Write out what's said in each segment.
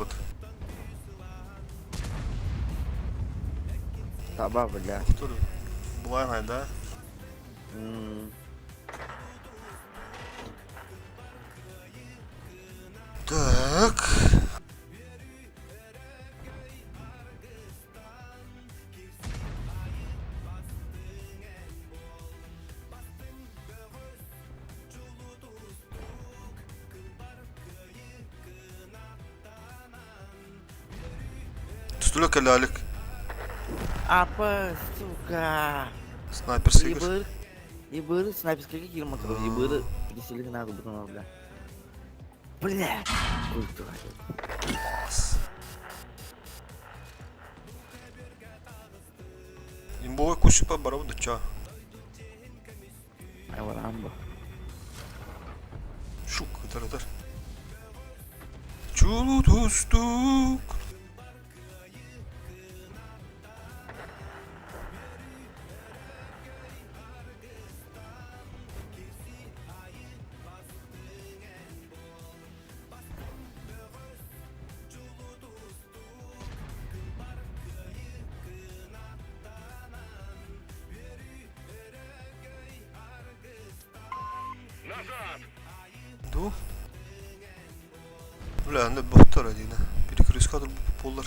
опыт. Таба, бля. Кто ли? Блайна, да? Так. Түстілік әлі әлік. Apa, suka. Снайпер сыгр. Ебыры, снайперские какие мотор, ебыры, пересели надо, братан, бля. Бля. Ой, дурак. Имбовой кущу по барабу да ча. Ай, варамба. Шук, это. Чулу тустук. Ду. Бля, не боттар один. Перекрыть кадр полар.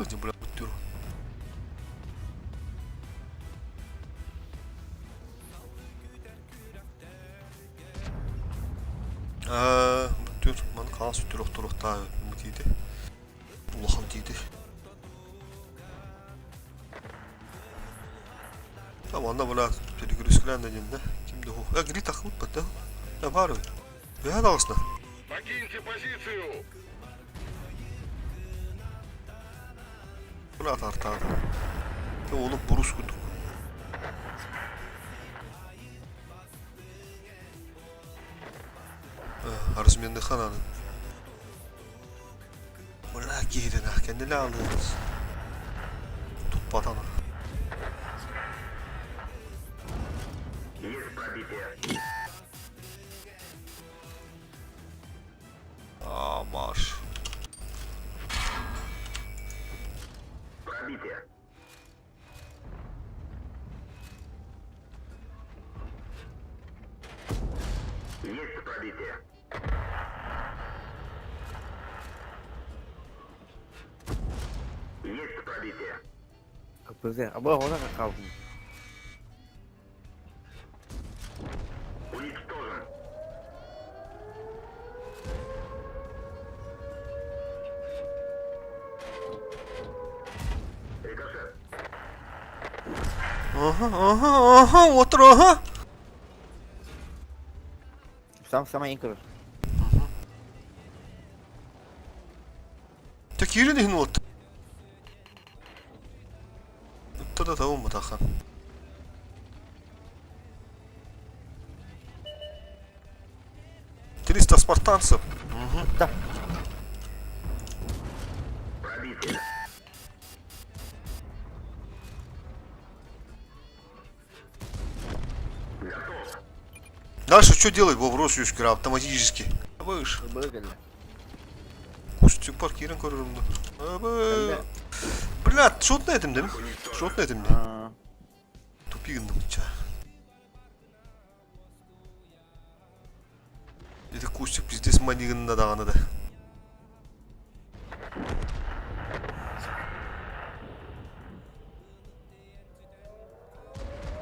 Где, бля, буттер? Буттер, man kaas buttер тұрықта дейді. Улахан дейді. Tamam da bula перегрузкалан да ден да. Kimdi o? Ya gri takımı battı. Ya var öyle. Ya da aslında. Покиньте позицию! Buna tartardı. Ya oğlum burus kuduk. Arızmenli kananın. Buna giydin ha. Kendini aldınız. Tut batana. Есть пробитие. Aa marş. Пробитие. Есть пробитие. Есть пробитие. Kapısı, ama ona kaldım. Уничтожен. Рикошет. Aha, otur aha. Сам инкр. Так yerine hin oldu. Tada tamam mı takan? Триста спартанцев. Да. Пробитие. Готов. Дальше что делать, вопрос юшкера автоматически. Выше. Быгали. Кустик паркирин көрürüm da. Блядь, шот ne edim değil mi? Şot ne edim değil. Topi gındım ça. Dedi kustик пиздец манигында дағаны да.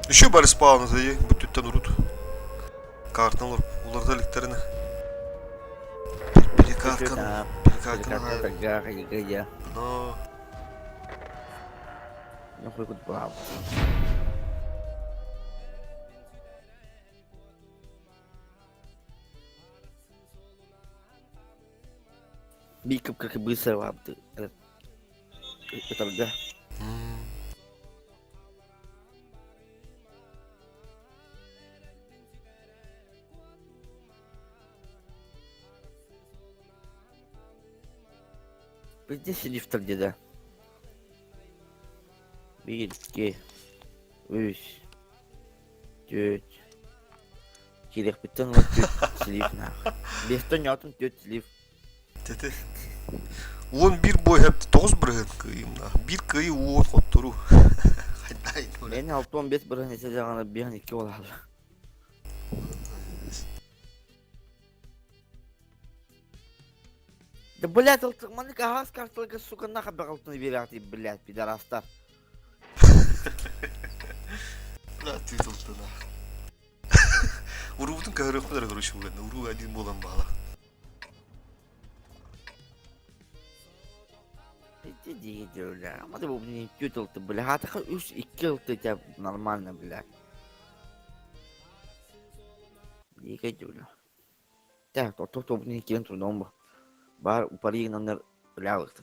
Еще бар спауны да е, бүттіттен ұрут. Картын оларда ліктеріні. Перекаткан. Гага, я. Но... Ну хуй тут баб. Бикап как и быстро вам ты. Это да. Bizde siliftir dedi. 1, 2, 3, 4. Керек bütün var 4 silif na. 5'ten yatın 4 silif. Tete. 11 boy hep 9 bırağın kıyımda. Bir kıyı 10 kotturu. Haydi öyle. Ben 6-15 bir nese жаңаны 1-2 olalı. Да блядь, алтыкманы кагаз картылга сука нахуй бегалтыны беряти, блядь, пидорастар. La tüt oldu da. Urubutun kahramanları görüşüm ben. Urubu adil bolan bağla. Эти деньги, бля. А ты бы мне тютил-то, бля. А ты хоть 3-2 ылты тебя нормально, блядь. Деньги, бля. Так, то мне кем трудом бы. Бар у пари номер лявых-то.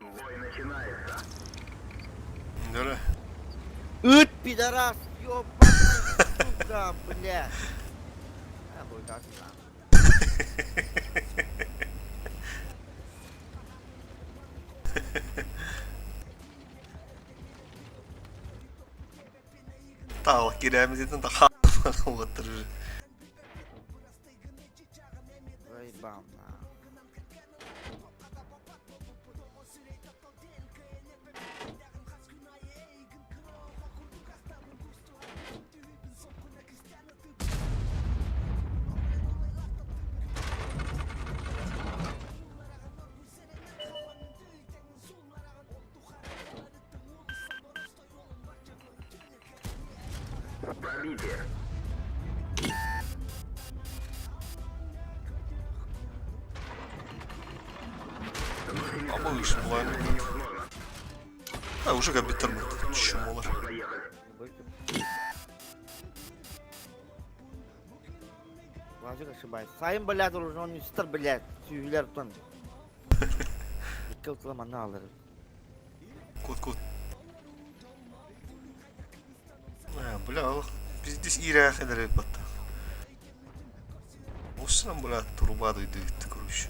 Бой начинается. Нere? Ыт, пидорас, ёбаный, сука, бля. А, хуй, как ты там? Tağla giremizden de hafiften oturur. Заебал, на. Пробитие. Ama işim ulan. Ha уже bitirmedi. Düşüm olur. Можно ехать. Владик ошибается. Сайын, блядь, уже он не стар, блядь. Сүйгілер тұтан. Екі ұтылам ана алыр. Kut. Ha bula bak. Biz de İran kadar battı. Olsun bula turbado gitti kuruş.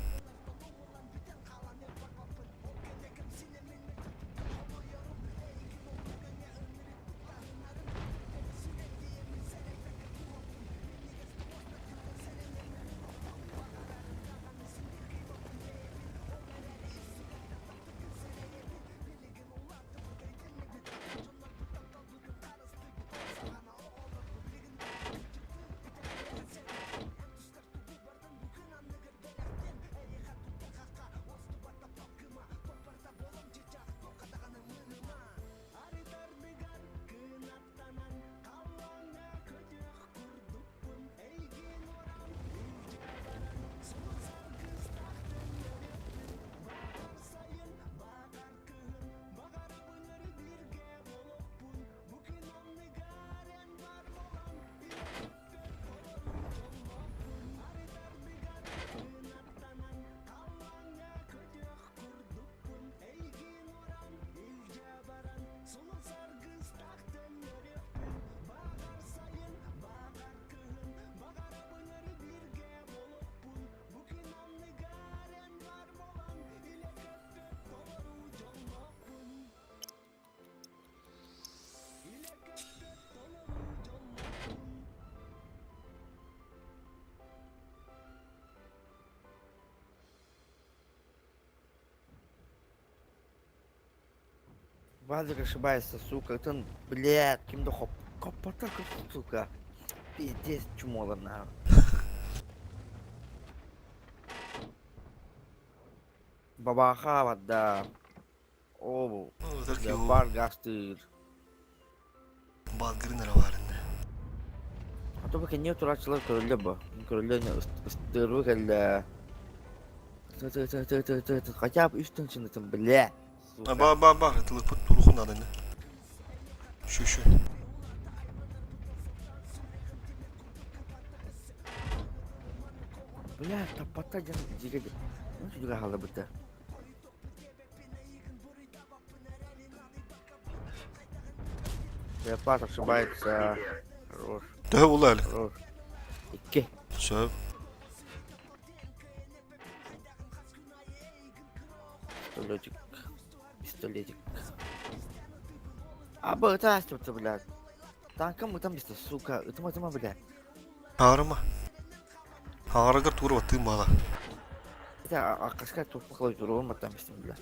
Владик ошибается, сука. Это, блядь, кем-то хоп. Копота, сука. Пиздец, чумола, нахуй. Бабаха, вот, да. О, Odur ki да, o бар гастыр. balgırın aralarında. А то пока не турачилар короле бы. Короле не ыстыры кәллә. Хотя бы üstün там, бля. Ha bak atılıp put turukun adını. Şu. Бля, топота жиге. Ну, juga хала быта. Леопард ошибается. Хорош. Daha ula hele. Хорош. 2. Söv. Пистолетик. Пистолетик. А бросьте, блядь. Танком там место, сука. Это, блядь. Ағырыма. Ағырыгыр туыр баттығым баға. Это акашка тут походит урон, там место, блядь.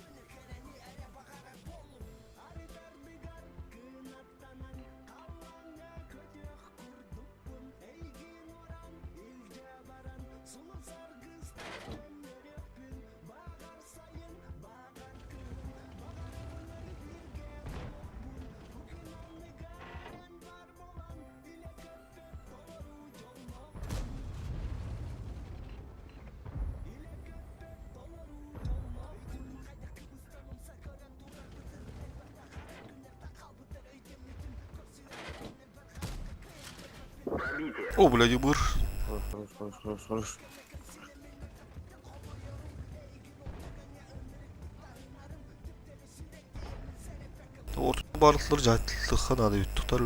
Пробитие. О, блядь, ебыр. Хорош. Ортын барлықтар жайтылық қанады өттіқтар.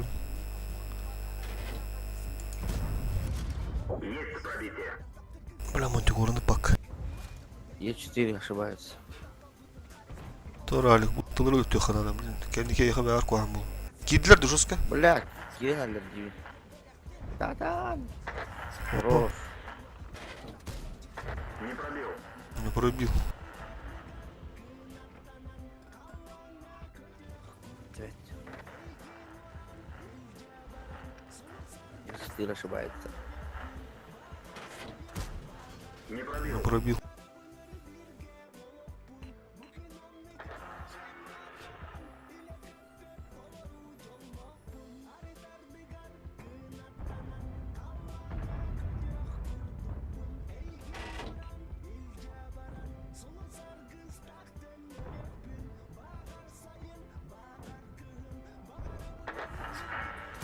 Есть пробитие. Бля, монтик орынып бак. Е4 ошибается. Торалик, бұттылыр өтті қанады. Кәндеке еқа бәр қуам бұл. Кеділер дұжысқа. Блядь, Кирин аллергия. Да-да. Хорош. Не пробил. Не пробил. Е4 ошибается. Не Не пробил. пробил.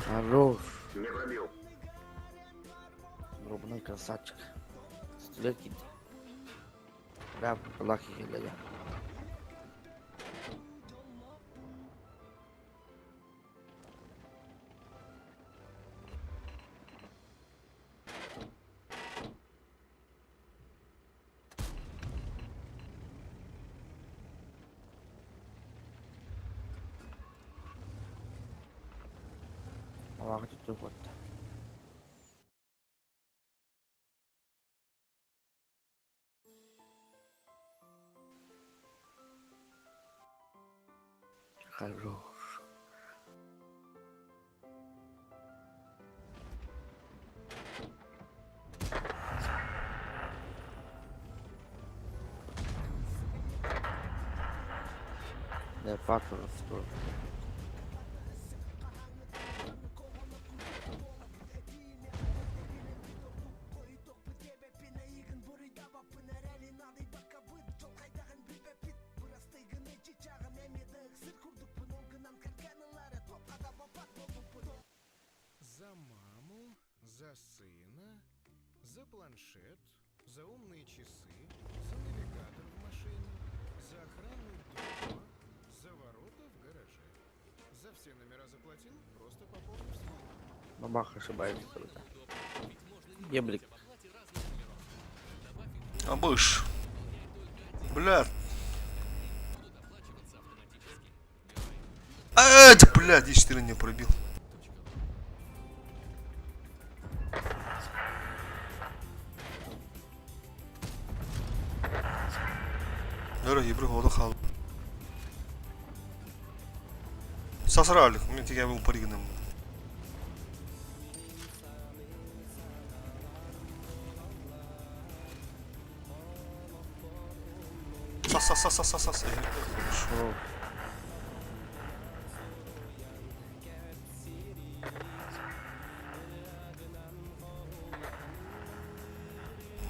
Хорош. Не пробил. Дробной красавчик. Стреляйте. Да, лахи глядя. Лахи тут вот. Хорош. Да, папа, что? За маму, за сына, за планшет, за умные часы, за навигатор в машине, за охрану дома, за ворота в гараже. За все номера заплатил, просто пополнив свой. Бабах ошибается. Еблик. Абыш. Блядь. Блядь, Е4 не пробил. Нөрі ебір ода қалып. Сасыралық, мен тек әбі ұпаригінім. Сас. Хорош.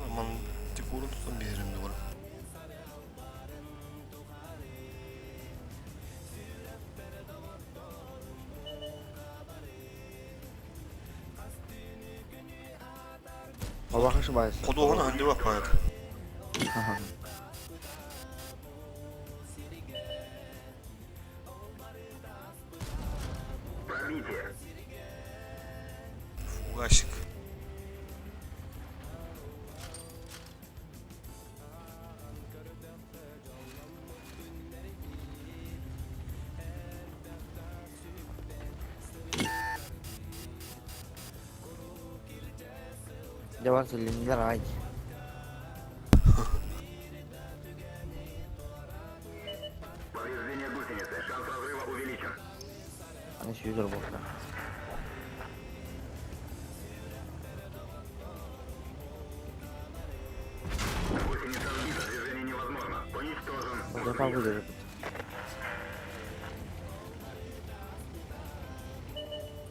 Aman tip orun tutan bir yerimde var. Бабах ошибается. Kodu ona önde bak hayat. Ага. Пробитие. Фугасик. Devam silindiler ay. Повреждение гусеницы. Шанс разрыва увеличен. Hani şu yüzür burada. Гусеница сбита, движение невозможно. Уничтожен. Burada kavga ediyoruz.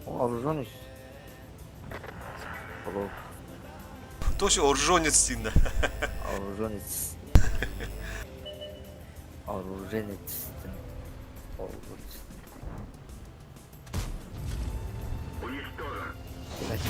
O Aruzonius. Oğlum Точно оружонец дейін. Aruzonius. Aruzonius. Aruzonius. Уничтожен. Evet.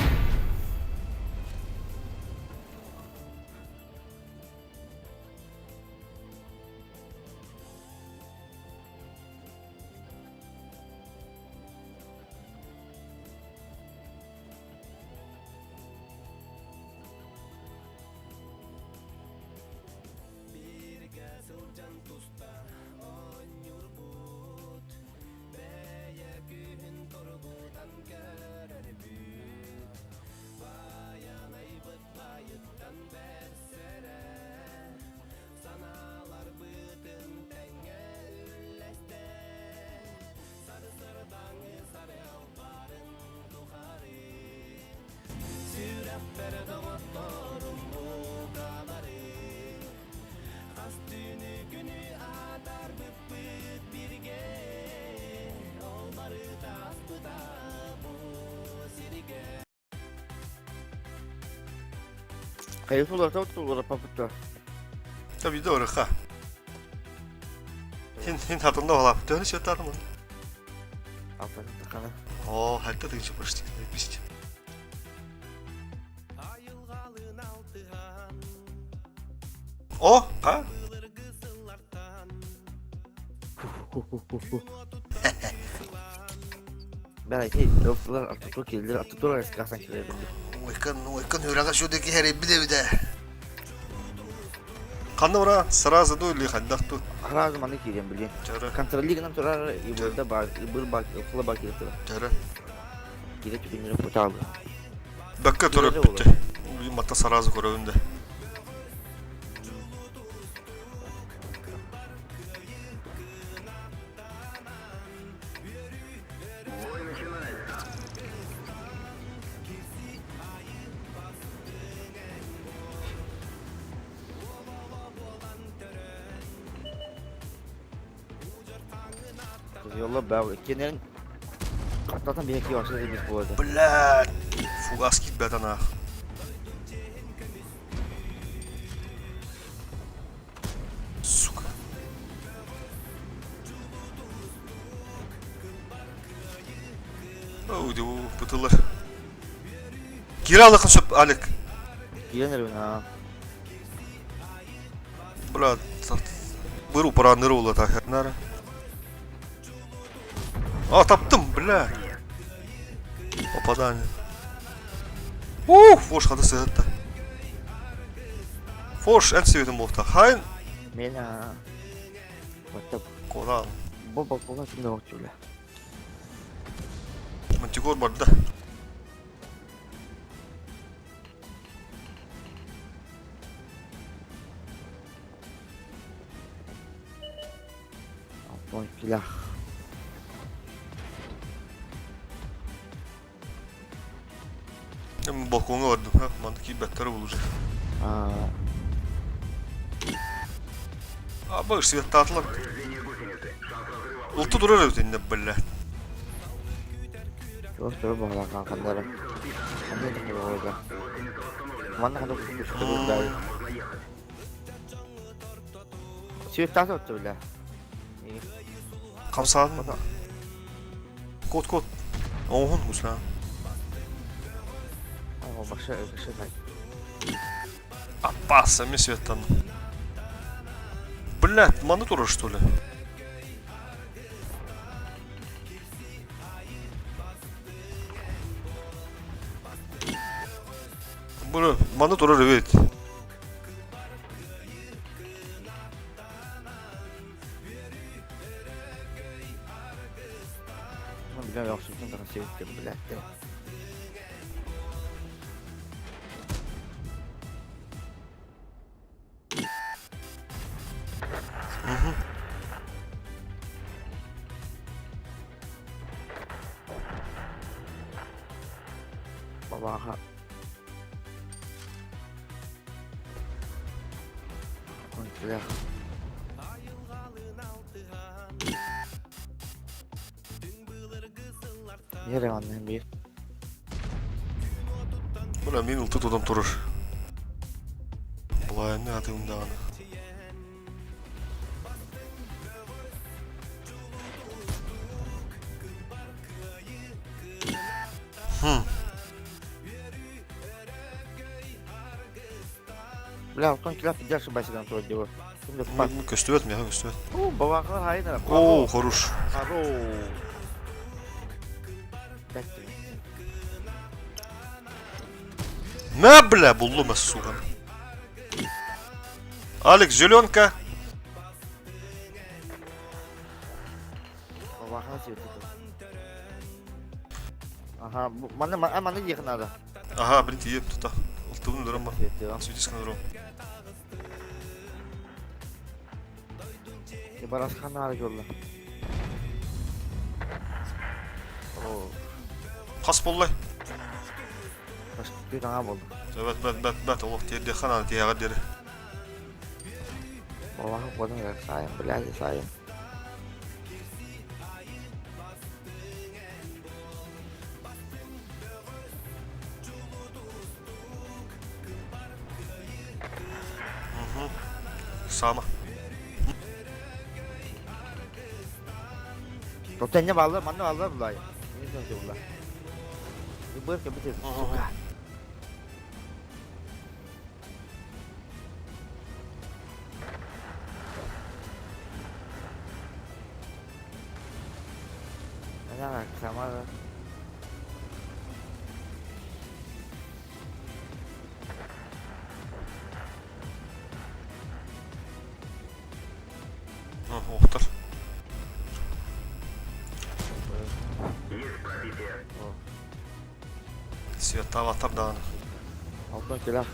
Kayıp olarak da olarak papıtta. Tabii doğru ha. Hin hatırında ola. Dönüş yatar mı? Aferin takana. Oo, hatta da geçip başladık. Biz. O, ha? Belki yoksular artık geldiler artık dolar eskasan kirebildi. Ойкын hüraga şuradaki her bir de. Kandı ora сразу da öyle kandak tut. Her zaman da kireyim biliyorum. Jara, Kontrollü giden sonra burada bak, kula bak yatıyor. jara. Gide tüpünleri kutu aldı. Bakka Jara torop bitti. Bu matta сразу görevinde. Бой начинается. Kız yolla bak. Kendilerin katlardan bir iki başladı biz bu arada. Блядь. Фугас gitmedi ana. Сука. Ой, bu bıtılır. Geri alakın söp alik. Girenler ben ha. Блядь. Bir uparanları ola ta. Nara. Aa taptım блядь. Попадание. Фош хады сыгытты. Фош ән сүйетін болта. Хайын. Men ha. Hatta Корал. baba kimde vakti öyle. Мантикор барды. Bon silah. Hem balkona vardım. Ha, mandaki betteri bulacak. Aa, Aa bak svet tatlılar. Повреждение гусеницы. Шанс разрыва Ultu durar ötende блядь. çok soru bağla kankanları. Anne de bu orada. Гусеница восстановлена. Bana kadar kuşkudur belki. Можно ехать. Sivit tatlı öttü bile. İyi. Kamsadın. Kod. Oğun kusna. Ama başa ben. Апас, мен светтан. Блядь, маны дура что ли? Бля, маны дура ревет. Ama bilmem yoksa bütün kadar sivit de bile. Babaha. Konuşuyor. Yere annem bir. Buna men ıltı tudam turur. Bulay ne atayım dağını. Bля, он кило держи басидан то дело. Köstübet mi ya köstübet? Babaha hayır ne? Oo horuş. Aro. Ne bля buldum suka. Alex зеленка. Babaha sivit. Aha, mana yakın ada. Aha блин тиеп тута. Ылтыбын дөрөм бар. Sivit ya. Свидисканы дөрөм. Ibarat kanal yolla. Oo, Кас боллай. başka bir tane buldu. Evet олох терде хана тияга дери. Babaha kodun ya sayın, bilagi sayın. Sama. Rotennya bağlı, mana bağlı bulay. Ini saja bulay. Ibu ke betul. Suka. Ana sama. Охтар. Есть пробитие. Свет таватар дağını. Altın kilo.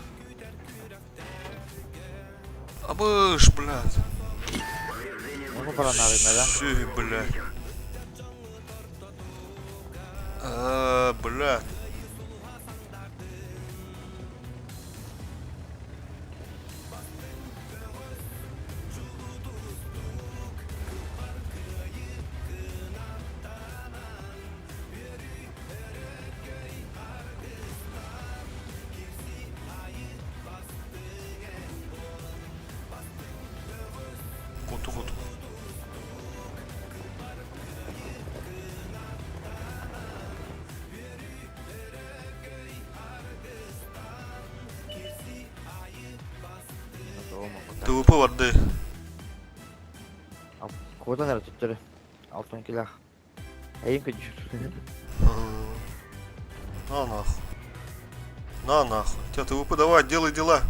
Абыш, блядь. Onu para narın Ши, блядь. Блядь. Kutu. ТВП vardı. Kodan nerede tuttu? Altın kilo. Eyin küçük. На нахуй. На нахуй. Тебя ТВП давай, делай дела.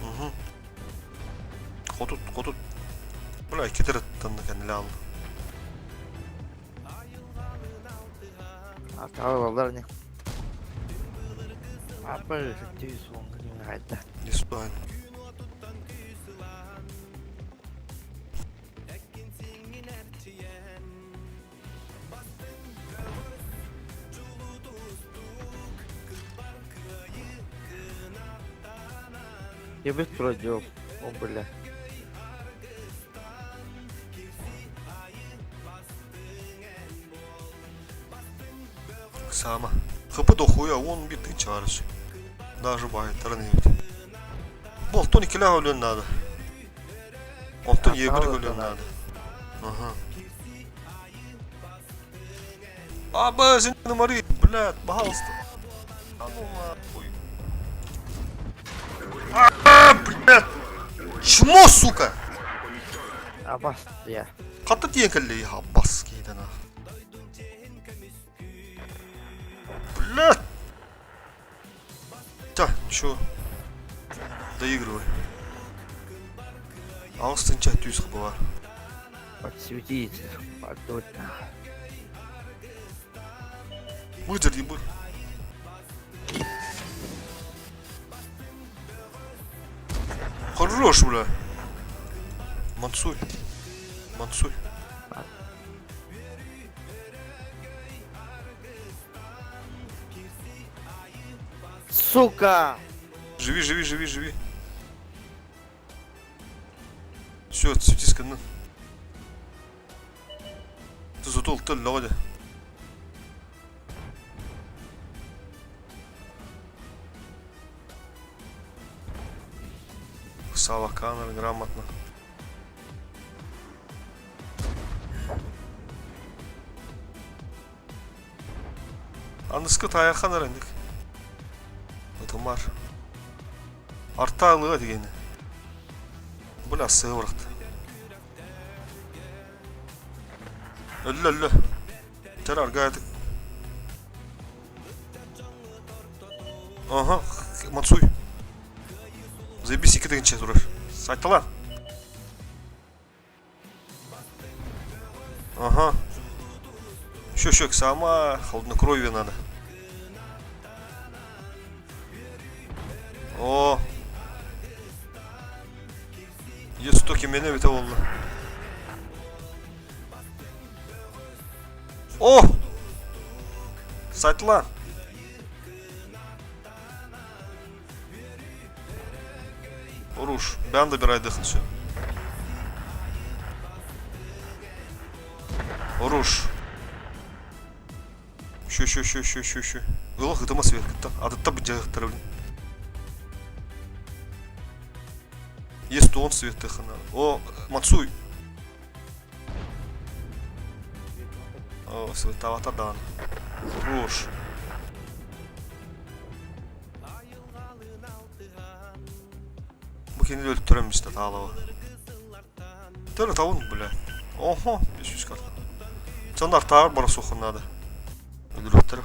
Угу. Хотут. Бля, кетер аттанды кәнелі алды. Atağı vallar ne? Apa sih suang ini ada. Не сюда. Я без продел. О, бля. Сама. Хп до хуя, он битый чарыш. Даже байттарын ебет. Болтон 2 лага өлөн надо. Болтон 2 өлөн надо. Ага. Аба, зенный мари, блядь, пожалуйста. А ну нахуй. Блядь. Чмо, сука? Абас ya. Қатты тиен кәлі, аббас кейді на. Блядь. Так, чё? Доигрывай. Ағыстың чай түйіз қыбы бар. Подсветить. Подуть. Выдер, ебыр. Хорош, бля. Мансуй. Сука! Живи, живи, живи, живи. Все, светись канын. Ты затол тыл лоғады. Сава камера грамотно. Анысқы таяқ қанар ендік. Ұтымар. Артта алыға дегені. Бля, сығырықты. Өлі, өлі. Тер арга едік. Ага, Мацуй. Заебись, екі дегенше тұрар. Сайтала. Ага. Еще, сама холоднокровие надо. О. Есть токи мене бите oldu. О! Сайтла. Уруш, ben de bir ay dıkılsın. Уруш. Şu. Ilık hıtıma свет кітті. Адытта бір жағықтыры білін. Есть он свет тыхына. О, Мацуй. О, световата дан. Уруш. Бұл кені өліп тұрамыз да тағылауы. Тәрі тауын, бля. Охо, 500 карта. Сонда артағыр бара соқын надо. Öldürüktür.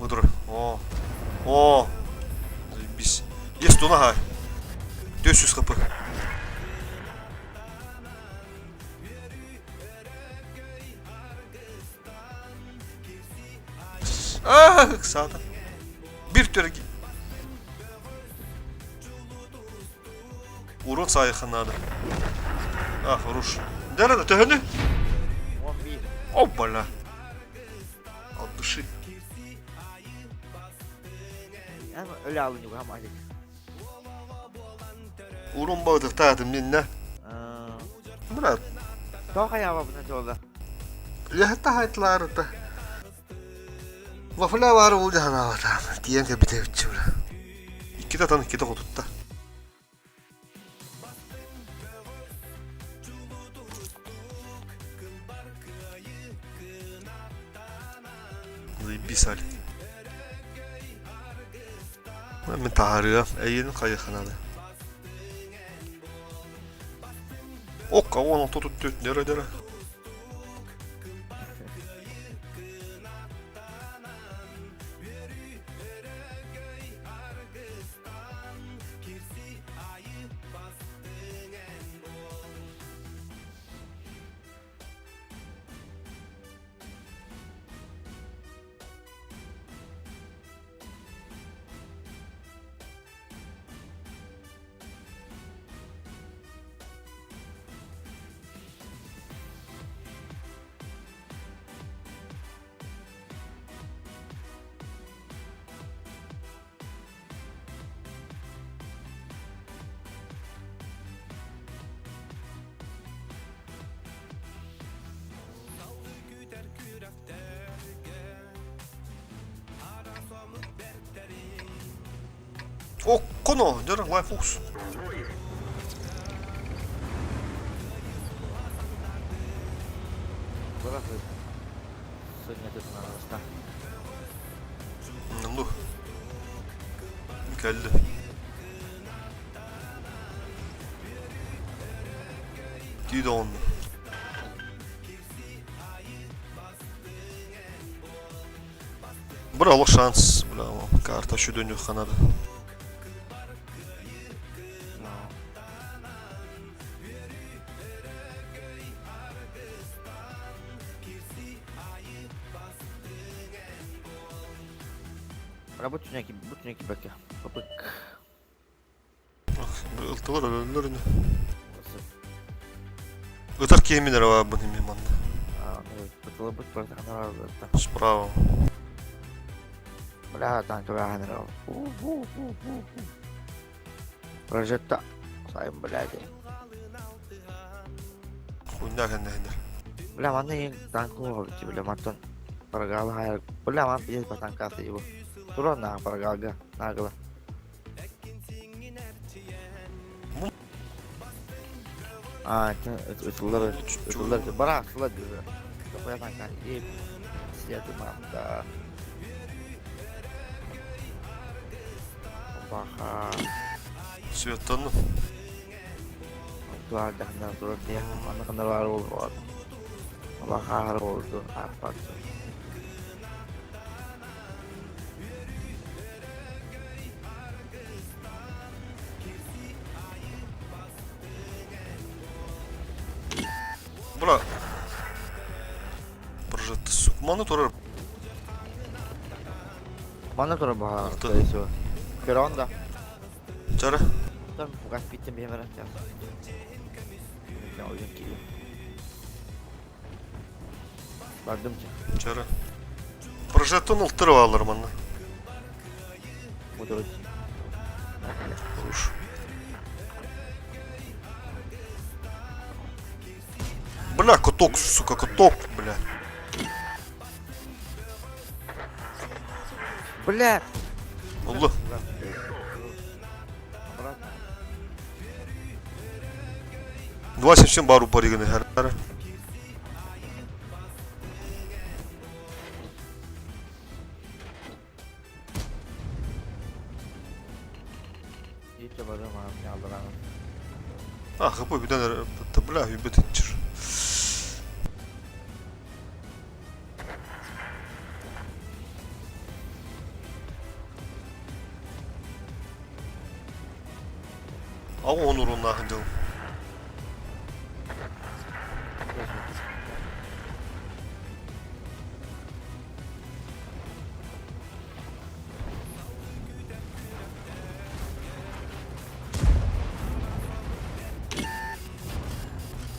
Budur. O. Biz. Есть ona hay. 400 kapı. Sağdan. Bir türlü. Урон sayıkın надо. Ah, vuruş. Nerede? Töhünü? 11. Опа-ля. От души. Ama öyle alınıyor ama hadi. Урон bağdık tadım ninne. Брат. Çok ayağı bundan sonra. Ya hatta hayatlar da. Vafla var oldu hana vatan. Diyen ki bite bitçi bura. İki de tanı, iki de kututta. Zaybis Ali. Ben tarığa, eğilin kayıkına da. Okka, onu tuttu, nere. O, kono, nere, life fox. Burası. Sönüyorsun arasında. Ну. Geldi. Değil de onu. Bravo şans. Bravo. Karta şu dönüyor kanadı. Работаю некий бэкер. Попык. Iltılar öldürün. Burası. Öter kemiler var benim imanda. Ну, пытала быть просто канал. Справа. Бля, танка бля, Прожекта. Sayın блядь. Хуйня кеннехиндер. Бля, мана ең танкы олды, бля, мантон. Парагалы хайр. Бля, ман пиздец по танкасы его. Тура на парагалга, нагла. А, это утулар, бара, сулар диyor. Kapıya tanka, iyi. Siyatı mamda. Baha. Svettanlı. Tuar dahna turun dia, mana kenal baru oldu. Baha oldu, apa tuh? Бля. Прожекты, сука. Маны турар. Mana turun baha? Tuh. Itu. Keronda. Çare. Там bukan pitem bir merah ya. Ya oyun kiri. Baktım ki. Çare. Прожектон ылтырып алыр маны. Budur. Уж. Бля, каток, сука, каток, бля. Бля. Allah. Обратно. 27 бар упориганы her. İyi ki varım abi ya Allah'ım. Ah, kapı bir tane bля, yübetçir. Ama onurun nakınca.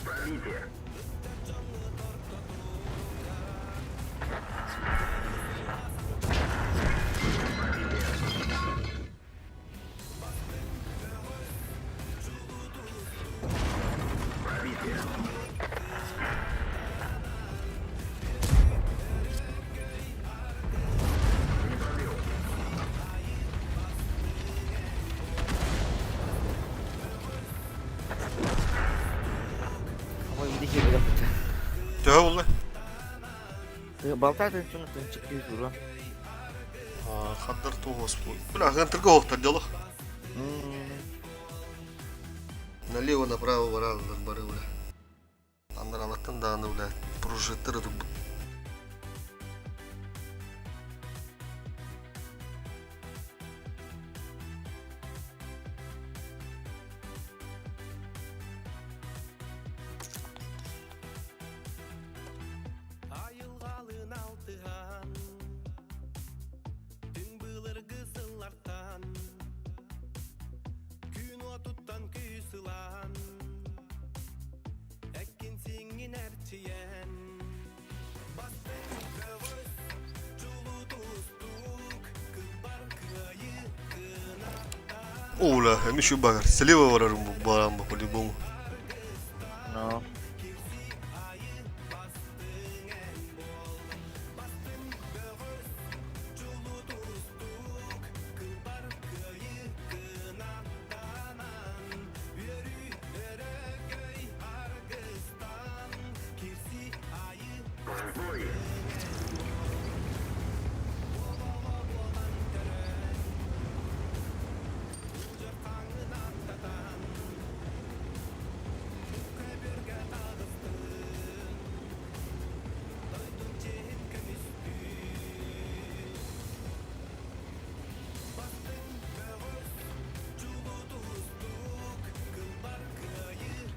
Пробитие. Пробитие. Не пробил. Ama iyi ki böyle yaptı. Cevap ol lan. Baltaydan sonra çıkıyor duran. Хаддар тугос. Бля, гантырга хоқтар делах. Налево, направо, разные бары, бля. Андраматтан даны, бля. Прожектор это. Ayılgalın altıhan Tüm bılırgı sıllartan Gün otuttan küsülan Ekkin singin erçiyen Bastın kavus Çulu dostuk Kıbar kıyı kınakta Оля, они еще багар. Слева ворожим барамба по-любому. No. Бой.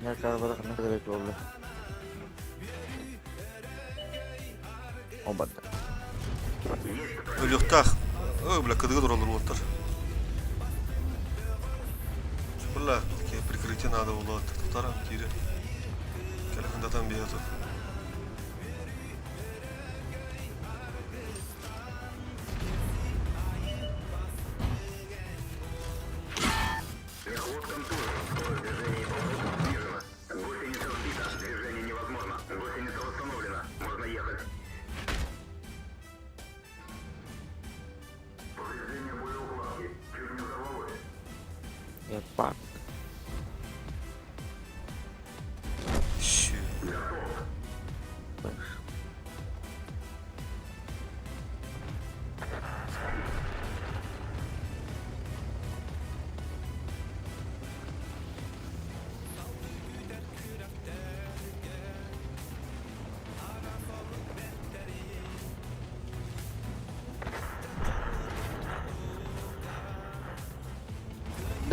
Ne kadar bırak ne kadar et oldu. Obat. Өліқтақ. Бля, кыдығы тұралыр болаттар. Бля, прикрытие надо было. Тұтарам, кире. Кәліхіндатан бейатыр.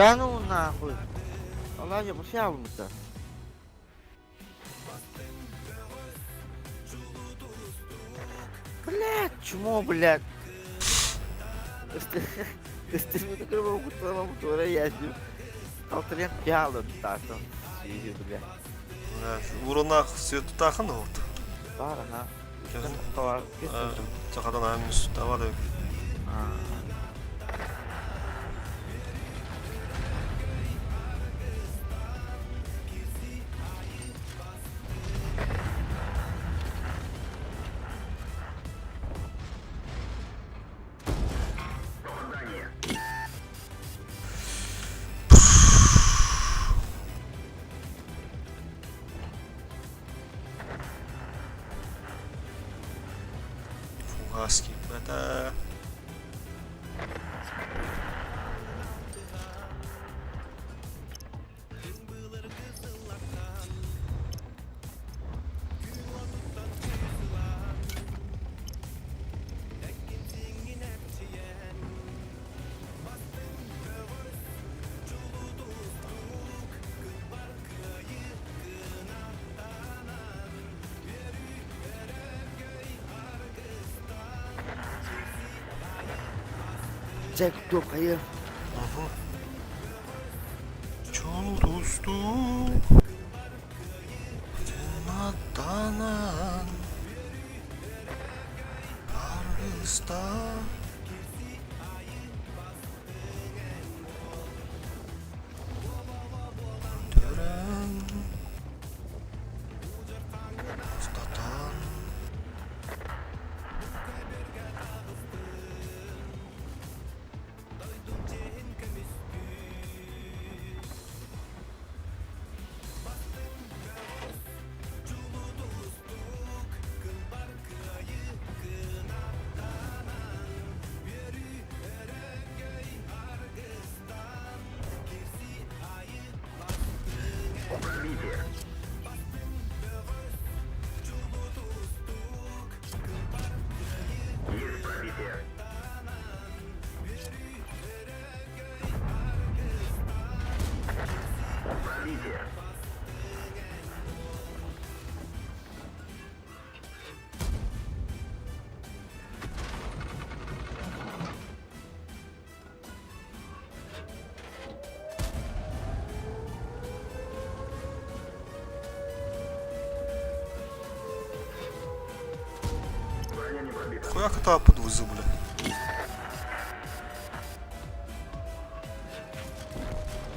Да ну нахуй. Vallahi ya bu şey almışlar. Блядь, чмо, блядь. Üstümü de kırmamı kutlamamı sonra yazdım. Kaltırayan piyalo tutarsın. Şey блядь. Урынақ сөйті тақын вот. Var ha. Gözün. Var. Çakadan ayağımın üstü tavada yok. Попадание. Фугаски. Это... Çek yok hayır. Çol dostum. Cenatanan. Argısta. Tören. Statan. Пробитие. Есть пробитие. Пробитие. Броня не пробита. Хуяк это подвызы, бля.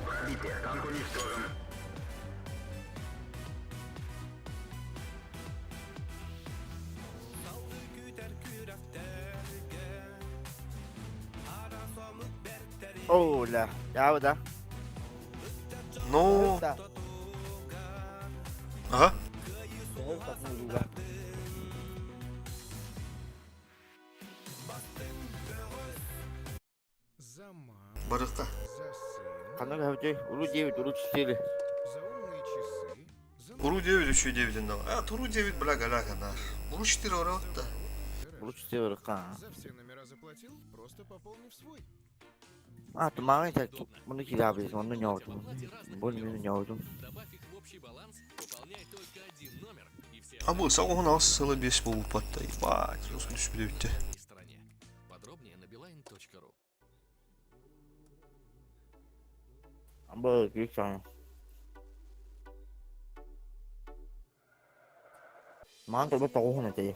Пробитие. Танк уничтожен. Oh la. Ya bu da. Ну, Da. ага. Doğru takımı bu da. За маму, Барыққа. за сына, Kanal hafıcı. Ulu 9, ulu 4. за умные часы, за Уру 9, 3 9 да. А, Туру 9, бля, галяка, да. Уру 4 ора вот да. Ulu 4 kan. За все номера заплатил, просто пополнив свой. Ah, tumakin sa bunu kinabi sa ano nyo. Bunu nyo. Добавь их в общий баланс, пополняй только один номер, и все А bu sağ onu asılı 5 bulu patta. Bak, rozum düşmedi bitti. в стране. Подробнее на beeline.ru. Ama büyük sana. Mantap bu tavuğu ne diye.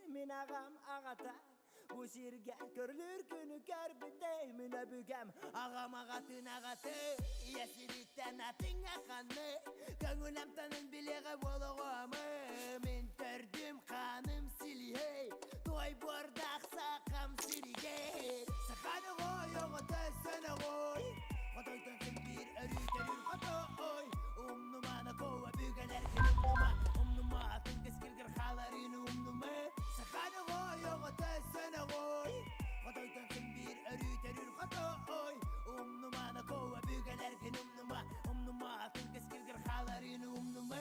Min ağam ağata bu sirge körülür günü kör bitey müne bügem ağam ağatın ağatı yesilitten atın akanı gönülem tanın bileğe boluğamı min tördüm kanım silihey toy bordak sakam siligey sakanı koy oğu tözsene koy Kotoytan kim bir örütenür kotoy numana kova bügeler umnuma atın keskirgir halarini umnuma sakanı koy oğu tözsene koy Kotoytan kim bir örütenür kotoy numana kova bügeler umnuma atın keskirgir halarini umnuma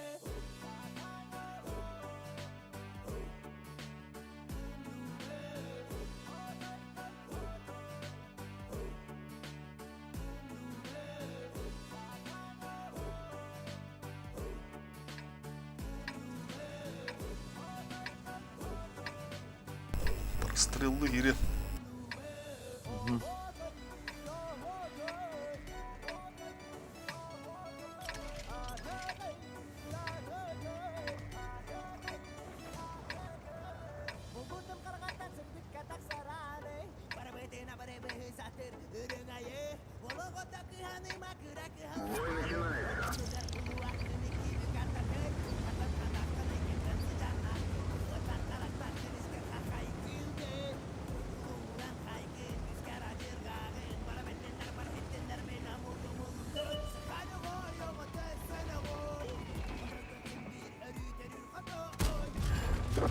Стрелы, Ирин. Bubutong karagatan sa katak sarane. Para bete na bare behe satir rengaye. Wolo kota kihane makura kihane. Бой начинается.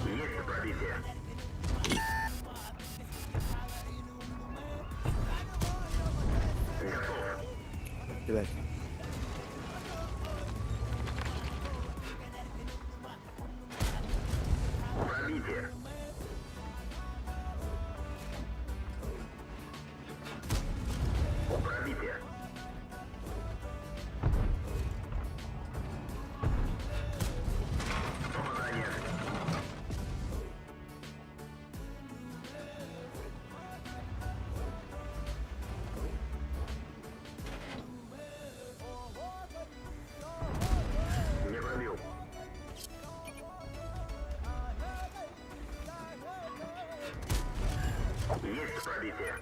Есть пробитие. Готов. Evet. Пробитие. Пробитие. Попадание. Не пробил. Есть пробитие.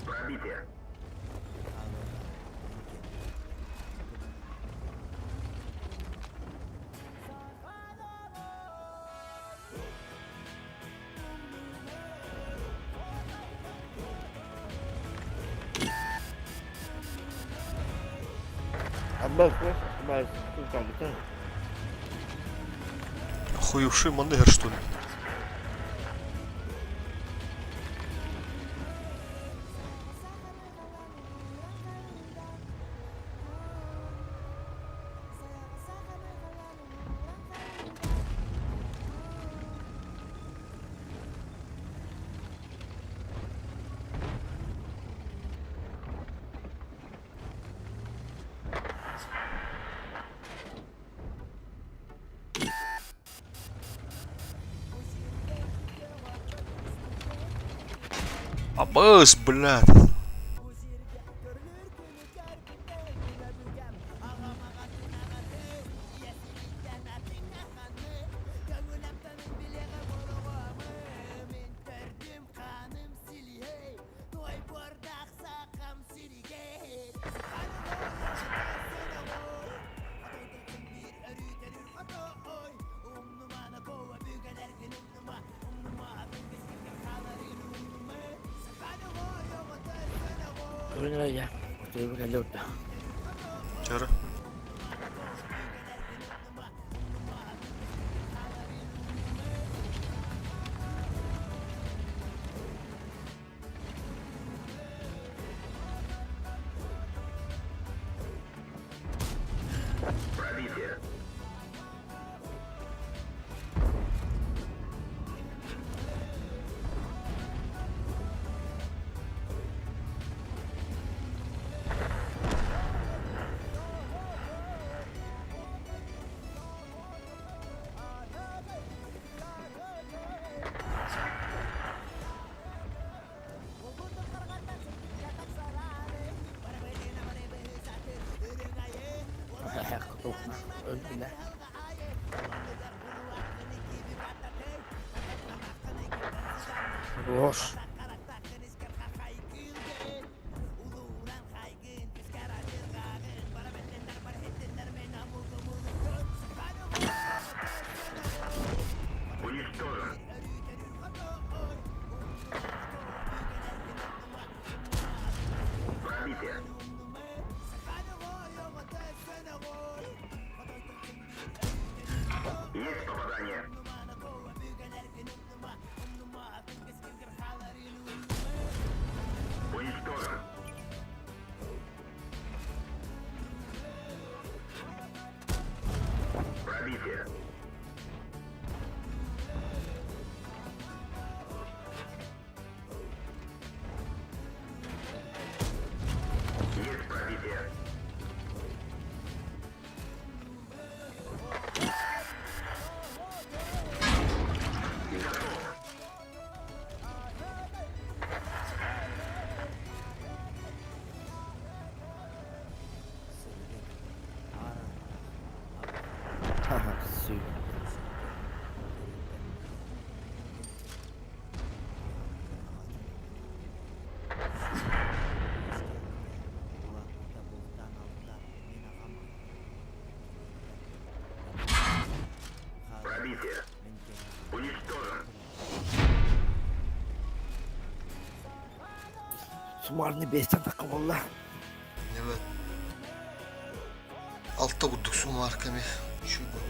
Пробитие. Аббас, Аббас, там, там. Охуевший манегер, что ли? Аббас, блядь. Turun aja. Turun aja udah. Cara. Пробитие. Ketuk. Udah. Terus. Уничтожен. Пробитие. Есть попадание. Уничтожен. Пробитие. Пробитие. Haha, süper. Пробитие. Уничтожен. Sumarını 5'ten takım valla. Evet. Altta vurduk su markami. Şu gol.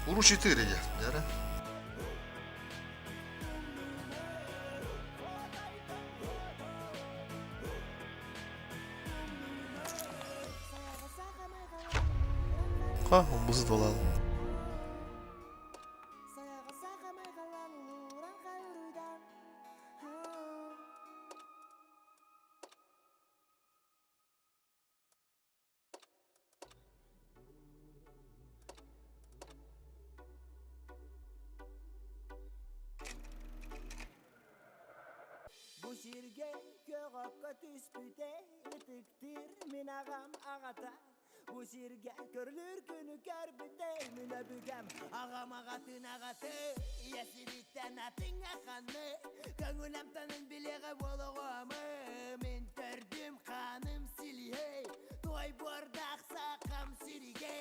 Vuru 4 ya. Nere? Ha, omuz dolan. Bu şirge köğakka tüspüte tıktır min ağam ağata. Bu şirge körlür günü körbüte müne bügem ağam ağatın ağatı. Yesilitten atın akanı. Gönülem tanın bileğe boluğamı. Min tördüm kanım silihe. Toy bordak sakam sirige.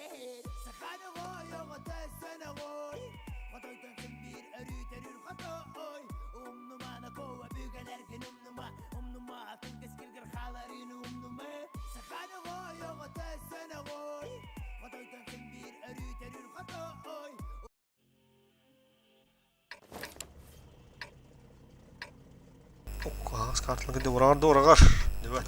Sakanı koy oğu tessene koy. Kotoytan sen bir örütenür kotoy. Numana kova bügelerken numa atın keskirgir halarin numa. Sakanı koy oğu tessene koy. Kotoytan sen bir örütenür kotoy. Ağız kartlığı da vurar da oragar. Evet.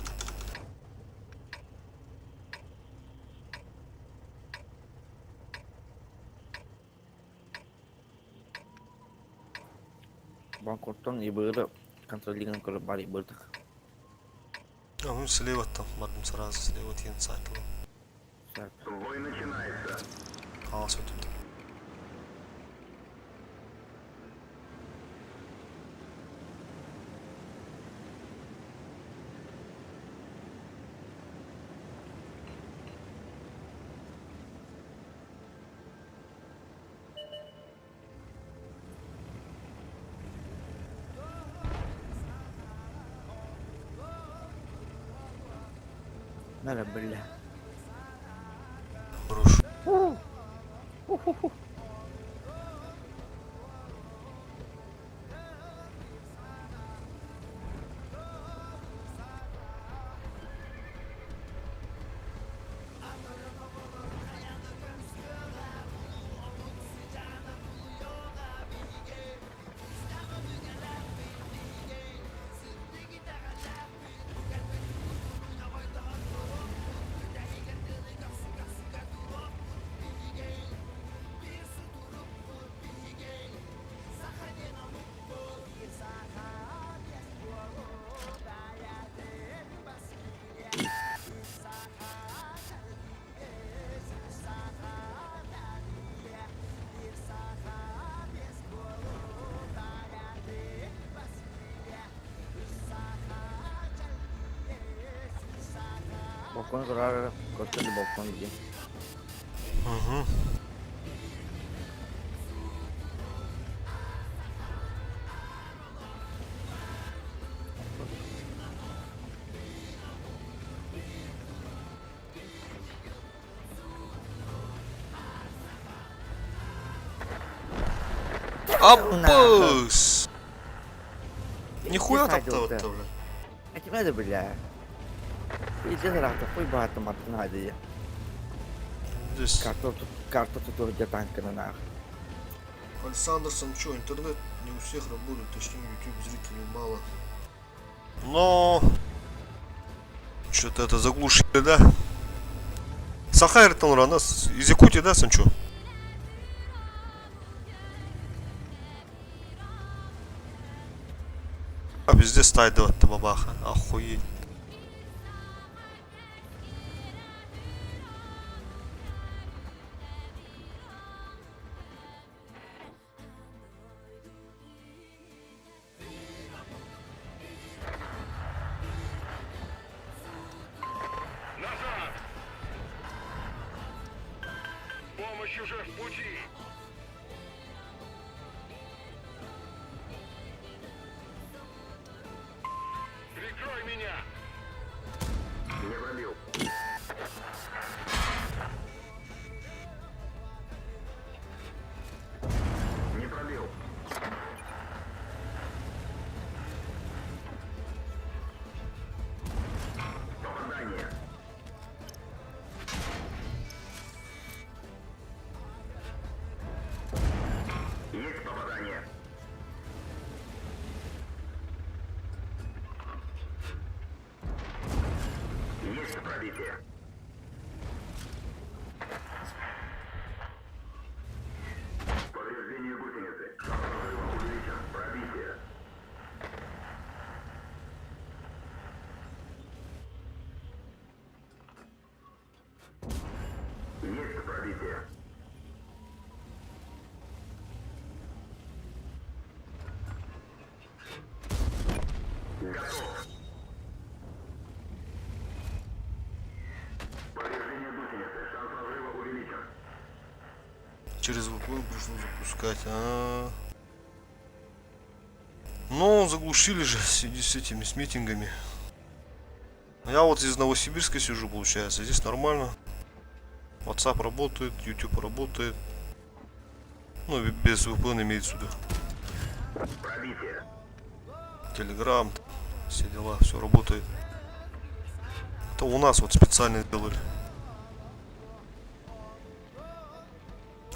Bangkok'tan ibarat kontrolünü kalau balik bertak. Ama слева там, мардым сразу слева тен сайтла. Siap. Бой начинается. Kaos ötüp. Nara billah. Vuruş. Balkon keluar, kota di balkon aja. Hı hı. Аббас! Нихуя там-то вот-то, бля. Macam mana bila? Itu serah tu, kau bahat tempat tengah aja ya. Здесь Kartu tutur jatang kena nak. Александр Санчо, интернет не у всех работает, точнее YouTube зрителей мало. Но что-то это заглушили, да? Сахайр Танура, нас из Якутии, да, Санчо? А везде стайда вот бабаха, охуенно. Помощь уже в пути! Прикрой меня! Не пробил. Не пробил. Попадание. Есть попадание. Есть пробитие. Повреждение гусеницы. Шанс разрыва увеличен. Пробитие. Есть пробитие. Готов. Повреждение гусеницы. Шанс разрыва увеличен. Через выплыл пришлось запускать. Ну, заглушили же с этими, с митингами. Я вот из Новосибирска сижу, получается. Здесь нормально. WhatsApp работает, YouTube работает. Ну, без VPN имеется в виду. Пробитие. Telegram, все дела, все работает. Это у нас вот специально сделали.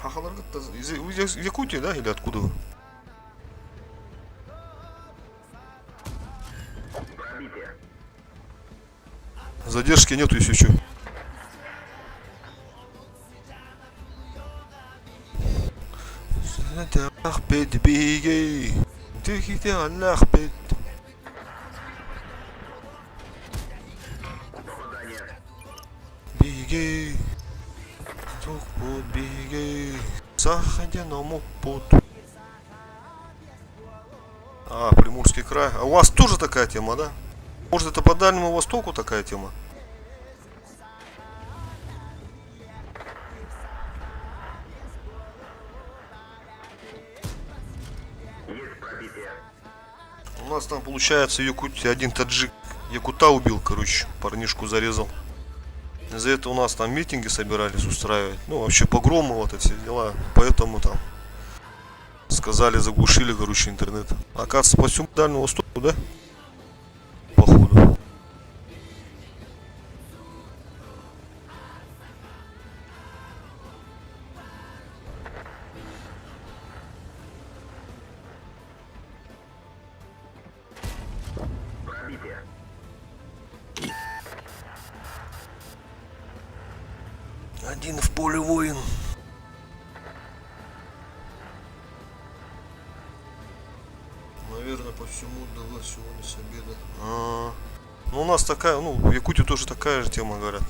Ахаларгат-то из Якутии, да, или откуда вы? Пробитие. Задержки нету, если что. Попадание. Беги, беги, заходяному путу. Приморский край. А у вас тоже такая тема, да? Может, это по Дальнему Востоку такая тема? Есть пробитие. У нас там, получается, в Якутии один таджик якута убил, короче, парнишку зарезал. Из-за этого у нас там митинги собирались устраивать. Ну, вообще погромы, вот эти дела. Поэтому там сказали, заглушили, короче, интернет. Оказывается, по всему Дальнему Востоку, да? Походу. Пробитие. Один в поле воин. Наверное, по всему ДВ сегодня с обеда. Ну, у нас такая, ну, в Якутии тоже такая же тема, говорят.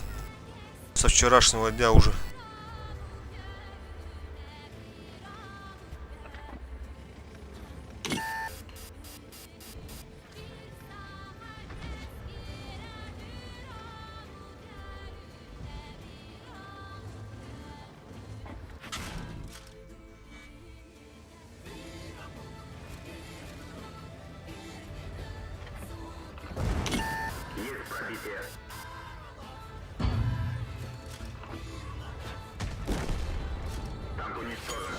Со вчерашнего дня уже. Есть пробитие. Танк уничтожен.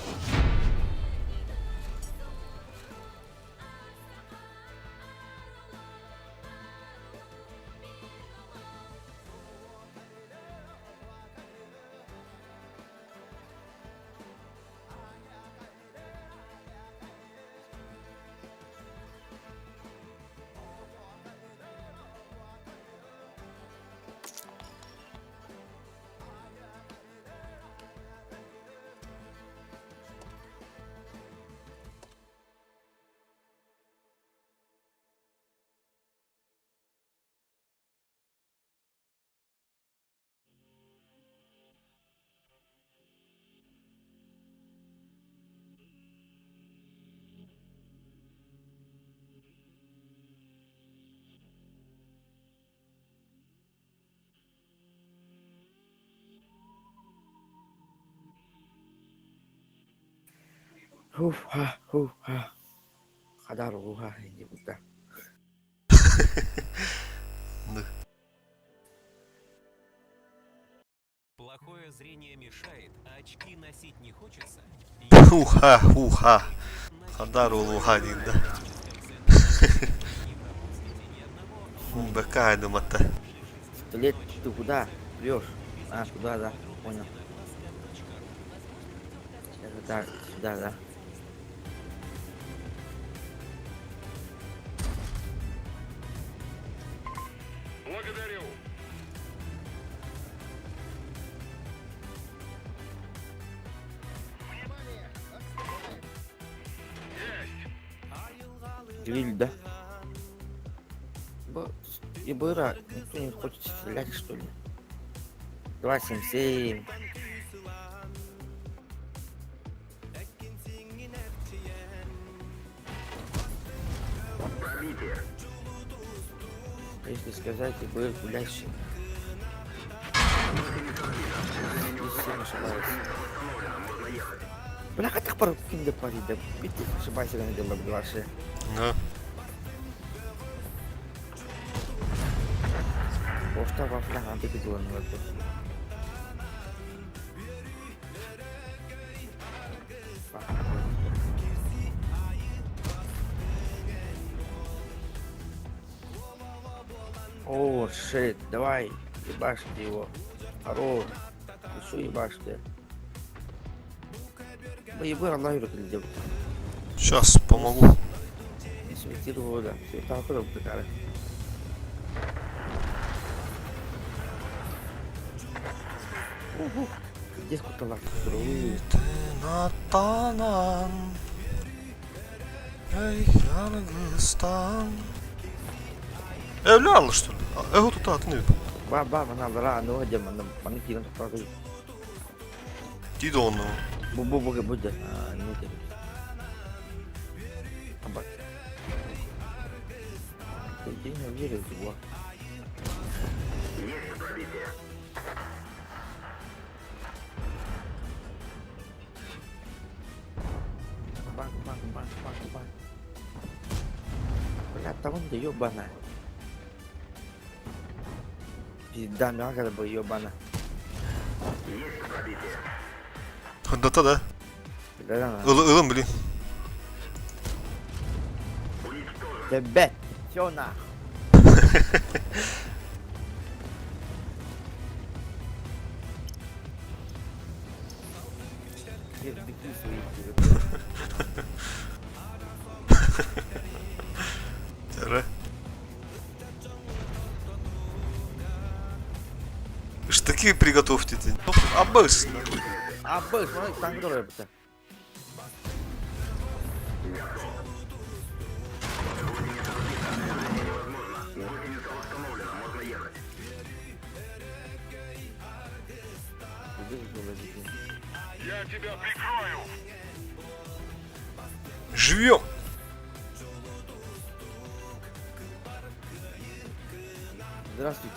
Хуха. Хадар уха, не буду. Плохое зрение мешает, а очки носить не хочется. Уха. Хадару луганин, да? БК, я думаю-то. Лет, ты куда прешь? А, туда, да, понял. Это так, сюда, да. Благодарю. Гриль, да? И быра, никто не хочет стрелять, что ли? 277. Пробитие. Если сказать, и быр гулящий. Здесь сильно ошибаюсь. Бляха, так пару кинде пари, да бити ошибайся, не делай блаше. Да. Просто во фляга ты видела на это. О, шит, давай, ебашь ты его. Хорош. Еще ебашь ты. Боебы Аллаху где. Сейчас помогу. Не светил вода. Все так хорошо прикары. Где скутала? Ты Натанан. Эй, Яргыстан. Evli что ли? Ego тут атны. Баба, она бра, ну где man кидам такой. Диді оны. Бубу будет. А, не тебе. Абат. Ты не веришь в его. Есть пробитие. Бак. Бля, там он да ёбана. Пизда, мягко бы ёбана. Есть пробитие. Хындата да? Да. Ilım bilin. Тебе. Всё на. Тәрі. Штыки приготовьте. Обычно. А бэш, ну там который это. Я тебя прикрою. Живем. Здравствуйте.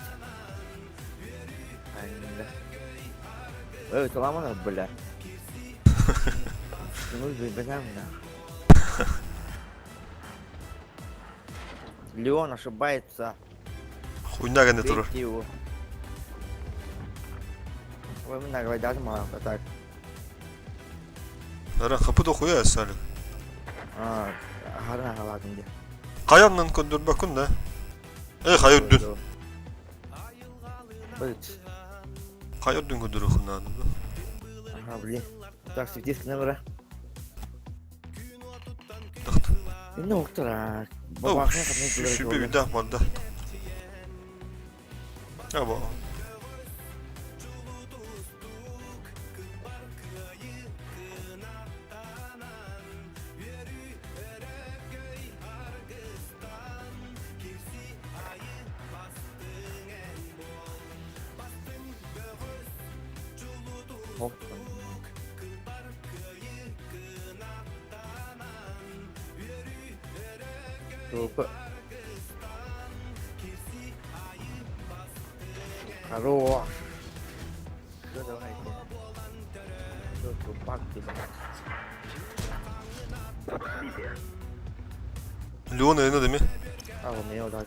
Это ломано, бля. Ну, бегам, да. Леон ошибается. Хуйня не туру. Бейте его. Вы меня говорите, мало, так. Ара kapıda koya esalik. А, гарна галадын де. Kayanla köndürmekün de. Hayır dün. Быть. Hayır dün köndürükün de. Ага, блин. Так, светиск номера. Дақты. Ну, уктара. Ну, Бабахна, şübe bir de var da. Ama. Хоп. Тупо. Хорош. Всё, давайте. Всё, тупак ты, блядь. Leon ne demek? Almıyor o da.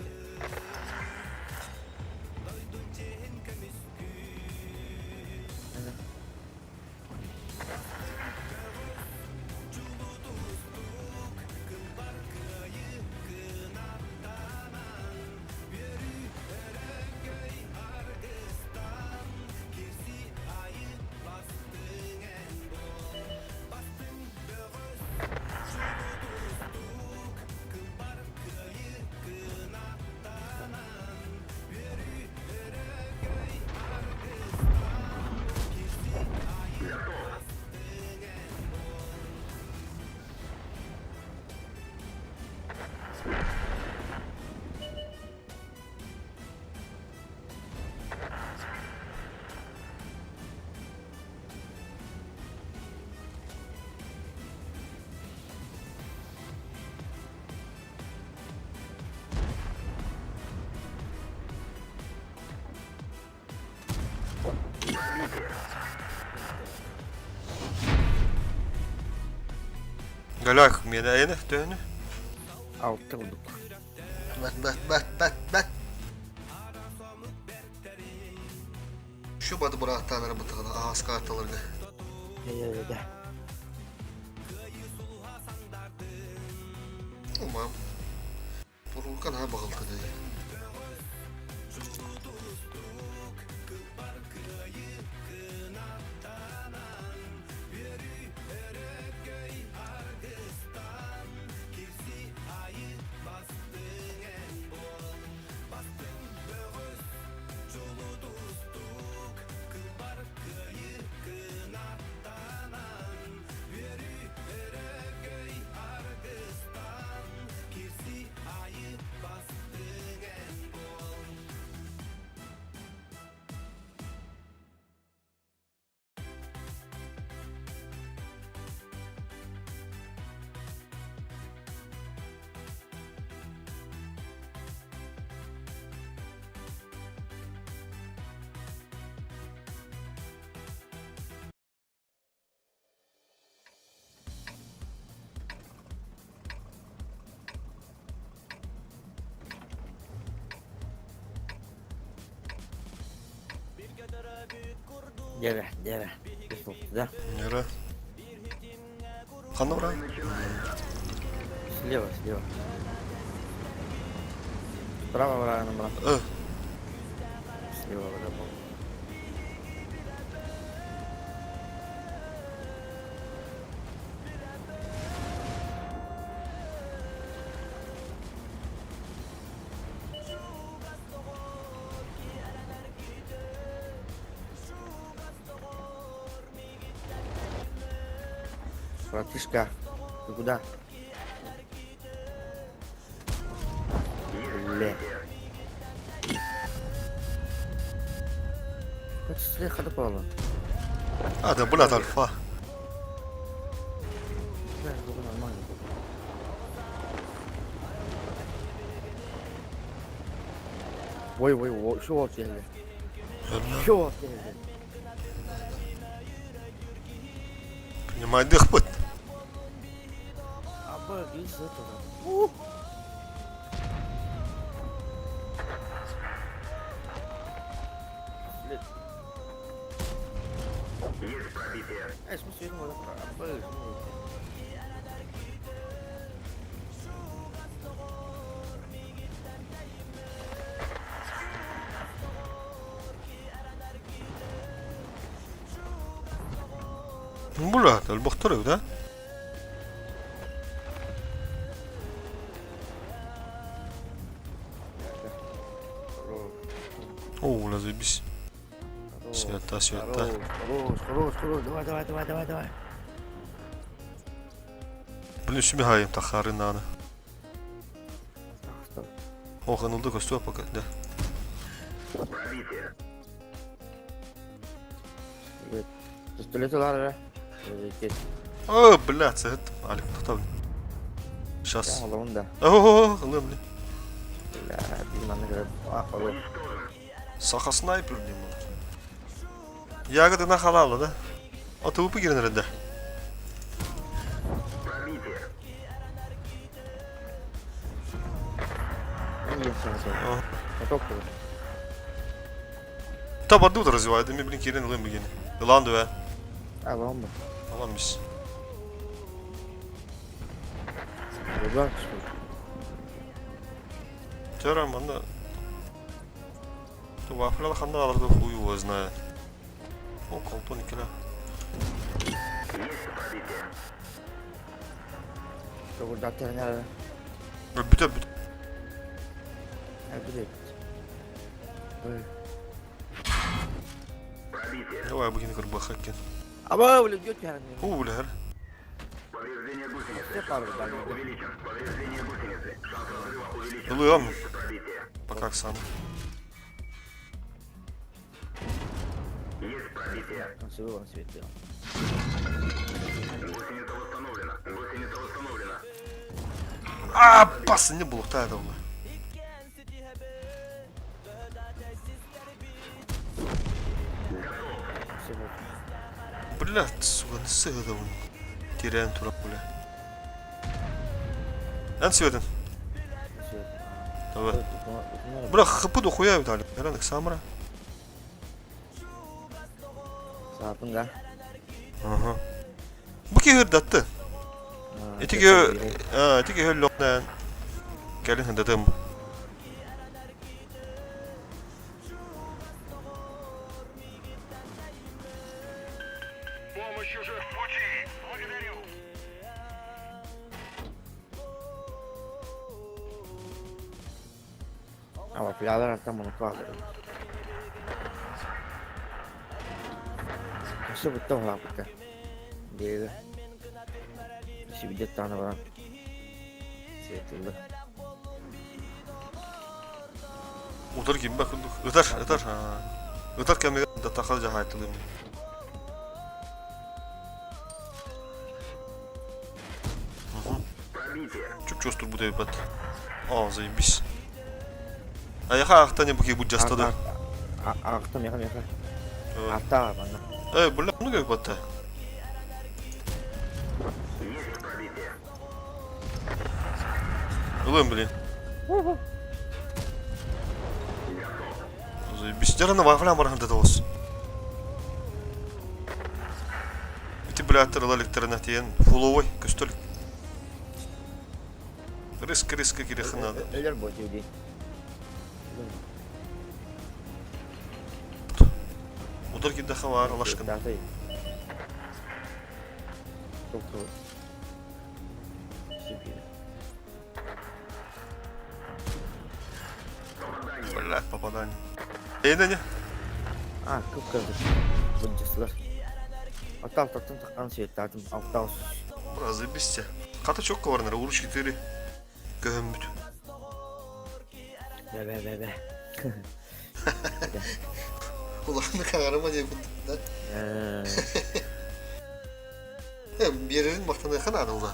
Galak mı yine dönü? Altta olduk. Bet. Şu badı bıraktanları bu tağda ağız kartalarını. Öyle. Tamam. Burulkan ha bakalım dedi. Deve. Bir soktu da. Nere? Kanı bırak. Слева. Справа врага набрал. Слева врага был. Братишка, ты куда? Бля. Как слеха допало? Hadi bu lat alfa. Да, было нормально. Ой, şu ot geldi. Şu ot geldi. Понимай, дыхпыт. Абы, из этого. Есть пробитие. Ай, в смысле, ну, абы, ну. Bu lat البخترة ده. О, заебись. Света. Хорош, давай. Блин, себе хаем тахары надо. Стоп. О, ханылды костюм пока, да. Пробитие. Пистолеты ладно, да? О, блядь, это Алик, кто Сейчас. Да, он да. О, блин. Бля, bilmem ne kadar. Saha sniper diyeyim bunu. Ягоды на халалу, да? От упы гернерде. Пробитие. деген саңсай. Ага. Моток тур. Та барды да развивает, ми блин керен лым бигени. Иланды бе. Алам ба. Алам biz. Ребят, что? Терам анда. То вафля ханда аларды хуй его знает. О, колтон икела. Есть пробитие. Что burada terminal. Бүтөп бүт. Bilek. Пробитие. Давай бигени кыр бахакен. Aba öyle göt yani. Ху блер. Повреждение гусеницы. Ne parı ben? Увеличен. Повреждение гусеницы. Шанс разрыва увеличен. Лым. Пробитие. Пока сам. Есть пробитие. Nasıl bir svет ya? Гусеница восстановлена. Гусеница восстановлена. А, пасы не было, та это было. Всего. Блядь, сука, не сыграл он. Теряем тура, бля. Эн светен. Свет. Давай. Бля, хапы до хуя витали. Эранок самра. Sapın da. Ага. Bu ki hırdattı. Etiki höl loknan. Gelin hırdadım. Помощь уже в пути. Благодарю. Ama pilalar arasında bunu kaldırır. Nasıl bitti mi lan bitti? Değil. İşi bir de tane var. Seyretildi. Utar gibi bak. Öter, öter. Öter kemiğe de takılca hayatılıyım. Пробитие. Чуть тут буде ебать. О, заебись. А яха ахта не буки будь жастады. Aktım yakın. Evet. Hafta var bana. Бля, ну как бата. Есть пробитие. Лым, блин. Заебись. Жарана вафля мархан да толс. Эти блядь электронат ен фуловой көстөлүк. Риск керек надо. Ölür bu değil. Удар киде хавар алашкан. Çok doğru. Süper. Блядь, попадание. Не. Ah, kıpkırdık. Bıncısılar. Hatta taktım takkan seyretlerdim. Altta olsun. Бра, заебись. Ката çok коварнар, уруч 4. Gömüt. Be. Kulağını kagarıma diye bu. Берерин мактана хана да.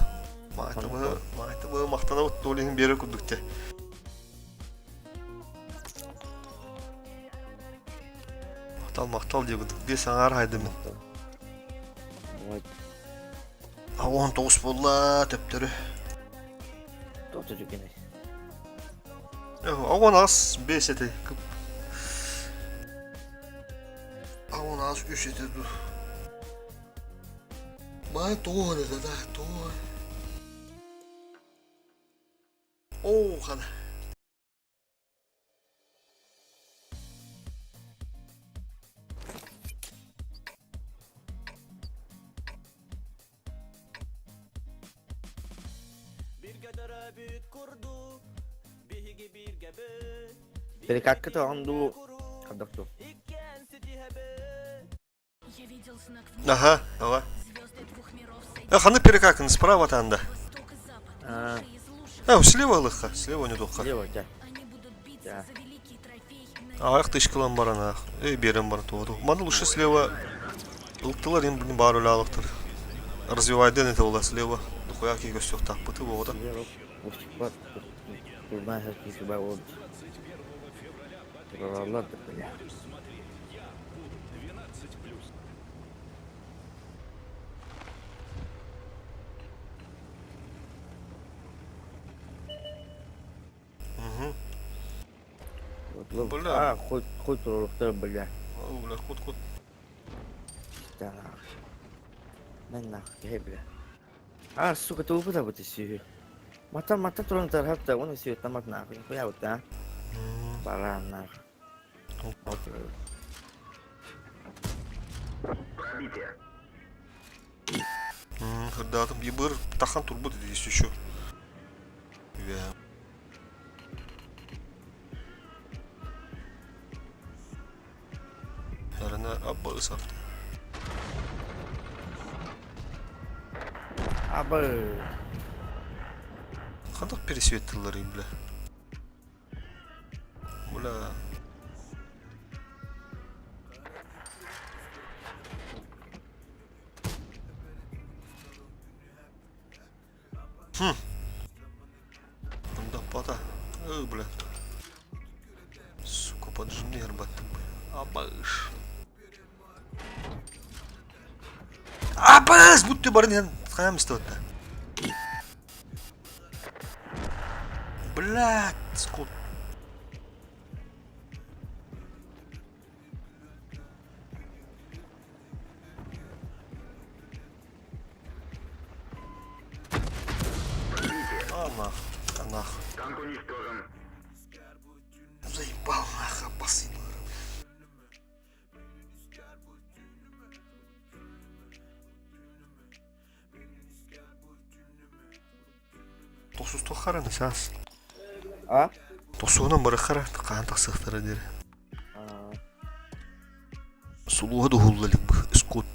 Мактабы мактана вот толин бере кудукте. Мактал деп бес аңар хайды мен. Vay. А 19 болла төптөрү. Çocuk yine. Агон аз 5 эте. Агон аз 3 эте ду. Май тоны да, тоны. О, хана. Biri kakka andu kadakto. Я видел знак Ага, давай. звезды двух миров Ханы перекакан справа танда. восток и запад. А. Лучшие из лучших. Слева лыха, слева не духа. Leva gel. Они будут биться Да. за великий трофей. Аяк тышкалан барана. Берем бар туду. Маны лучше слева. Ултылар им бни бар улалыктыр. Развивай ден это ула слева. Духуя ки көстөк таппыты вода. Leva. Уступат. Kurban herkesi bay oldu. Buralar da böyle. Бля. Хоть туралыктар, бля. Бля, кот. Да нахуй. Мен нахуй, бля. Сука, ты упыта вот и сию. Мата туран тархатта, он и сию тамак нахуй. Нихуя вот, а? Баран нахуй. Окей. Пробитие. Да, там ЕБР тахан турбут есть еще. Наверное, аббасов. Абы. Қандай пересветтілер ей, бля. Бля. Бunda пата. Бля. Сука, поджимни арбаттым. Абыш. Абыз! Будь ты барнен. Қаямыз да. Блядь, скот. Нахуй. Танк уничтожен. Заебал нахуй, опасный. Тосус тохараны сас. А? Тосуынан бары қара, қан тақсықтары дері. Сулуға да хуллалик бұл, скот.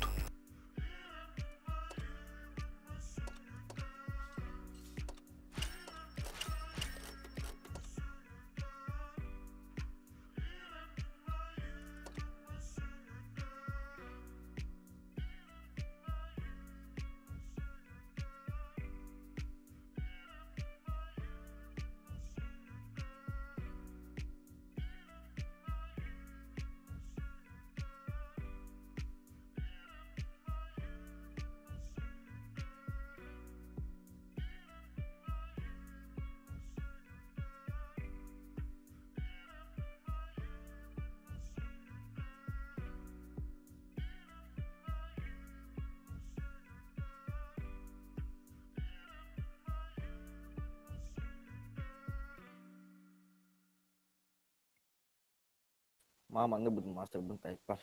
Mama nggak butuh master bentai pas.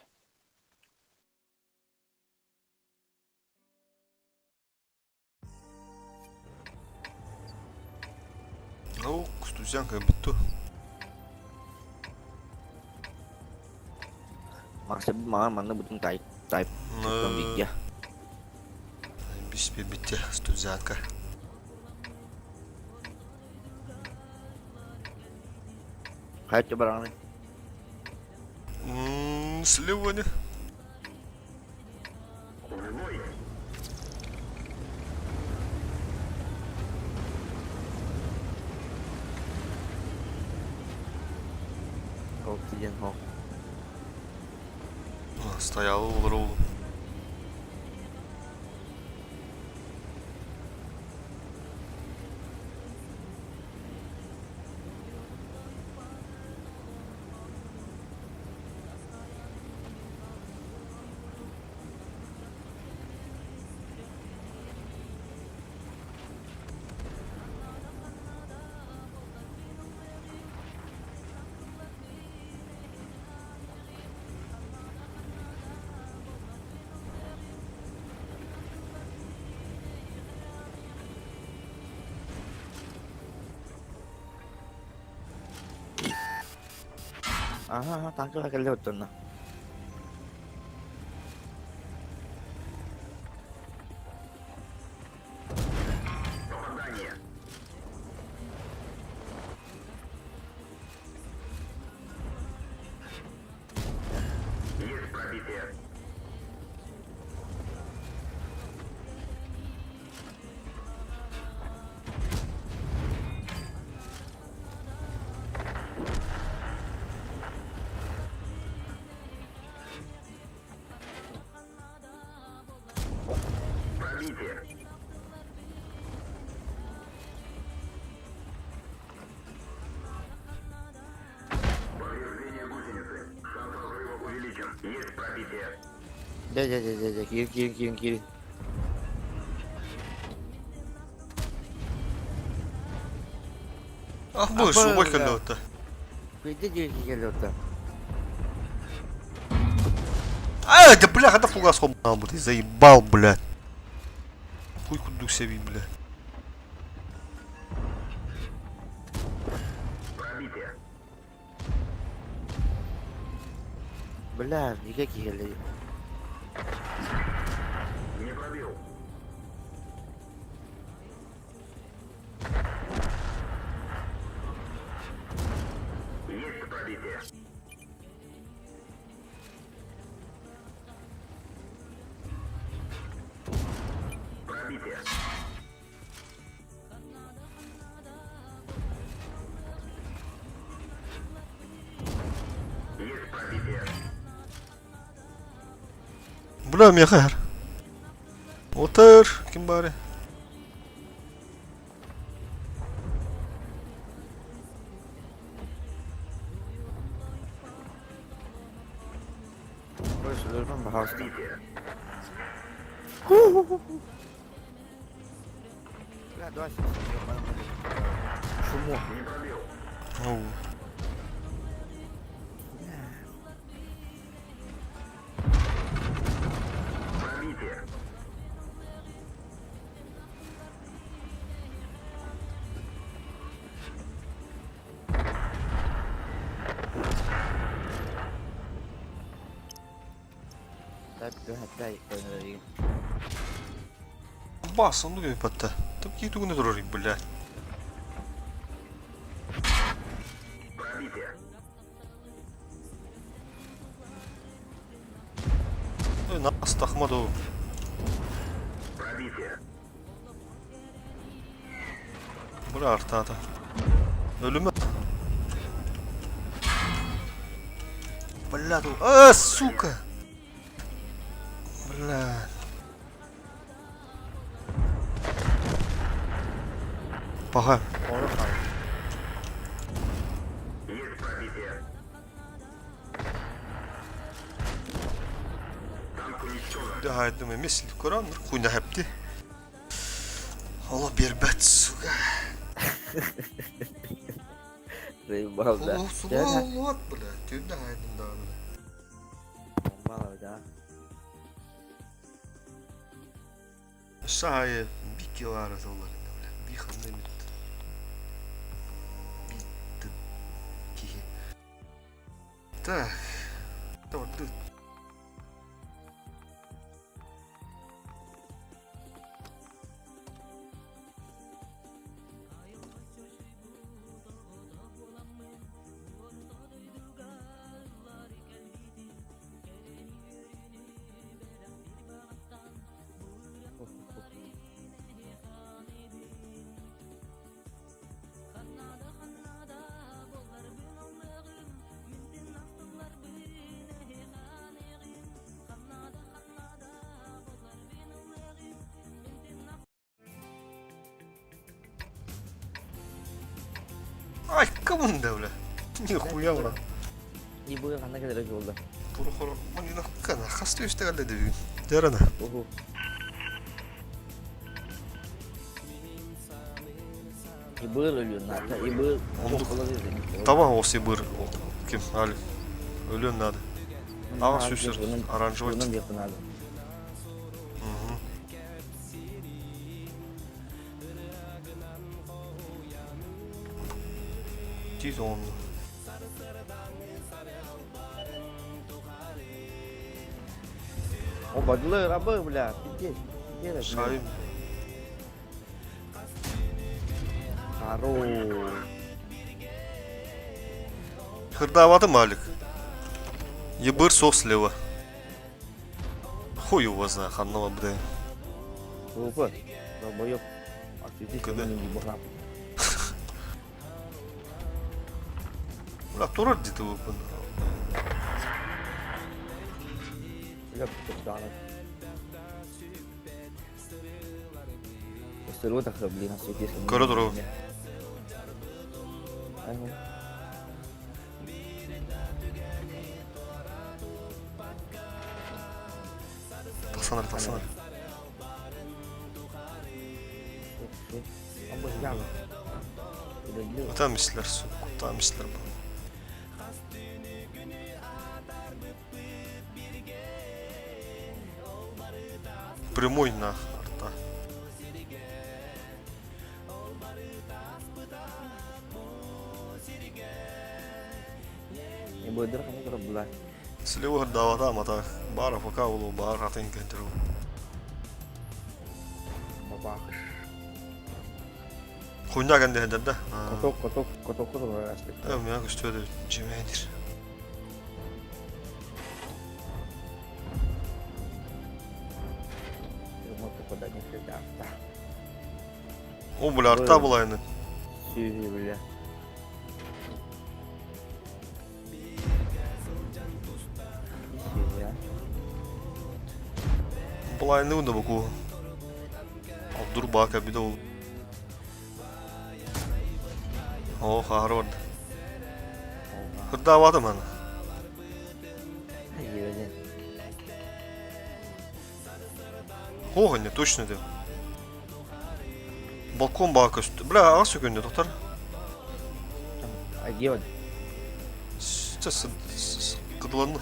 Ну, стузянка биту. Master mana butuh type. Ya. Bis bir bitti stuzянка. Kayak coba orang nih. Слева не. Oksigen hok. Стоял ролл. Tanto kayak lewat tuh nah. Попадание. Есть пробитие. Пробитие. Повреждение. Закончен. Есть пробитие. Да, Кирин. Ah bu su Apa bakın ya? da orada. Где гелёта? А, да бля, когда фугас хом ты заебал, бля. Хуй куду себе, бля. Пробитие. Бля, никаких гелёт. Не пробил. Есть пробитие. Пробитие. Есть пробитие. Bula mı yakar? Otur. Kim bari? Больше должен пожалуйста. Пробитие. Бля, давай шумок. Не пробил. Оу. Пробитие. Дай, Бас, он дует под-то. Там какие-то не дрожит, бля. Пробитие. Ну и нас, Тахмаду. Пробитие. Bura artata. Ölümü. Бля, тут. А, сука! Бля. Пога. Есть пробитие. Танк уничтожен. ده هايدو مثل القرآن كنا هبتي الله بيربت сука. Заебал, да. الله الله أكبر تبدا هايدو ده Мало, да. الساعة بكيلارة دولار بيخمن بيت كي так давай ты Ay kımın devle. Nihуя ulan. İyi bu yana kadar oldu. Пурхоро, мани на кана, хасты üstte dedi. Derana. Oho. İbır ölüyor nata. İbır Olduk. olabilir. Tamam o sibir. Kim? Ali. Ölüyorsun hadi. Ama süsür. Aranjovat. Bunun yapın abi. Tiz onlu. O baglı rabı bля. Gel. Şahin. Haro. Хырдавады Малик. Ебыр сок слева. Хуй его знает, ханного бля. Опа. Долбоёб. Отсветись, Когда? не бухал. Бля, турар где-то выпан. Bля, пиздану. Постеру так, блин, осветись. Коридору. Ага. Таксанар. Ama yan. Gidebiliyor. Там мислер, сука, там мислер bu. Прямой на арта. Ya bodur kamu kerap belah. Слева давата мата. Бара пока улу бара атен кентеру. Bapak. Хуйна гэнде хэдэрдэ. Kotok asli. Эм яг үстөдө жемедир. Rumah kepadanya sudah dah. О, бля, арта булайны. Сюзи бля. Ya. Булайны унда буку. Абдур бака bir de ol. О, харод. Хырда вады мен. Hayır. Ого, не точно деп. Балкон бака üstü. Бля, ас өкөнде, доктор. А где он? Сейчас кыдыланды.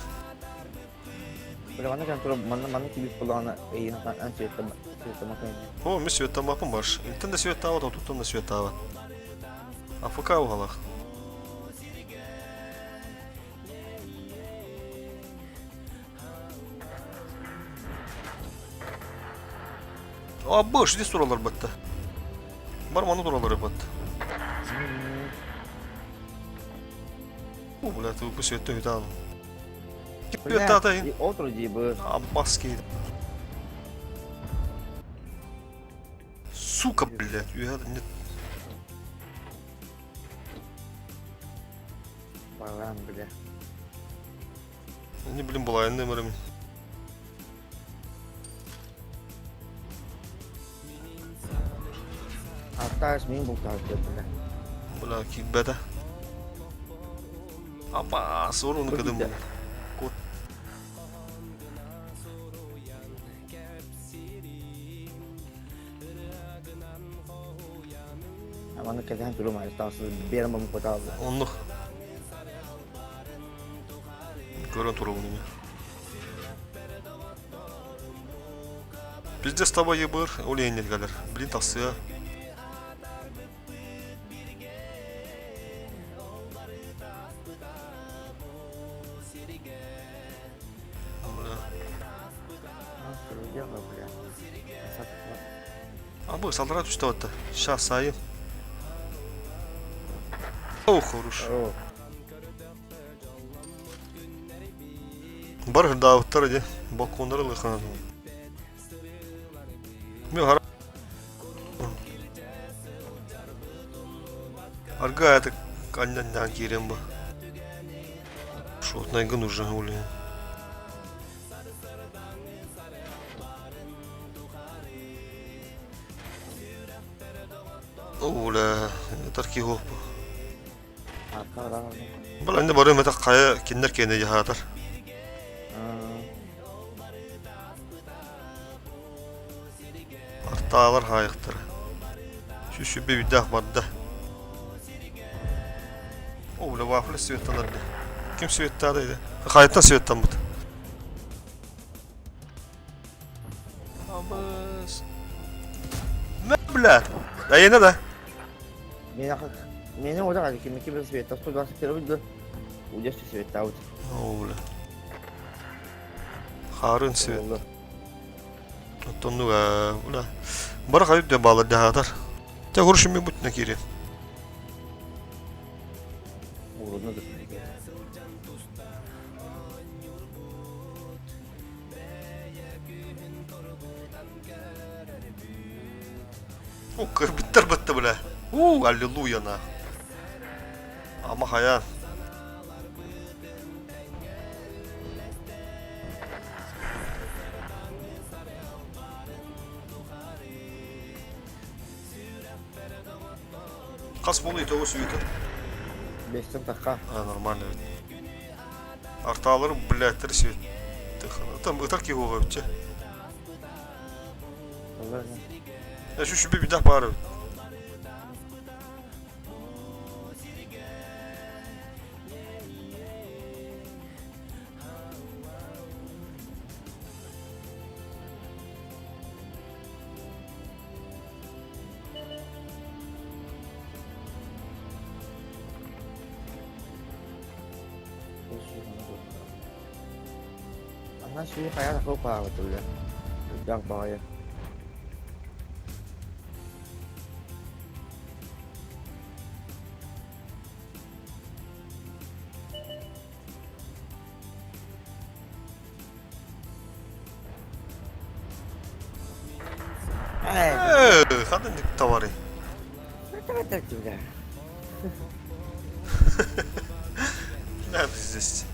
Bırak mana kan turun mana kibis kulağına iyi kan an cerita makanya. О, мен светтан бапым баш. Интен де свет тават, а туттан да свет тават. АФК угалах. А, баш, здесь туралар батты. Бар маны туралар батты. О, бля, ты bu svette hüdan. Svette atayın. Otur gibi. Аббас кейді. Сука, блядь, уяда нет. Baran bile. Не bileyim bulayın demerim. Hatta ismini bu kadar bile. Бля, кибеда. Аббас, onu kadın bu. Mana kalian turun mas tahu biar mempertahu. Onluk. Görün turulunu. Bizde staba yıbır, öyle yenilgeler. Bilin tasıya. Nasıl dia nggak boleh. Абы, салдырат üstte отты. Сейчас sayın. О, хорош. Oh, Бар давыттар де. Балконları лыханады. Мен қара. Арга это каннан кирем ба. Шот найгын уже улин. Оля, тарки хоп. arka orang. Бұл енді барым әті қая кендер кенде жағатыр. Артағылар қайықтыр. Шүші бейді барды. Оля, вафлы светтан арды. Кім светтан дейді? Қайыттан светтан бұд. Абыз. Мә, бля. Әйені да? Меня udah kali kimi свет, а что 21 udah sih свет tahu. Оля. Харын свет. Allah. Оттонну бля. Бар қайып да балы жағатыр. Те көршіме бұтына кере. Urudunu da. О, кірбіттер бітті бля. Аллилуйя на. Ama hayal. Kas bolu ito света. Бестен такка. А, нормально. Арталары, блядь, свет. Там ытарки его вообще. Vallahi Ya şu bir daha bağırıyor. Anh suy khá là khô bào từ dòng bòi. Kadın tavarı. Это juga. Ne yapacağız?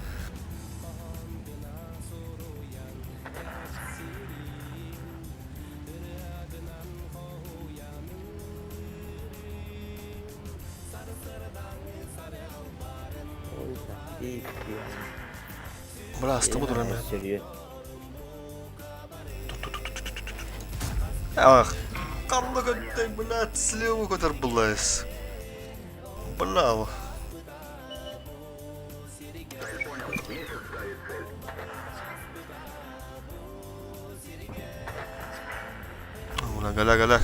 Burası budur hemen. Serius. Ah, kanlı götten bula silahı kadar bulayız. Bravo. Ulan gala gala.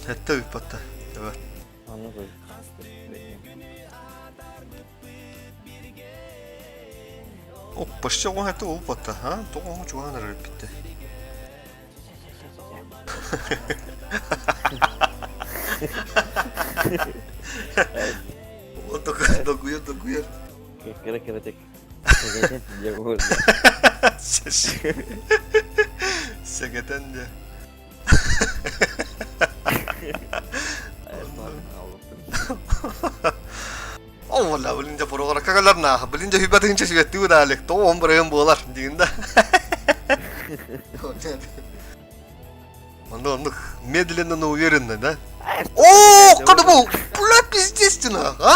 Hatta bir patta. Evet. Anladım. Başça o hatta o patta ha. Doğru çok anlar bitti. O dokuyor. Kira-kira cek. Jauh. Seketen de. Oh valla bilince program kagalar na. Bilince hibatin çeşit tu dalik. To hombre yang bolar dinda. Onu медленно, но уверенно, да? О, kada bu? Pula пиздестина, а?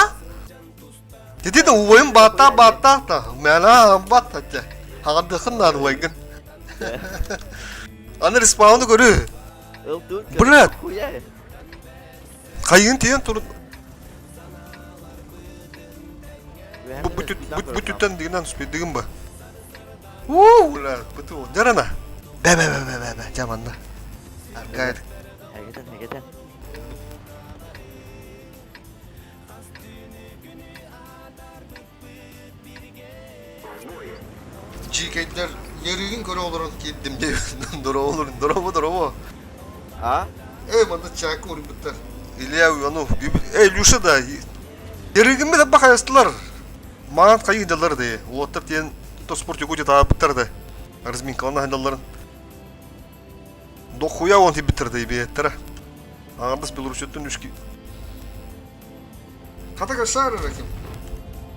Dedi de uyum bata ta. Mena bata ta. Hagada khnar waygın. Ana respawn'u görü. Bulat. Kayın tiyan turun. Bu tütten dinan spediğim bu. Ulan betul. Jarana. Be. Zamanla. Gayet. Hakikaten. Çiğketler yerinin göre olur gittim diye. Doro. Ha? Bana çak olur biter. İlya uyanı. Lüşe da. Yerinin mi de bakayastılar. Mağan kayı gidiyorlar diye. O otur diyen to sport yok ucu daha biter de. Razminka ona handalların. Дохуя он тебе bitirdi bir yetere. Ağırdas Belarus'tan üskü. Kata kaçar rakim.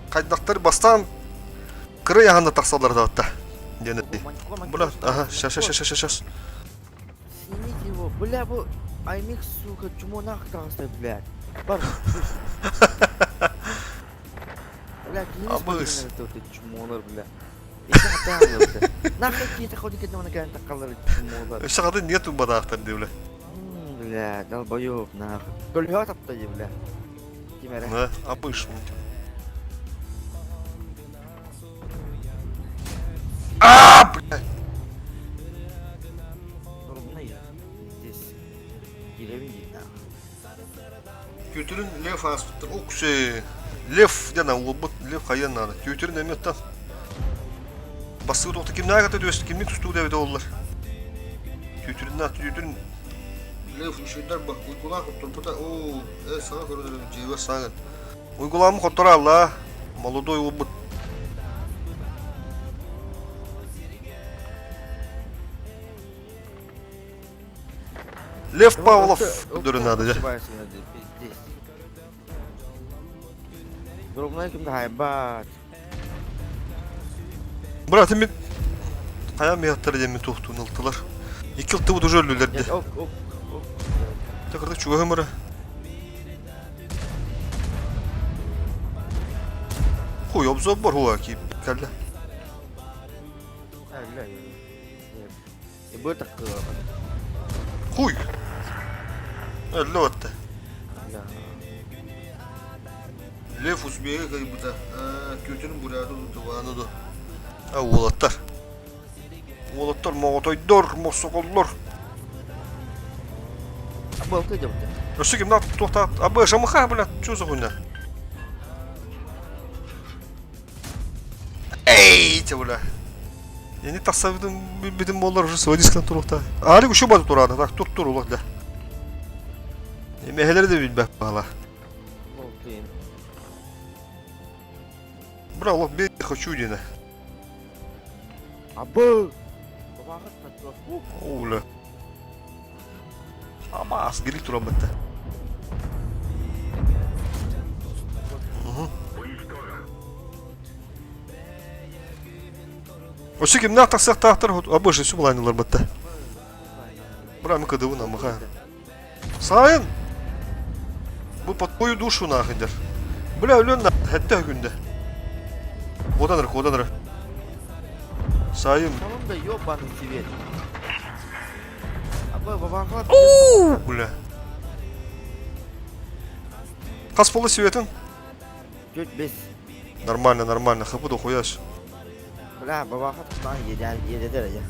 Kaydakları bastan kırı yahanda taksalar da hatta. Denedi. Bula, aha, şaş. Sini jiwa. Bela bu Aimix suka cuma nak terasa bela. Bar. Bela gini Abis. sebenarnya tu cuma bela. Itu apa yang lu? Nak kita kau dikit mana kan tak kalau cuma. Şakadın niye tüm bada aktar diye bile. Bela, dal boyuk nak. Kau lihat apa je bela. Gimana? Ne? Abış mı? Aaa! Sorun ne ya? This. Girelim ya. Kültürün lef aspıttır. O şey. Lef denen o bu lef kayın nana. Kültürün emniyattan. Basığı dokta kim ne kadar diyorsun? Kimlik tutuğu devede olurlar. Kültürün ne? Kültürün lef şeyler bak uygula kuttur. Bu da ooo. Sana göre cevap sana. Uygulamı kuttur Allah. Молодой опыт. Лев Павлов дөрүнады. Durumlar kimde haybat. Брат, эми кая мыяктар эми токтун ылтылар. 2 ылты бут уже өлүлөр де. Ok. Такырда чуга хымыра. Хуй обзор бар хуа ки калда. Öyle. Bu takıyor. Хуй. Өллө атты. Ya. Лев узбеги кайбыта. Көтүнүн бурады тубаны да. Олаттар. Олаттар моготойдор, мосоколлор. Bu kıydı bu. Өсө ким нат токтап. Абы жамыха блядь, чё за хуйня? Эй, те бля. Я не тасавдым бидим боллар уже свой дискан турукта. Али күшө батып турады. Так тур улак да. Эмехелери де билбеп бала. Okuyun. Бра, улак бей хочу дене. Абы. Babakıt takıyor. Оуля. Ама аз гирик тура бетте. Өсө ким нат тасактактыр. Абы же су булайнылар бетте. Бра, мы кадыбына мыха. Сайын. Bu по твою душу нахыдыр. Бля, өлөн на хәттә күндә. Оданыр. Сайын. Sonunda yobanın sivir. Абы babakıt. Бля. Кас полы светин? 4-5. Нормально. Хапы да хуяш. Bля, babakıt tutan 7 derece.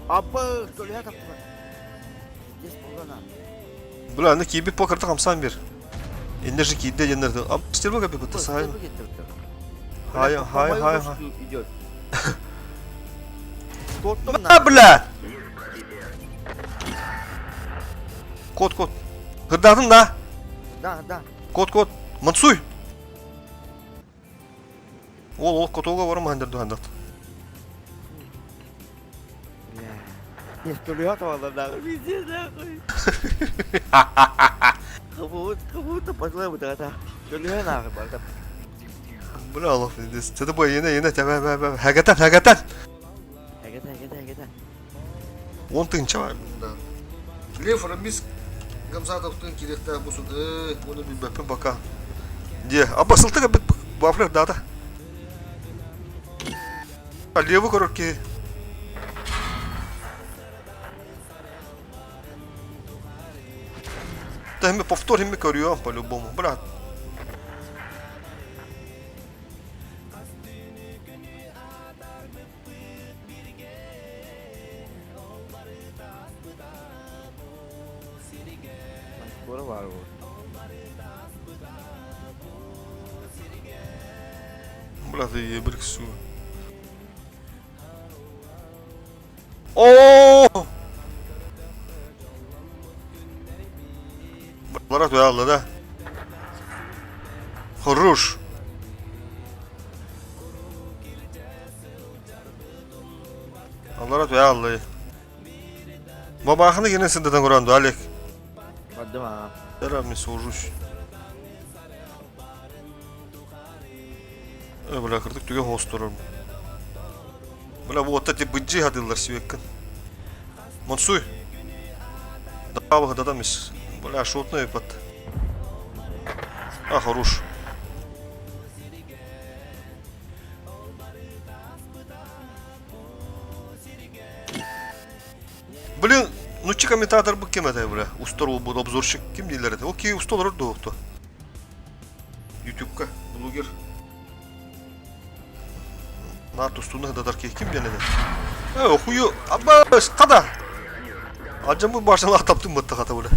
Абы, kölüye takıyor. Здесь погана. Бля, аны кийби покырды камсан бир. Энде же кийде денерди. Ап, стербе капы бутта сайын. Хай. Идет. Korktum А, бля! Кот. Гырдадың да? Да. Кот. Мансуй. Ол котоға барам хандырды хандырды. Yes, kölüye tavalar. Bizi de koy. Kabut da pasla bu da. Kölüye ne yapar da? Бля, Allah фидес. Тебе бой ене тебе. Хагатан. Gede. 10 тынча var. Да. Лев Рамис Гамзатовтың керекті бұсын, оны Bilmem baka. Diye. Ama sıltı kapı bafler daha da. Левый короткий. Да, мы повторим корюам по-любому, брат. Skora var bu. Брат, я бриксу. О! Брат, я алла, да? Хорош. Брат, я алла. Бабахны yine senden kurandı Alek. Hadi ha. Я не служусь. Бля, кырдык түге хост турам. Бля, вот эти быджи хадылар сивеккен. Монсуй. Давай, дадамис. Бля, шотный пат. А, хорош. Блин, ну че комментатор бы кем это, бля? Устал был обзорщик, кем дилер это? Окей, устал роду кто? YouTube-ка, блогер. Нат устунах дадарки кем денеди? Хую, аббас, када? Acaba başına ataptım mı takata böyle?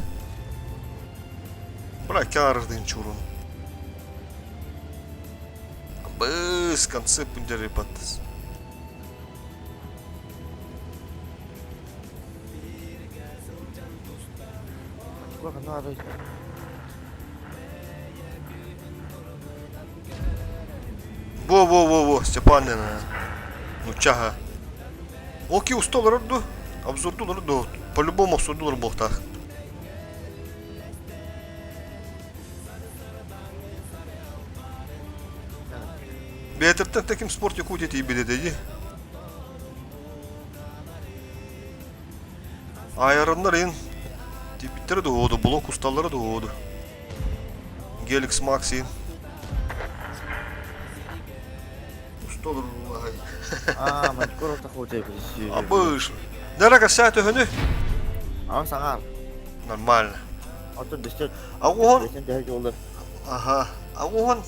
Bırak yarırdın çurun. Bıs kansı punjari patız. Bakın ne arıyor? Во, Степанина. Ну чага. Окей, устал роду. Обзорду роду. По-любому обзорду был так. Бетертен таким спорте кутить и билетеди. Айронların tipleri doğdu, blok ustaları doğdu. Gelix Max'in. Устал рулагай. Man skoro tak hoca bir Абыш. Дорога сяты хыны. Sangar. Нормально. Otur düştü. Агухон. Geçen de olur. Ага. Агухон.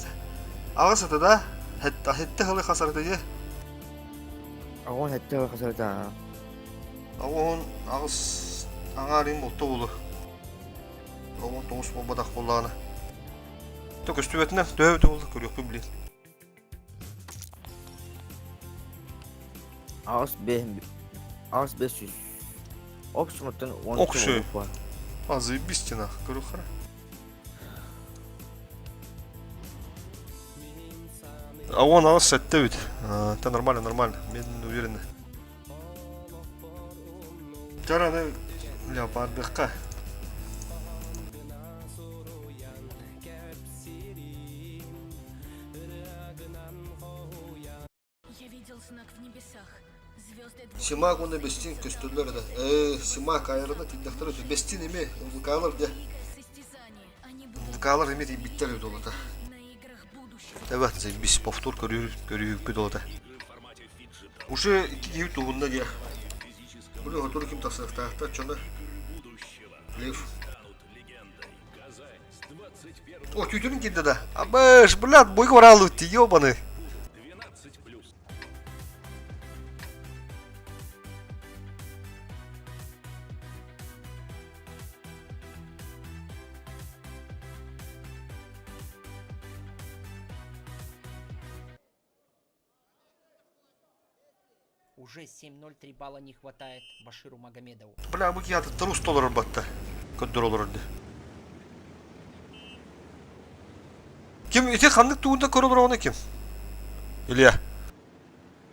Ağasıdı da. Hette hılı hasarıdı ye. Ağon hette ve kasarda. Агухон ağız ağarın mutlu olur. Агухон тоғыз бомбада қолланы. Тök üstübetinden dövdü oldu. Görüyor bu bilin. Ağız 500. Oksumut'tan 10 Okşu. Азы бистина. Görüyor хара. А он нас сеттевит. Это нормально, нормально. Медленно, уверенно. Жараны леопардыкка. Я видел знак в небесах. Звезды Симак оны бестин көстөрлөр да. Симак айрына тиндактар өтө. Бестин эме, МВКлар да. состязания. Они будут МВКлар эме дейт биттер өтө олата. на играх будущего. Evet, biz повтор görüyor bir dolada. Уже 2 gün tuğunda diye. Bunu hatırlı kim tasarıf tahta çona. Lev. О, тютюнин келді да. Абыш, блядь, бойға оралу өтті, ебаны. Уже 7-0, 3 балла не хватает Баширу Магомедову. Бля, bu ya тұру столар батта. Көттір олар önde. Kim, ете қандық туғында көрі олар оны кім? Илья.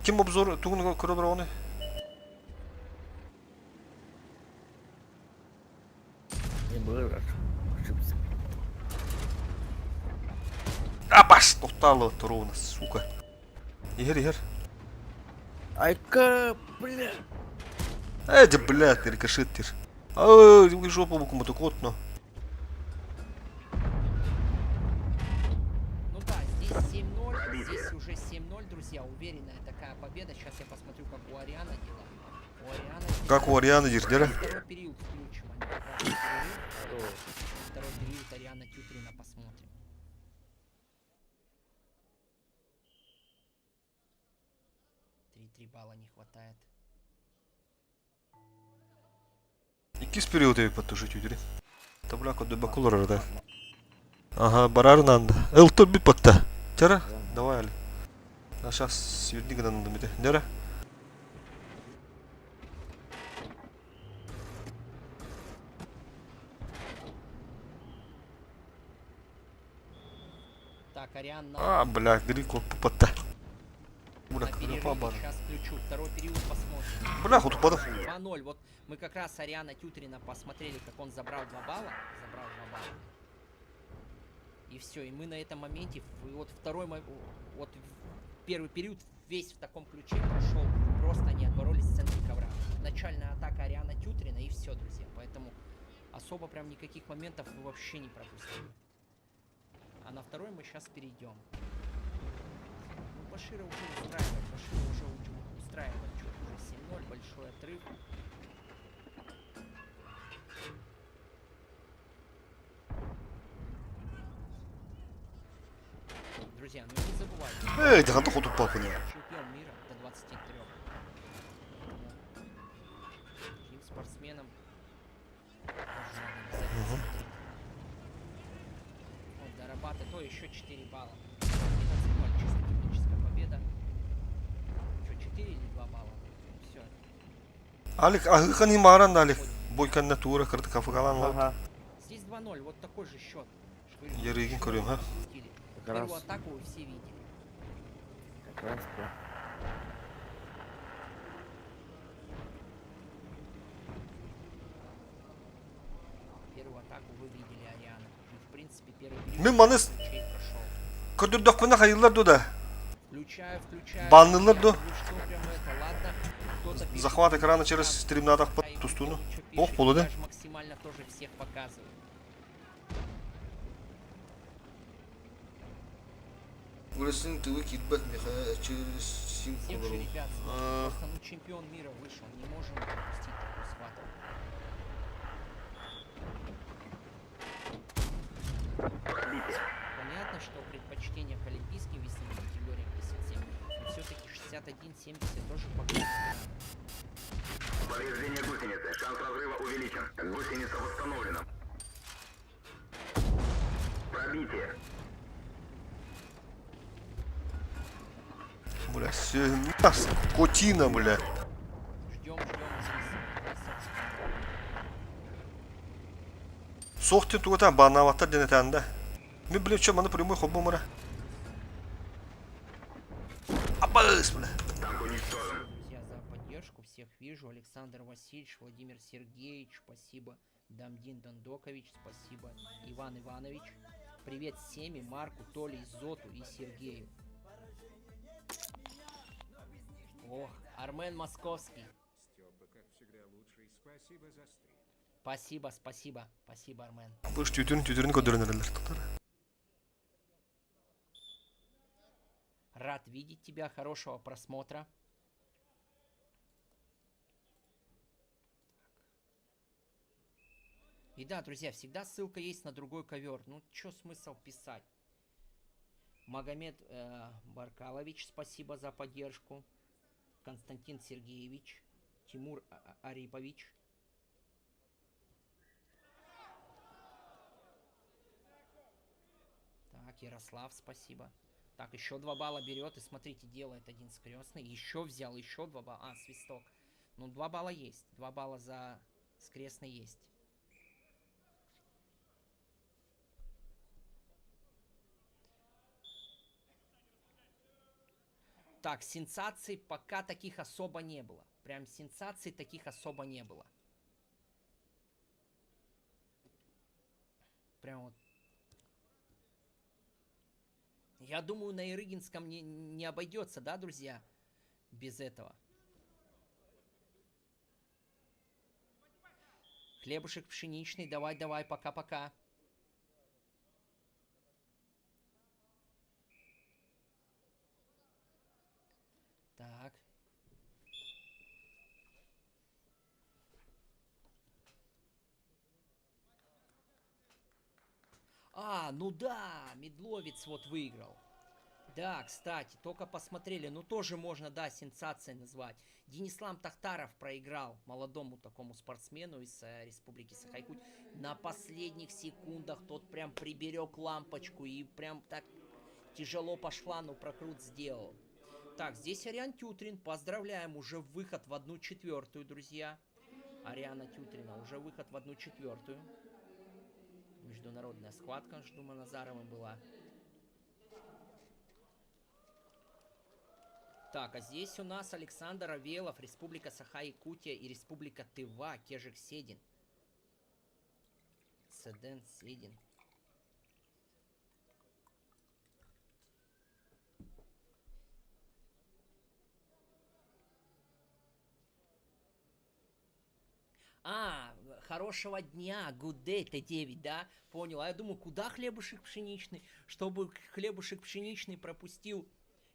Kim обзор туғында көрі олар оны? Ne böyle? Ошибся. Абаш, тоқталы тұру оны, сука. Егер. Айка, бля. Эди, блядь, рикошеттер. Ай, вы жопу букуму-то котно. Ну да, здесь 7-0, здесь уже 7-0, друзья, уверенная такая победа. Сейчас я посмотрю, как у Ариана дела. У Ариана Как у Арианы Дирдера? второй период включим. Они как раз перерыв. Второй период Ариана Тютрина посмотрим. Три балла не хватает. İkiz periyodu evi patlaşıyor tüydürü. Tabla kodu bakılır arada. Ага, барарын анда. Элто бит патта. Тера, давай али. А сейчас сверни гынан надо миде. Нера? Так, Ариан А, бля, гри коп патта. Бля, на как перерыве. на бар. Сейчас включу второй период, посмотрим. Бля, хоть упадал. 2-0. Вот мы как раз Ариана Тютрина посмотрели, как он забрал 2 балла. И все, и мы на этом моменте, и вот вот первый период весь в таком ключе прошел. Просто они отборолись в центре ковра. Начальная атака Ариана Тютрина и все, друзья. Поэтому особо прям никаких моментов вы вообще не пропустили. А на второй мы сейчас перейдем. Ну, Башира уже устраивает, устраивает. Чё, уже 7-0, большой отрыв. Друзья, ну не забывайте. Эй, да хату хоть упал. Чемпион мира до 23. Таким спортсменам тоже надо обязательно смотреть. Вот, дорабатывает, то еще 4 балла. 11-0, чисто техническая победа. Что, 4 или 2 балла? Все. Алик, ахыхан имаран да алик. Бойкан натура, кырты кафы калан лау. Ага. Здесь 2-0, вот такой же счет. Я рейгин көрем, ха? Как раз. Первую атаку вы все видели. Как раз, да. вы видели Ариану. И, в принципе, первый период Мен маны ключей прошел. көтөрдөк мына хайыллар да. Включаю. Баннылар Я да. говорю, что прям это, ладно. Кто-то пишет, Захват экрана да, через стримнатах а под его тустуну. что Ох, пишет, полуды. я ж максимально тоже всех показываю. Вырастин ты выкидбэк меха через сим Всех же колору. ребят смотрят. Просто ну чемпион мира вышел. Не можем пропустить такую схватку. Понятно, что предпочтение к олимпийским весовым категориям 57. Но все-таки 61-70 тоже показывает. Повреждение гусеницы. Шанс разрыва увеличен. Гусеница восстановлена. Пробитие. Бля, свина, скотина, бля. Ждем Соқты тугата банаватар денетанда. Мен білем, что маны прямой ход бомара. Абас, бля. Танк уничтожен. друзья, за поддержку. Всех вижу. Александр Васильевич, Владимир Сергеевич, спасибо. Дамдин Дондокович, спасибо. Иван Иванович. Привет Семе, Марку, Толе, Изоту и Сергею. Ох, Армен Московский. Степа, как всегда, лучший. Спасибо за стрим. Спасибо, Армен. Бұл түйтерін көдірінерлер. Рад видеть тебя, хорошего просмотра. И да, друзья, всегда ссылка есть на другой ковер. Ну, чё смысл писать? Магомед Баркалович, спасибо за поддержку. Константин Сергеевич. Тимур Арипович. Так, Ярослав, спасибо. Так, еще 2 балла берет. И смотрите, делает один скрестный. Еще взял, еще 2 балла. А, свисток. Ну, 2 балла есть. 2 балла за скрестный есть. Так, сенсаций пока таких особо не было. Прям сенсаций таких особо не было. Прям вот. Я думаю, на Ирыгинском не обойдется, да, друзья? Без этого. Хлебушек пшеничный. Давай, пока-пока. Так. А, ну да, Медловец вот выиграл. Да, кстати, только посмотрели, ну тоже можно, да, сенсацией назвать. Денислам Тахтаров проиграл молодому такому спортсмену из Республики Саха-Якутия. На последних секундах тот прям приберег лампочку и прям так тяжело пошла, но прокрут сделал. Так, здесь Ариан Тютрин, поздравляем, уже выход в 1/4, друзья. Ариана Тютрина, уже выход в 1/4. Международная схватка с Ждума Назаровым была. Так, а здесь у нас Александр Авелов, Республика Саха-Якутия и Республика Тыва, Кежик Седин. Седен Седин. А, хорошего дня, good day, Т9, да? Понял. А я думаю, куда хлебушек пшеничный? Чтобы хлебушек пшеничный пропустил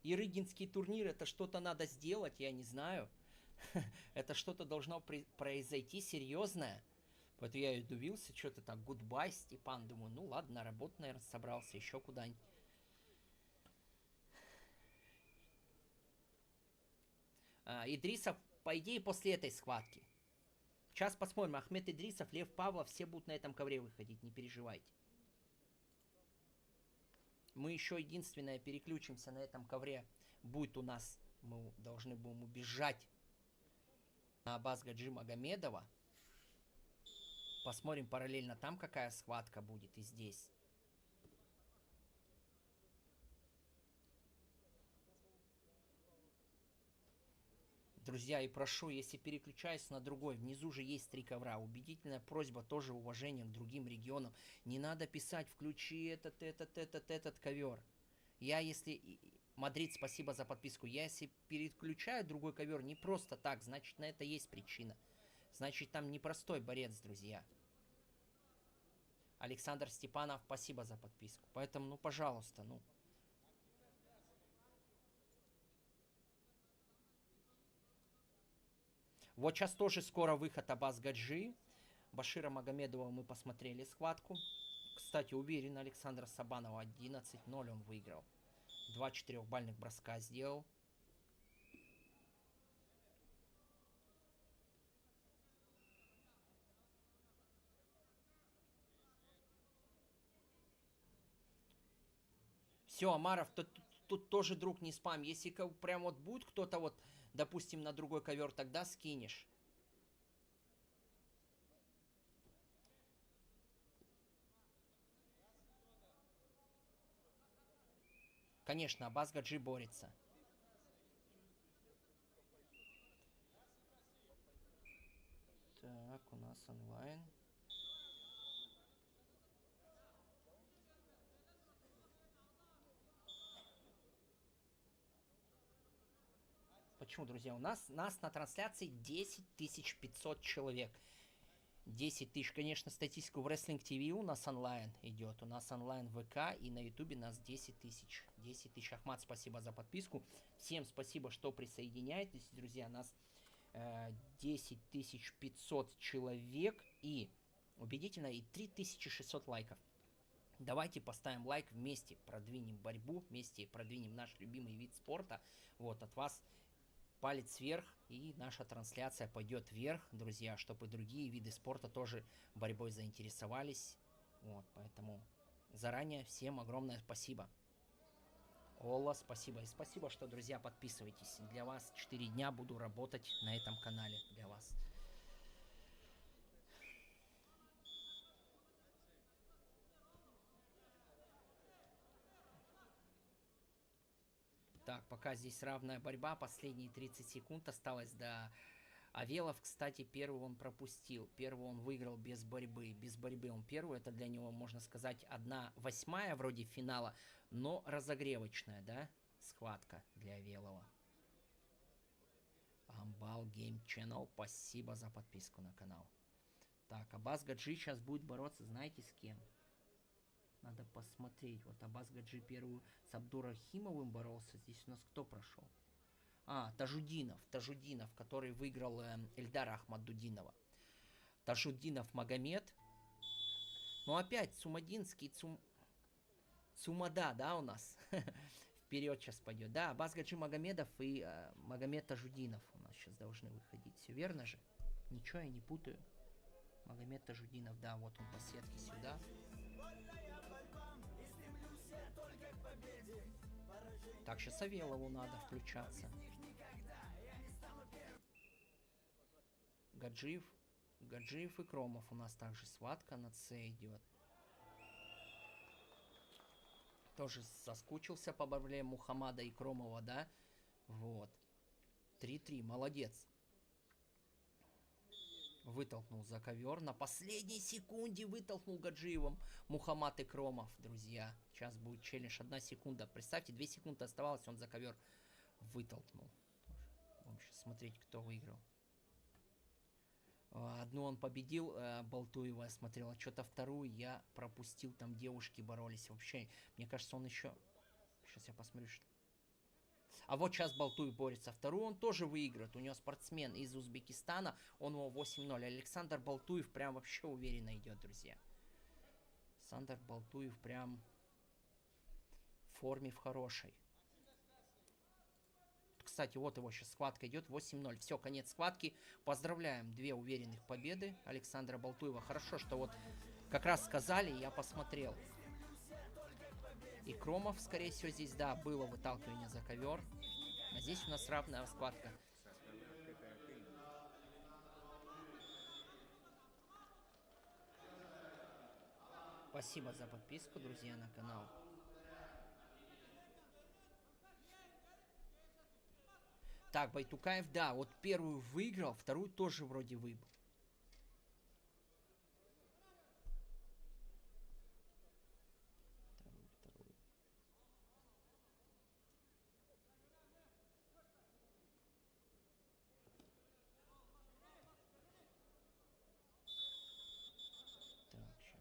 Ирыгинский турнир, это что-то надо сделать, я не знаю. Это что-то должно произойти серьезное. Поэтому я и удивился, что-то так, goodbye, Степан. Думаю, ну ладно, на работу, наверное, собрался, еще куда-нибудь. Идрисов, по идее, после этой схватки. Сейчас посмотрим. Ахмед Идрисов, Лев Павлов, все будут на этом ковре выходить, не переживайте. Мы еще единственное переключимся на этом ковре. Будет у нас, мы должны будем убежать на Аббас Гаджи Магомедова. Посмотрим параллельно там, какая схватка будет, и здесь. Друзья, и прошу, если переключаюсь на другой, внизу же есть 3 ковра. Убедительная просьба, тоже уважение к другим регионам. Не надо писать, включи этот ковер. Я если... Мадрид, спасибо за подписку. Я если переключаю другой ковер не просто так, значит на это есть причина. Значит там непростой борец, друзья. Александр Степанов, спасибо за подписку. Поэтому, ну, пожалуйста, ну. Вот сейчас тоже скоро выход Аббас Гаджи. Башира Магомедова мы посмотрели схватку. Кстати, уверен, Александра Сабанова 11-0 он выиграл. 2 4-бальных броска сделал. Все, Амаров, тут тоже, друг, не спам. Если прям вот будет кто-то вот, допустим, на другой ковер, тогда скинешь. Конечно, Аббас Гаджи борется. Так, у нас онлайн. Почему, друзья? У нас на трансляции 10 500 человек. 10 тысяч, конечно, статистику в Wrestling TV у нас онлайн идет. У нас онлайн ВК и на Ютубе нас 10 тысяч. 10 тысяч. Ахмат, спасибо за подписку. Всем спасибо, что присоединяетесь, друзья. Нас 10 500 человек и, убедительно, и 3600 лайков. Давайте поставим лайк, вместе продвинем борьбу, вместе продвинем наш любимый вид спорта. Вот, от вас палец вверх, и наша трансляция пойдет вверх, друзья, чтобы и другие виды спорта тоже борьбой заинтересовались. Вот, поэтому заранее всем огромное спасибо. Ола, спасибо. И спасибо, что, друзья, подписывайтесь. Для вас 4 дня буду работать на этом канале для вас. Так, пока здесь равная борьба, последние 30 секунд осталось до... Авелов, кстати, первый он пропустил. Первый он выиграл без борьбы. Без борьбы он первый. Это для него, можно сказать, 1/8 вроде финала, но разогревочная, да, схватка для Авелова. Амбал Game Channel, спасибо за подписку на канал. Так, Аббас Гаджи сейчас будет бороться, знаете, с кем? Надо посмотреть. Вот Аббас Гаджи первую с Абдурахимовым боролся. Здесь у нас кто прошел? А, Тажудинов, который выиграл Эльдара Ахмадудинова. Тажудинов Магомед. Ну опять Цумадинский, Цумада, да, у нас? Вперед сейчас пойдет. Да, Аббас Гаджи Магомедов и Магомед Тажудинов у нас сейчас должны выходить. Все верно же? Ничего я не путаю. Магомед Тажудинов, да, вот он по сетке сюда. Так, сейчас Авелову надо включаться. Гаджиев и Кромов у нас также схватка на С идет. Тоже соскучился по борьбе Мухаммада и Кромова, да? Вот. 3-3, молодец. Вытолкнул за ковер. На последней секунде вытолкнул Гаджиевым Мухаммад Икромов, друзья. Сейчас будет челлендж. 1 секунда. Представьте, 2 секунды оставалось, он за ковер вытолкнул. Будем сейчас смотреть, кто выиграл. Одну он победил, Болтуева я смотрел, а что-то вторую я пропустил. Там девушки боролись вообще. Мне кажется, он еще... Сейчас я посмотрю, что... А вот сейчас Болтуев борется. Вторую он тоже выиграет. У него спортсмен из Узбекистана. Он его 8-0. Александр Болтуев прям вообще уверенно идет, друзья. Александр Болтуев прям в форме в хорошей. Кстати, вот его сейчас схватка идет. 8-0. Все, конец схватки. Поздравляем. 2 уверенных победы Александра Болтуева. Хорошо, что вот как раз сказали, я посмотрел. И Кромов, скорее всего, здесь, да, было выталкивание за ковер. А здесь у нас равная схватка. Спасибо за подписку, друзья, на канал. Так, Байтукаев, да, вот первую выиграл, вторую тоже вроде выбыл. Вторую. Так, сейчас.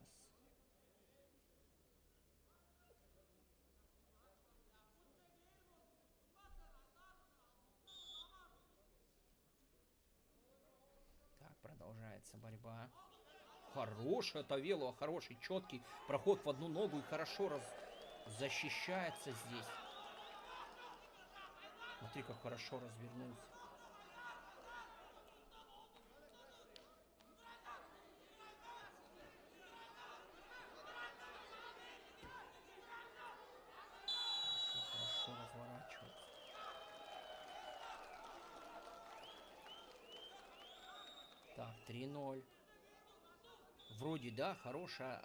Так, продолжается борьба. Хорошая Тавелова, хороший, четкий проход в одну ногу и хорошо защищается здесь. Смотри, как хорошо развернулся. Хорошо разворачивается. Так, 3-0. Вроде, да, хорошая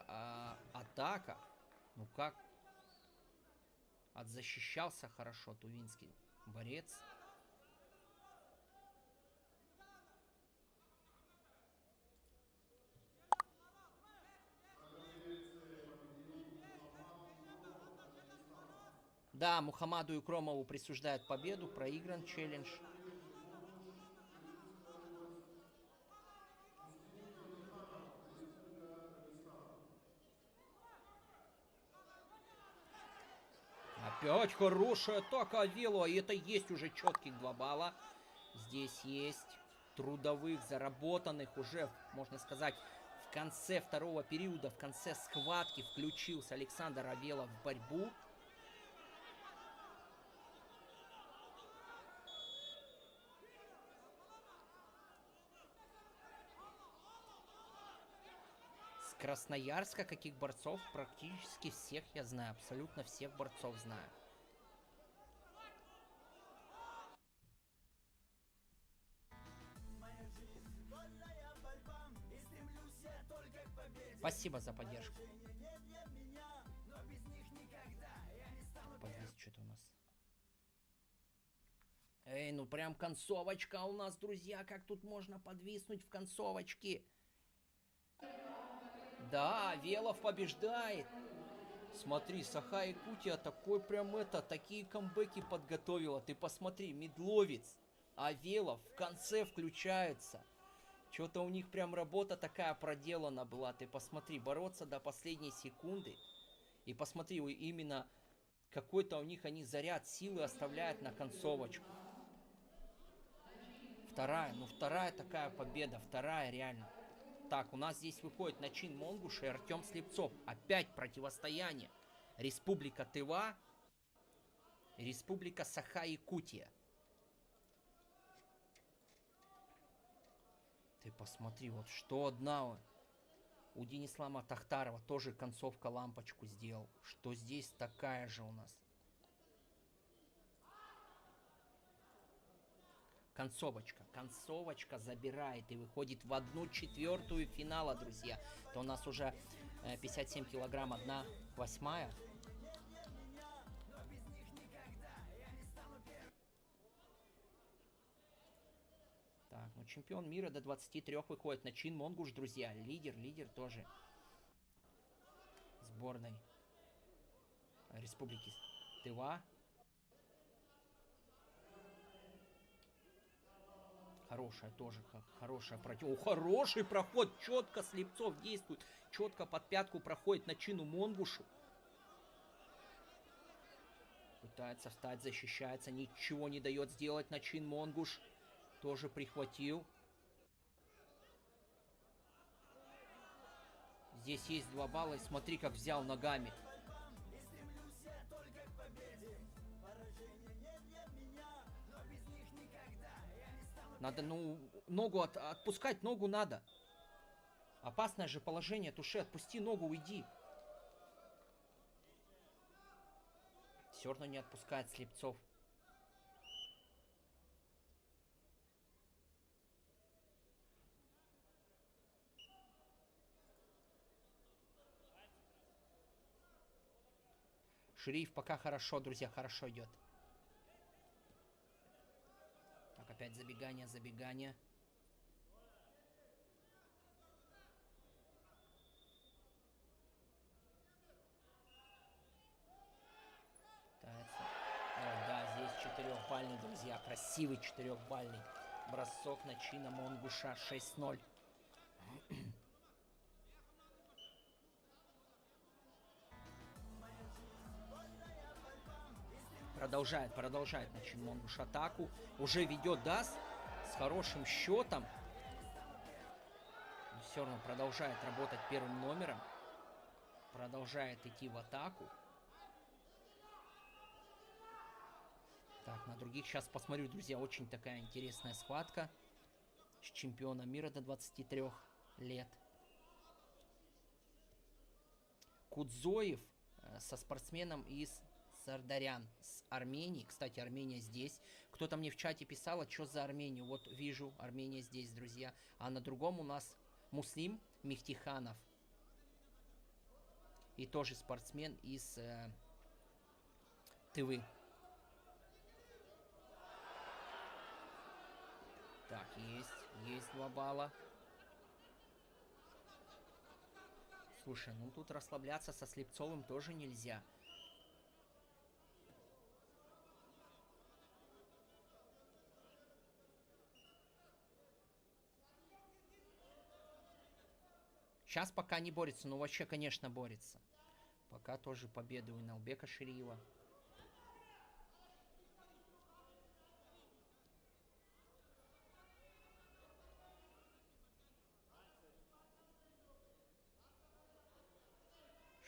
атака. Ну как? Отзащищался хорошо тувинский борец. Да, Мухаммаду Икромову присуждают победу. Проигран челлендж. Опять хорошая атака Авелова. И это есть уже четких 2 балла. Здесь есть трудовых, заработанных уже, можно сказать, в конце второго периода, в конце схватки включился Александр Авелов в борьбу. С Красноярска каких борцов? Практически всех я знаю. Абсолютно всех борцов знаю. Спасибо за поддержку. Подвис что-то у нас. Эй, ну прям концовочка у нас, друзья. Как тут можно подвиснуть в концовочке? Да, Велов побеждает. Смотри, Саха-Якутия такой прям такие камбэки подготовила. Ты посмотри, Медловец, Авелов в конце включается. Что-то у них прям работа такая проделана была. Ты посмотри, бороться до последней секунды. И посмотри, именно какой-то у них они заряд силы оставляют на концовочку. Вторая такая победа, вторая реально. Так, у нас здесь выходит Начин Монгуш и Артем Слепцов. Опять противостояние. Республика Тыва и Республика Саха-Якутия. Ты посмотри, вот что одна у Денислама Тахтарова тоже концовка лампочку сделал. Что здесь такая же у нас. Концовочка забирает и выходит в 1/4 финала, друзья. То у нас уже 57 килограмм, 1/8. Так, ну чемпион мира до 23 выходит. Начин Монгуш, друзья. Лидер тоже. Сборной Республики Тыва. Хорошая тоже, хорошая хороший проход, четко Слепцов действует, четко под пятку проходит Начину Монгушу. Пытается встать, защищается, ничего не дает сделать Начин Монгуш. Тоже прихватил. Здесь есть 2 балла, и смотри, как взял ногами. Надо, ну, ногу отпускать, ногу надо. Опасное же положение, Туше, отпусти ногу, уйди. Все равно не отпускает Слепцов. Шериф пока хорошо, друзья, хорошо идет. Опять забегание, забегание. Пытается. Ой, да, здесь 4-бальный, друзья. Красивый 4-бальный бросок начина Монгуша. 6-0. Продолжает начин Монгуш атаку. Уже ведет Дас с хорошим счетом. Но все равно продолжает работать первым номером. Продолжает идти в атаку. Так, на других сейчас посмотрю, друзья. Очень такая интересная схватка с чемпионом мира до 23 лет. Кудзоев со спортсменом из Сардарян с Армении. Кстати, Армения здесь. Кто-то мне в чате писал, а что за Армению? Вот вижу, Армения здесь, друзья. А на другом у нас Муслим Мехтиханов. И тоже спортсмен из Тывы. Так, есть 2 балла. Слушай, ну тут расслабляться со Слепцовым тоже нельзя. Сейчас пока не борется, но вообще, конечно, борется. Пока тоже победа у Иналбека Шириева.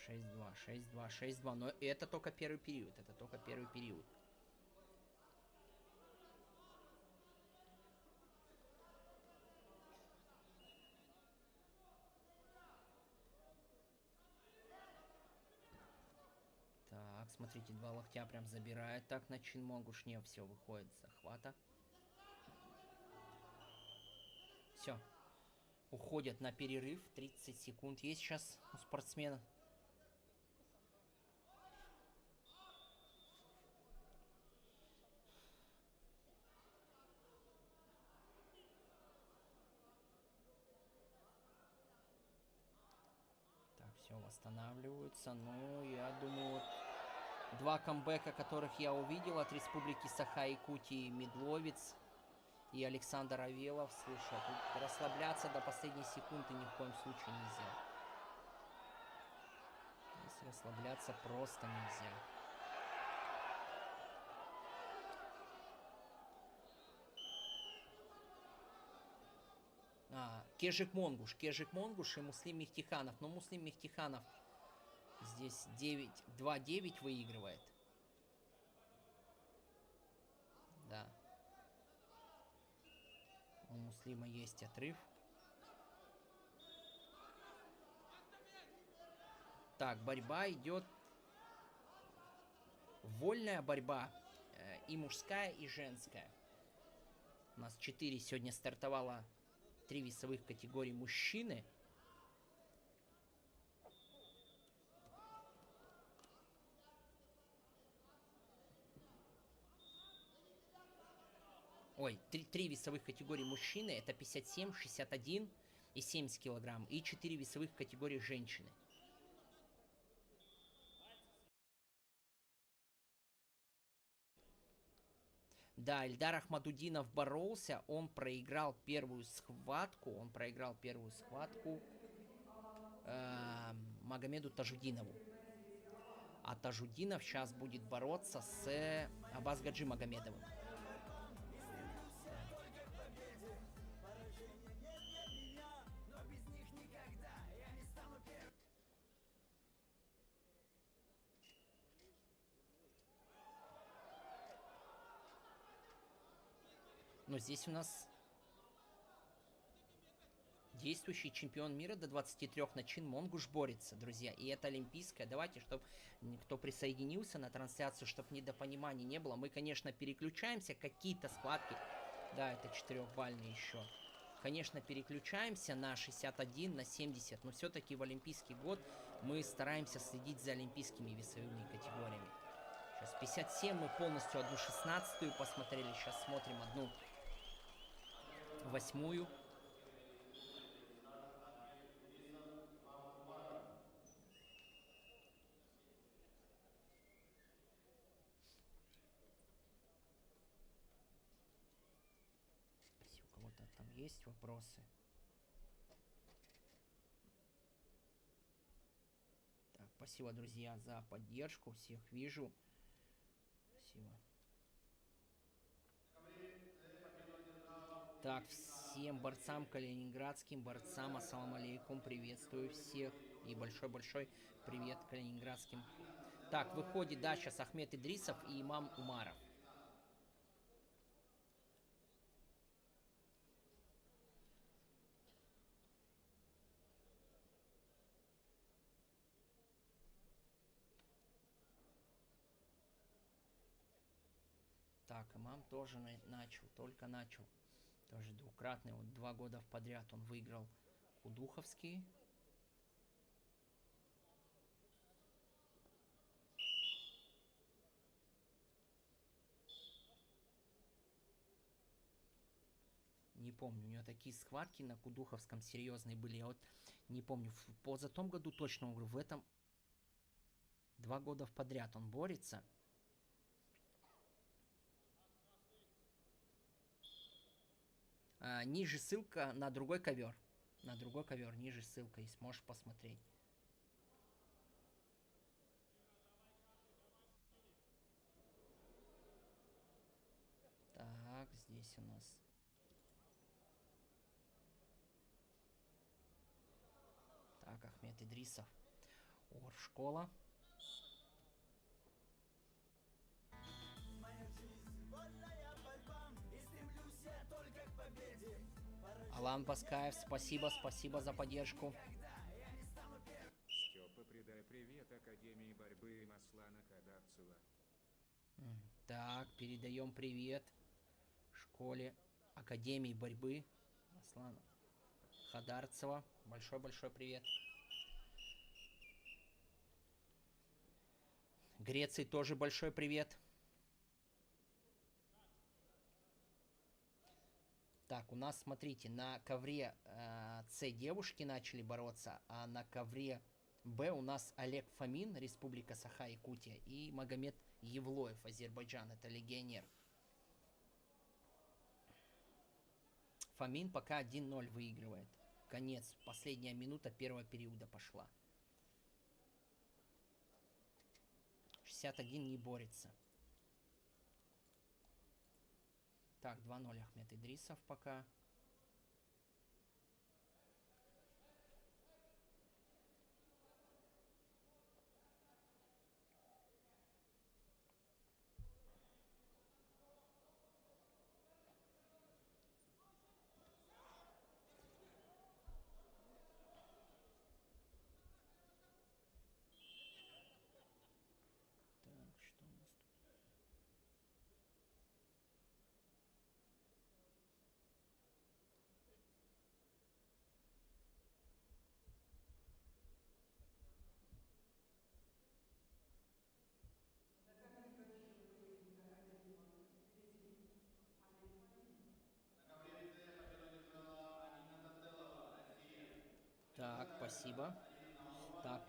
(6-2, 6-2, 6-2). Но это только первый период. Это только первый период. Так, смотрите, 2 локтя прям забирает. Так, начин Монгуш. Не, все, выходит с захвата. Все. Уходят на перерыв. 30 секунд есть сейчас у спортсмена. Так, все, восстанавливаются. Ну, я думаю, вот 2 камбэка, которых я увидел от Республики Саха-Якутии, Медловец и Александр Авелов. Слушай, тут расслабляться до последней секунды ни в коем случае нельзя. Здесь расслабляться просто нельзя. Кежик Монгуш и Муслим Мехтиханов. Но Муслим Мехтиханов здесь 2-9 выигрывает. Да. У Муслима есть отрыв. Так, борьба идет. Вольная борьба. И мужская, и женская. У нас 4 сегодня стартовало. 3 весовых категорий мужчины. Ой, 3 весовых категории мужчины. Это 57, 61 и 70 килограмм. И 4 весовых категории женщины. Да, Эльдар Ахмадудинов боролся, он проиграл первую схватку, Магомеду Тажудинову. А Тажудинов сейчас будет бороться с Абазгаджи Магомедовым. Но здесь у нас действующий чемпион мира до 23 начин Монгуш борется, друзья. И это олимпийская. Давайте, чтобы кто присоединился на трансляцию, чтобы недопониманий не было. Мы, конечно, переключаемся. Какие-то схватки. Да, это 4-бальный еще. Конечно, переключаемся на 61, на 70. Но все-таки в олимпийский год мы стараемся следить за олимпийскими весовыми категориями. Сейчас 57 мы полностью 1/16 посмотрели. Сейчас смотрим 8-ю. Если у кого-то там есть вопросы. Так, спасибо, друзья, за поддержку. Всех вижу. Спасибо. Так, всем борцам калининградским, борцам ассаламу алейкум, приветствую всех. И большой-большой привет калининградским. Так, выходит, да, сейчас Ахмед Идрисов и имам Умаров. Так, имам тоже начал, только начал. Тоже двукратный, вот 2 года подряд он выиграл Кудуховский. Не помню, у него такие схватки на Кудуховском серьезные были. Я вот не помню, в позатом году точно, говорю, в этом 2 года подряд он борется. Ниже ссылка на другой ковер. На другой ковер, ниже ссылка, если можешь посмотреть. Так, здесь у нас. Так, Ахмед Идрисов. Оргшкола. Алан Баскаев, спасибо за поддержку. Степа, передай привет Академии борьбы Маслана Хадарцева. Так, передаем привет школе Академии борьбы Маслана Хадарцева. Большой-большой привет. Греции тоже большой привет. Так, у нас, смотрите, на ковре С девушки начали бороться, а на ковре Б у нас Олег Фомин, Республика Саха-Якутия, и Магомед Евлоев, Азербайджан, это легионер. Фомин пока 1-0 выигрывает. Конец, последняя минута первого периода пошла. 61 не борется. Так, 2-0 Ахмед Идрисов пока. Так, что у нас тут? Так, спасибо. Так,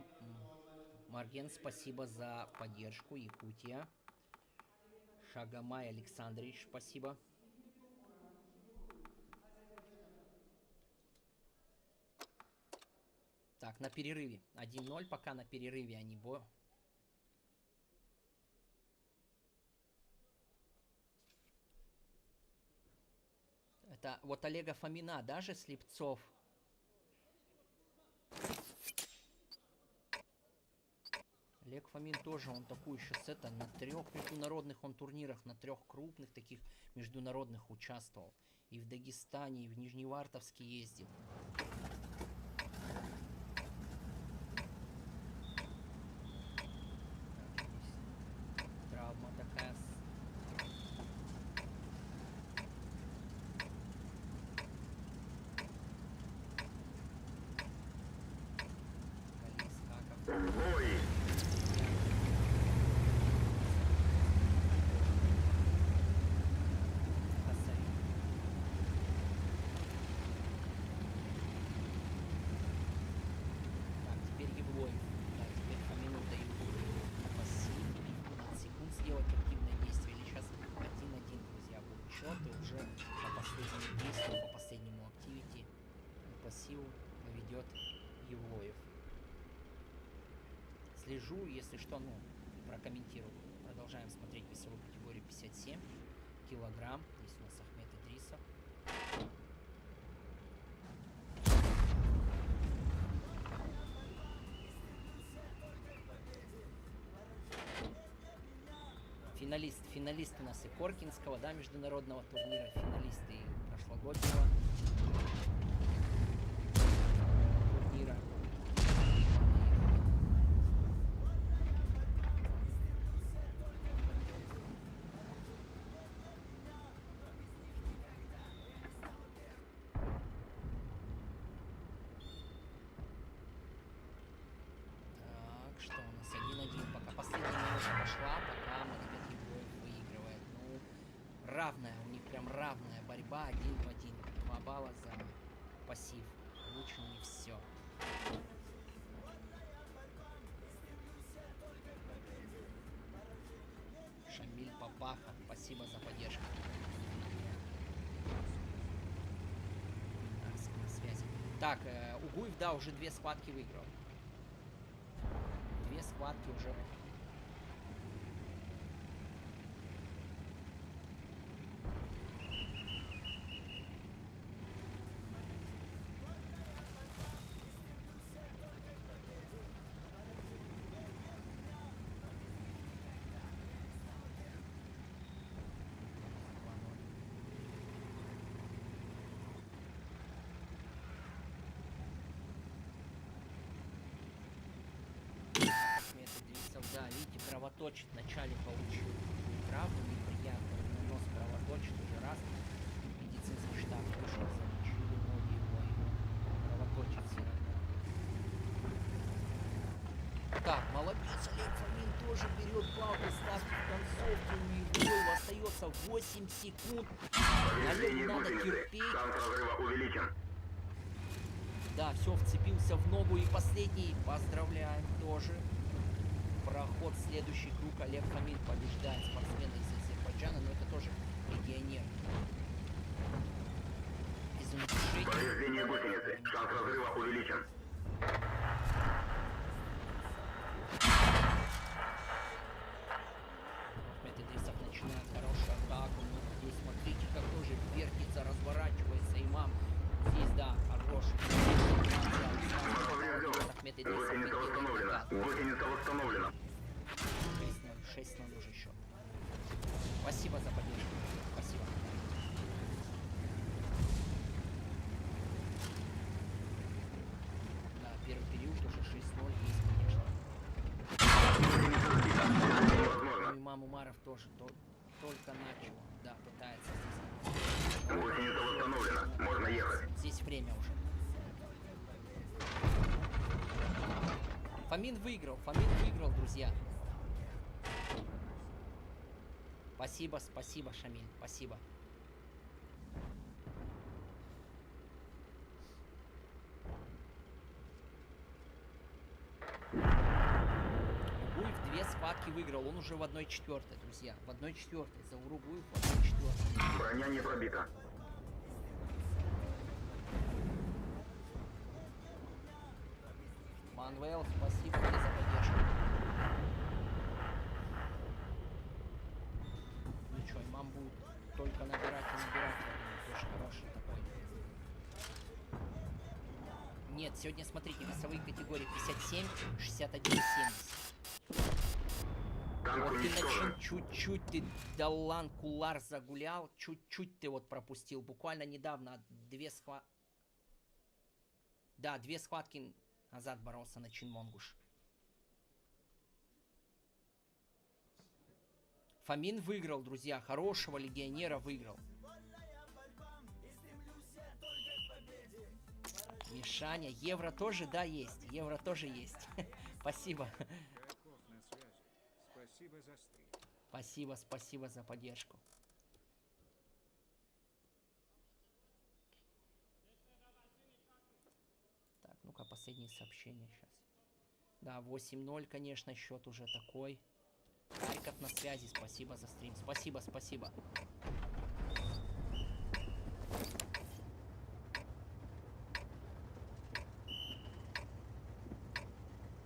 Марген, спасибо за поддержку. Якутия. Шагомай Александрович, спасибо. Так, на перерыве. 1-0 пока на перерыве, а не бо. Это вот Олега Фомина, даже Слепцов. Олег Фомин тоже, он такой еще с это, на 3 международных он турнирах, на 3 крупных таких международных участвовал. И в Дагестане, и в Нижневартовске ездил. Травма такая. Бой! счет и уже по последнему действию, по последнему активити пассиву поведет Евлоев. Слежу, если что, ну, прокомментирую. Продолжаем смотреть весовую категорию 57 килограмм. Здесь у нас Ахмед Идрисов. Финалист у нас и Коркинского, да, международного турнира, финалисты и прошлогоднего турнира. Так, что у нас 1-1, пока последняя минута пошла, пока Магомед Евлоев выигрывает. Ну, равная, у них прям равная борьба, 1 в 1. 2 балла за пассив. Лучше не все. Шамиль Папаха, спасибо за поддержку. На связи. Так, Угуев, да, уже 2 схватки выиграл. 2 схватки уже. Да, видите, кровоточит, вначале получил травму неприятную, нос кровоточит уже раз. Медицинский штаб вышел, замочили ноги его, кровоточит все равно. Так, молодец, Олег Фомин тоже берет палку, ставки в концовке, у него остается 8 секунд. Олегу надо терпеть. Да, все, вцепился в ногу и последний, поздравляем тоже. Проход в следующий круг. Олег Фомин побеждает спортсмена из Азербайджана, но это тоже легионер. Из уничтожения. Повреждение гусеницы. Шанс разрыва увеличен. Ахмед Идрисов начинает хорошую атаку. Но здесь смотрите, как тоже вертится, разворачивается имам. Здесь, да, хороший. Ахмед Идрисов. Гусеница восстановлена. Гусеница восстановлена. 6-0 уже счет. Спасибо за поддержку. Спасибо. Да, первый период уже 6-0 есть, конечно. Ну и Имам Умаров тоже только начал. Да, пытается здесь. Гусеница восстановлена. Можно ехать. Здесь время уже. Фомин выиграл, друзья. Спасибо, Шамиль, спасибо. Уругуев 2 схватки выиграл, он уже в 1/4, друзья. В 1/4, за Уругуев в 1/4. Броня не пробита. Манвел, спасибо тебе за поддержку. Ничего, имам будет только набирать и набирать, я думаю, тоже хороший такой. Нет, сегодня, смотрите, весовые категории 57, 61, 70. Вот ты начин, чуть-чуть ты Даллан Кулар загулял, чуть-чуть ты вот пропустил. Буквально недавно 2 схватки... Да, 2 схватки назад боролся Начин Монгуш. Фомин выиграл, друзья. Хорошего легионера выиграл. Мишаня. Евро тоже, да, есть. Евро тоже есть. Спасибо. Спасибо за стрим. Спасибо за поддержку. Так, ну-ка, последние сообщения сейчас. Да, 8-0, конечно, счет уже такой. Харьков на связи, спасибо за стрим. Спасибо.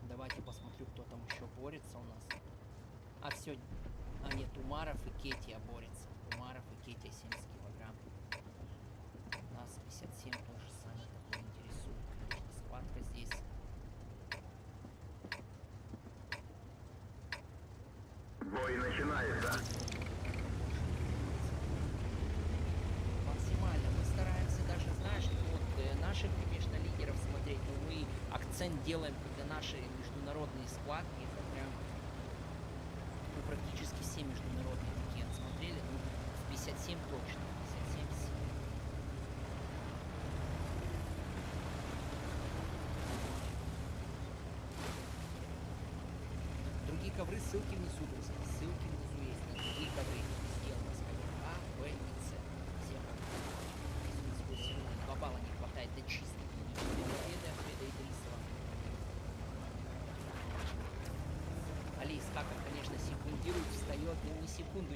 Давайте посмотрю, кто там еще борется у нас. А все. А нет, Умаров и Кетия борется. Умаров и Кетия 70 килограмм. Нас 57 тоже самое такое интересует. Конечно, схватка здесь. Бой начинается. Максимально. Мы стараемся даже, знаешь, вот наших, конечно, лидеров смотреть, но мы акцент делаем, когда наши международные схватки, это прям ну, практически все международные такие отсмотрели, ну, в 57 точно, 57 сил. Другие ковры, ссылки внизу, друзья, ссылки внизу есть на другие ковры. Сделано с ковром А, Б и С. Все ковры. 2 балла не хватает до чистых. Победы Ахмеда Идрисова. Али Искаков, конечно, секундирует, встает, ну ни секунду,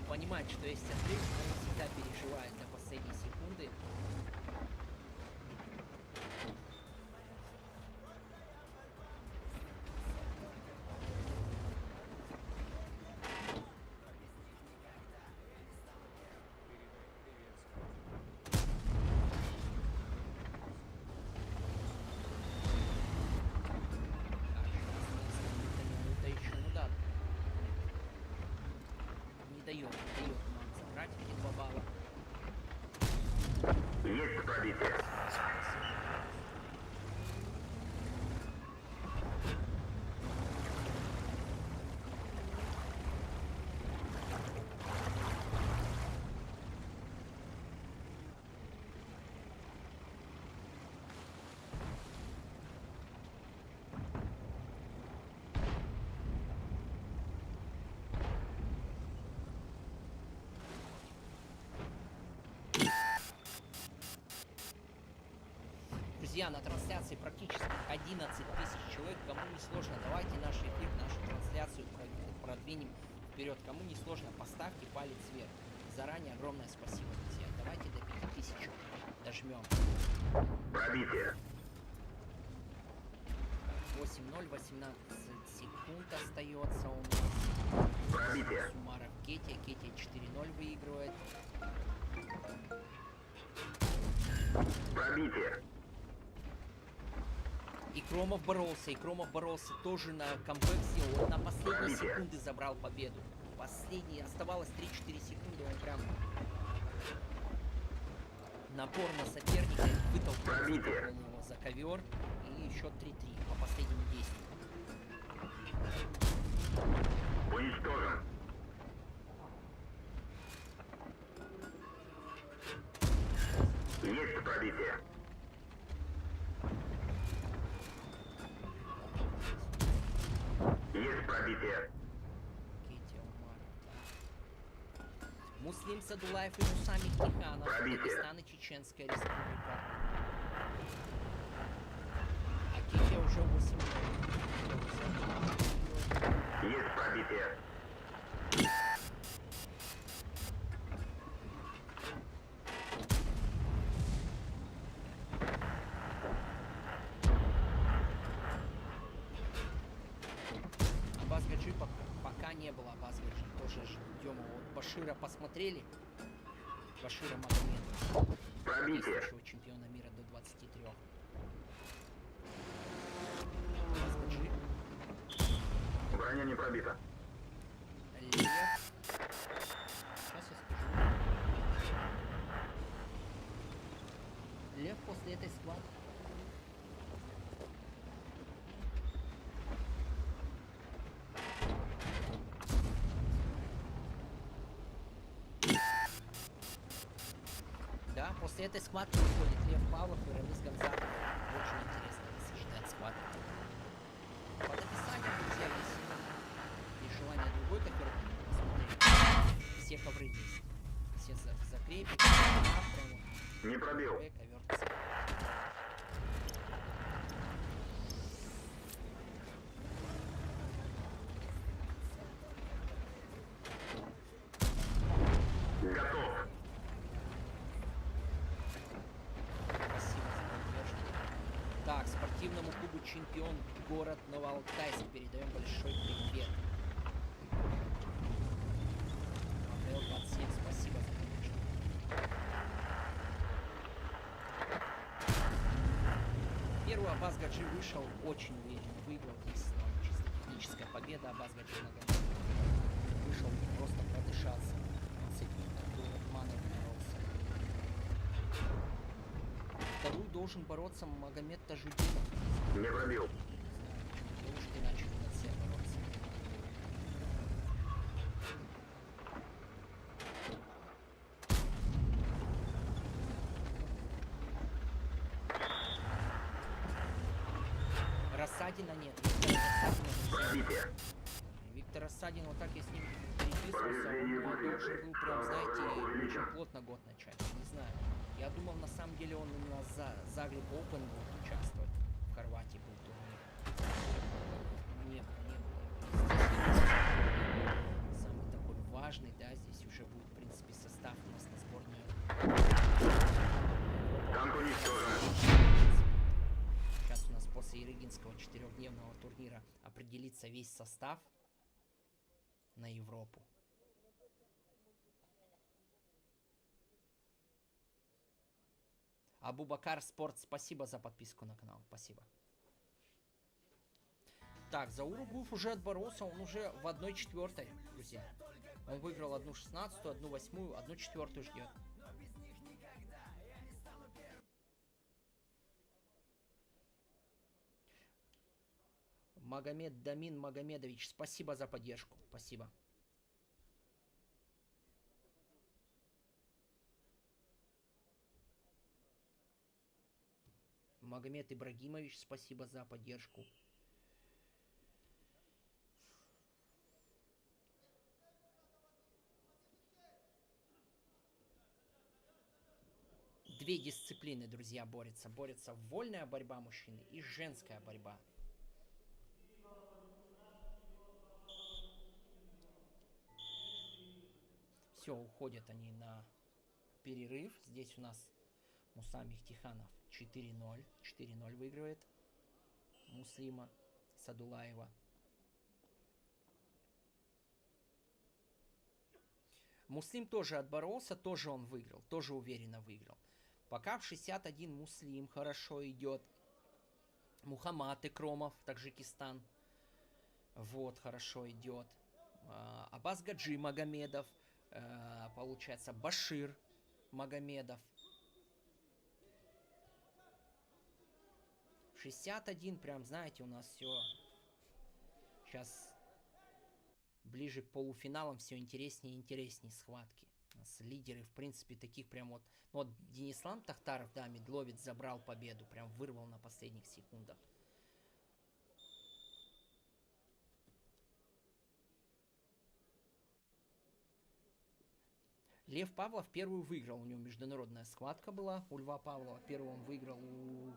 понимает, что есть отрыв, но он всегда переживает до последней секунды. Это еще, ну да. Не дает нам забрать эти 2 балла. Есть пробитие. Друзья, на трансляции практически 11 тысяч человек. Кому не сложно, давайте наш эфир, нашу трансляцию продвинем вперед. Кому не сложно, поставьте палец вверх. Заранее огромное спасибо, друзья. Давайте до 5000 дожмем. Пробитие. 8-0, 18 секунд остается у нас. Пробитие. Сумаров Кетия 4-0 выигрывает. Пробитие. И Кромов боролся тоже на камбэк сделал. Он на последние секунды забрал победу. Последние, оставалось 3-4 секунды, он прям напор на соперника, вытолкнул его за ковер. И счет 3-3 по последнему действию. Уничтожен. Есть пробитие. Есть пробитие. Кетия Умаров. Муслим Садулаев и Мусами Киханов. Дагестан и Чеченская республика. А Кетия уже 8 лет. Есть пробитие. Аббас Гаджи пока не было. Аббас Гаджи тоже ждем его. Вот Башира посмотрели. Башира Магомедов. Пробитие. Действующего чемпиона мира до 23. Аббас Гаджи. Броня не пробита. Лев. Сейчас я скажу. Лев после этой схватки. Да, после этой схватки выходит Лев Павлов и Рамис Гамзатов. Очень интересно нас ждать схватка. Под описанием, друзья, есть желание другой ковер посмотреть. Все ковры есть. Все закрепики. Не пробил. Ковер. Готов. чемпион, город Новоалтайск. Передаем большой привет. Павел 27, спасибо за поддержку. Первый Абаз Гаджи вышел, очень уверенно выиграл. Здесь чисто техническая победа Абаз Гаджи вышел, просто продышался. Он с этим Абдурахманом боролся. Второй должен бороться Магомед Тажудинов. Не пробил. Девушки начали на все бороться. Рассадина нет. Виктор Рассадин, вот так я с ним переписывался, он должен был прям, знаете, очень плотно год начать. Не знаю. Я думал, на самом деле он на Загреб Open будет участвовать. В Хорватии был турнир. Не было. Самый такой важный, да, здесь уже будет, в принципе, состав у нас на сборную. Танк уничтожен. Сейчас у нас после Ирыгинского 4-дневного турнира определится весь состав на Европу. Абубакар Спорт, спасибо за подписку на канал. Спасибо. Так, Зауругуев уже отборолся. Он уже в 1/4, друзья. Он выиграл 1/16, 1/8, 1/4 ждет. Магомед Дамин Магомедович, спасибо за поддержку. Спасибо. Магомед Ибрагимович, спасибо за поддержку. Две дисциплины, друзья, борются. Борется вольная борьба мужчины и женская борьба. Все, уходят они на перерыв. Здесь у нас Муса Мехтиханов 4-0. 4-0 выигрывает Муслима Садулаева. Муслим тоже отборолся, тоже он выиграл. Тоже уверенно выиграл. Пока в 61 Муслим хорошо идет. Мухаммад Икромов, Таджикистан. Вот, хорошо идет. Абаз Гаджи Магомедов. Получается, Башир Магомедов. 61, прям, знаете, у нас все сейчас ближе к полуфиналам все интереснее и интереснее схватки. У нас лидеры, в принципе, таких прям вот... Ну, вот Денислам Тахтаров, да, Медловец забрал победу, прям вырвал на последних секундах. Лев Павлов первую выиграл, у него международная схватка была, у Льва Павлова. Первую он выиграл у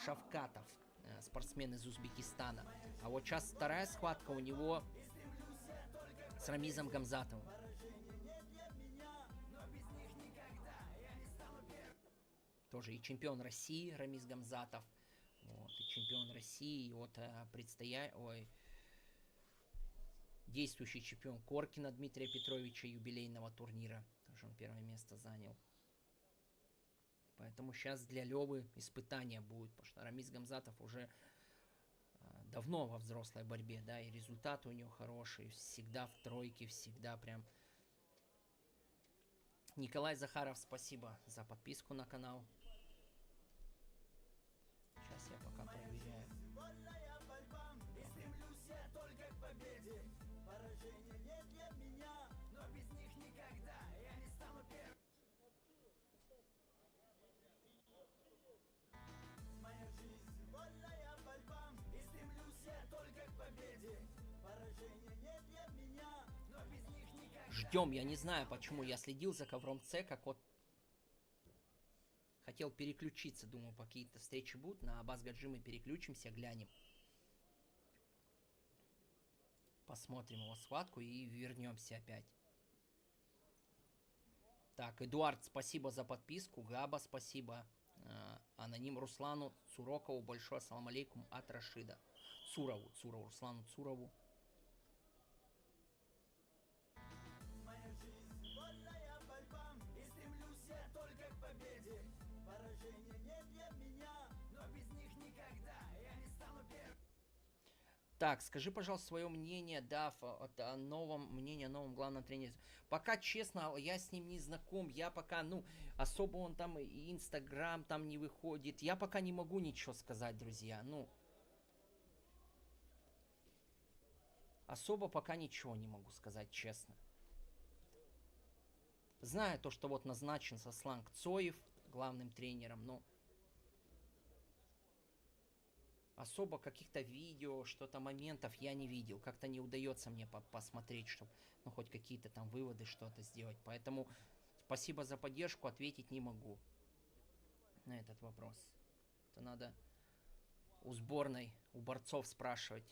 Шавкатов, спортсмен из Узбекистана. А вот сейчас вторая схватка у него с Рамизом Гамзатовым. Тоже и чемпион России Рамиз Гамзатов, вот, и чемпион России, и вот действующий чемпион Коркина Дмитрия Петровича юбилейного турнира. Тоже он первое место занял. Поэтому сейчас для Левы испытания будет, потому что Рамиз Гамзатов уже давно во взрослой борьбе, да, и результаты у него хорошие, всегда в тройке, всегда прям. Николай Захаров, спасибо за подписку на канал. Сейчас я пока проверяю. Поражение не для меня, но без них никогда я не стану первым. Моя жизнь вольная борьба, и стремлюсь я только к победе. Поражение не для меня, но без них никогда. Ждем, я не знаю почему, я следил за ковром С, как вот хотел переключиться, думаю, какие-то встречи будут, на Абаз Гаджи мы переключимся, глянем. Посмотрим его схватку и вернемся опять. Так, Эдуард, спасибо за подписку. Габа, спасибо. Аноним Руслану Цурокову. Большой ассалам алейкум от Рашида. Цурову, Руслану Цурову. Моя жизнь вольная борьба, и стремлюсь я только к победе. Поражения нет для меня, но без них никогда я не стану первым. Так, скажи, пожалуйста, свое мнение, да, о новом главном тренере. Пока, честно, я с ним не знаком, я пока, ну, особо он там и Инстаграм там не выходит. Я пока не могу ничего сказать, друзья, ну. Особо пока ничего не могу сказать, честно. Знаю то, что вот назначен Сослан Кцоев главным тренером, но... Особо каких-то видео, что-то моментов я не видел. Как-то не удается мне посмотреть, чтобы, ну, хоть какие-то там выводы, что-то сделать. Поэтому спасибо за поддержку, ответить не могу на этот вопрос. Это надо у сборной, у борцов спрашивать.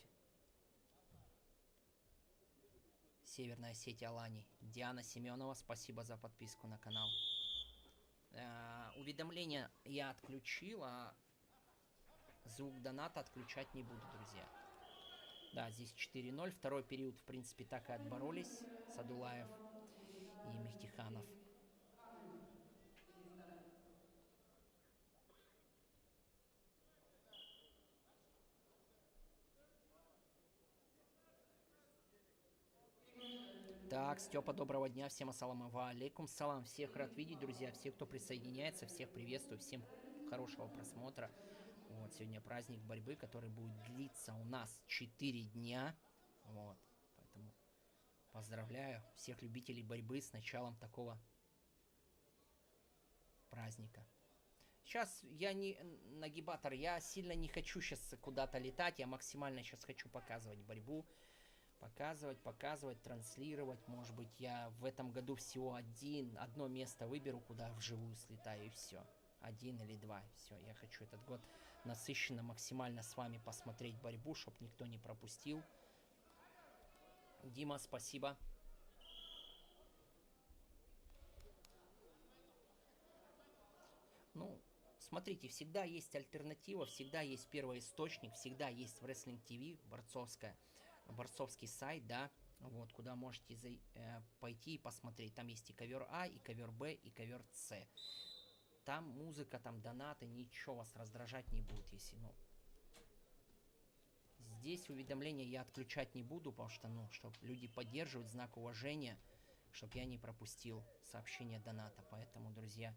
Северная Осетия Алани. Диана Семенова, спасибо за подписку на канал. Уведомления я отключил, а звук доната отключать не буду, друзья. Да, здесь 4-0. Второй период, в принципе, так и отборолись. Садулаев и Мехтиханов. Так, Степа, доброго дня. Всем ассаламу алейкум. Салам. Всех рад видеть, друзья. Всех, кто присоединяется, всех приветствую. Всем хорошего просмотра. Вот, сегодня праздник борьбы, который будет длиться у нас 4 дня. Вот, поэтому поздравляю всех любителей борьбы с началом такого праздника. Сейчас я не нагибатор, я сильно не хочу сейчас куда-то летать, я максимально сейчас хочу показывать борьбу. Показывать, транслировать. Может быть, я в этом году всего одно место выберу, куда вживую слетаю, и все. 1 или 2. Все, я хочу этот год насыщенно максимально с вами посмотреть борьбу, чтобы никто не пропустил. Дима, спасибо. Ну, смотрите, всегда есть альтернатива, всегда есть первоисточник, всегда есть Wrestling TV, борцовский сайт, да, вот, куда можете пойти и посмотреть. Там есть и ковер А, и ковер Б, и ковер С. Там музыка, там донаты, ничего вас раздражать не будет, если, ну... Здесь уведомления я отключать не буду, потому что, ну, чтобы люди поддерживают, знак уважения, чтобы я не пропустил сообщение доната. Поэтому, друзья...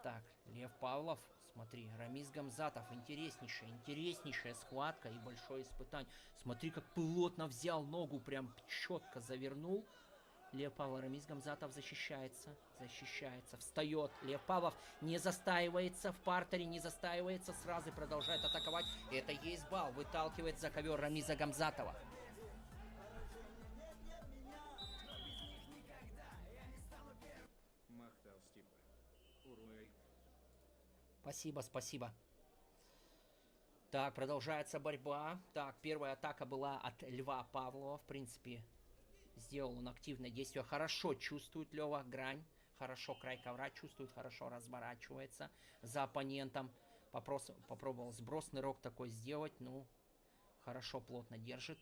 Так, Лев Павлов, смотри, Рамиз Гамзатов, интереснейшая схватка и большое испытание. Смотри, как плотно взял ногу, прям четко завернул. Лев Павлов, Рамиз Гамзатов защищается, встает. Лев Павлов не застаивается в партере, не застаивается, сразу продолжает атаковать. Это есть балл, выталкивает за ковер Рамиза Гамзатова. Махтал Стипа. Уруэй. Спасибо. Так, продолжается борьба. Так, первая атака была от Льва Павлова. В принципе, сделал он активное действие. Хорошо чувствует Лева грань. Хорошо край ковра чувствует. Хорошо разворачивается за оппонентом. Попробовал сбросный рог такой сделать. Ну, хорошо, плотно держит